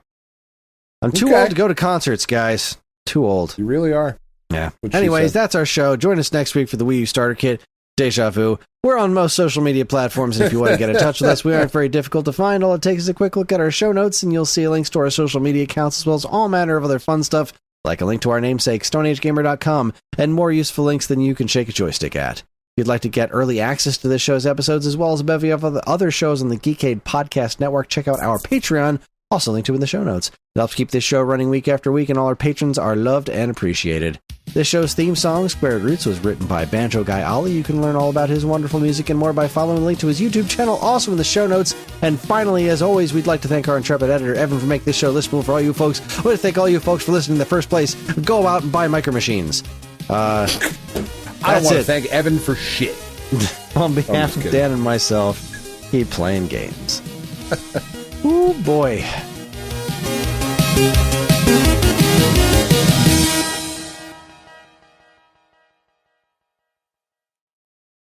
I'm too old to go to concerts, guys. Too old. You really are. Yeah. Anyways, that's our show. Join us next week for the Wii U starter kit. Deja Vu. We're on most social media platforms, and if you want to get in touch with us, we aren't very difficult to find. All it takes is a quick look at our show notes, and you'll see links to our social media accounts, as well as all manner of other fun stuff, like a link to our namesake, StoneAgeGamer.com, and more useful links than you can shake a joystick at. If you'd like to get early access to this show's episodes, as well as a bevy of other shows on the Geekade Podcast Network, check out our Patreon, also linked to in the show notes. It helps keep this show running week after week, and all our patrons are loved and appreciated. This show's theme song, Squared Roots, was written by Banjo Guy Ollie. You can learn all about his wonderful music and more by following the link to his YouTube channel, also in the show notes. And finally, as always, we'd like to thank our intrepid editor, Evan, for making this show listenable for all you folks. We'd like to thank all you folks for listening in the first place. Go out and buy Micro Machines. I don't want to thank Evan for shit. On behalf of Dan and myself, keep playing games. Ooh, boy.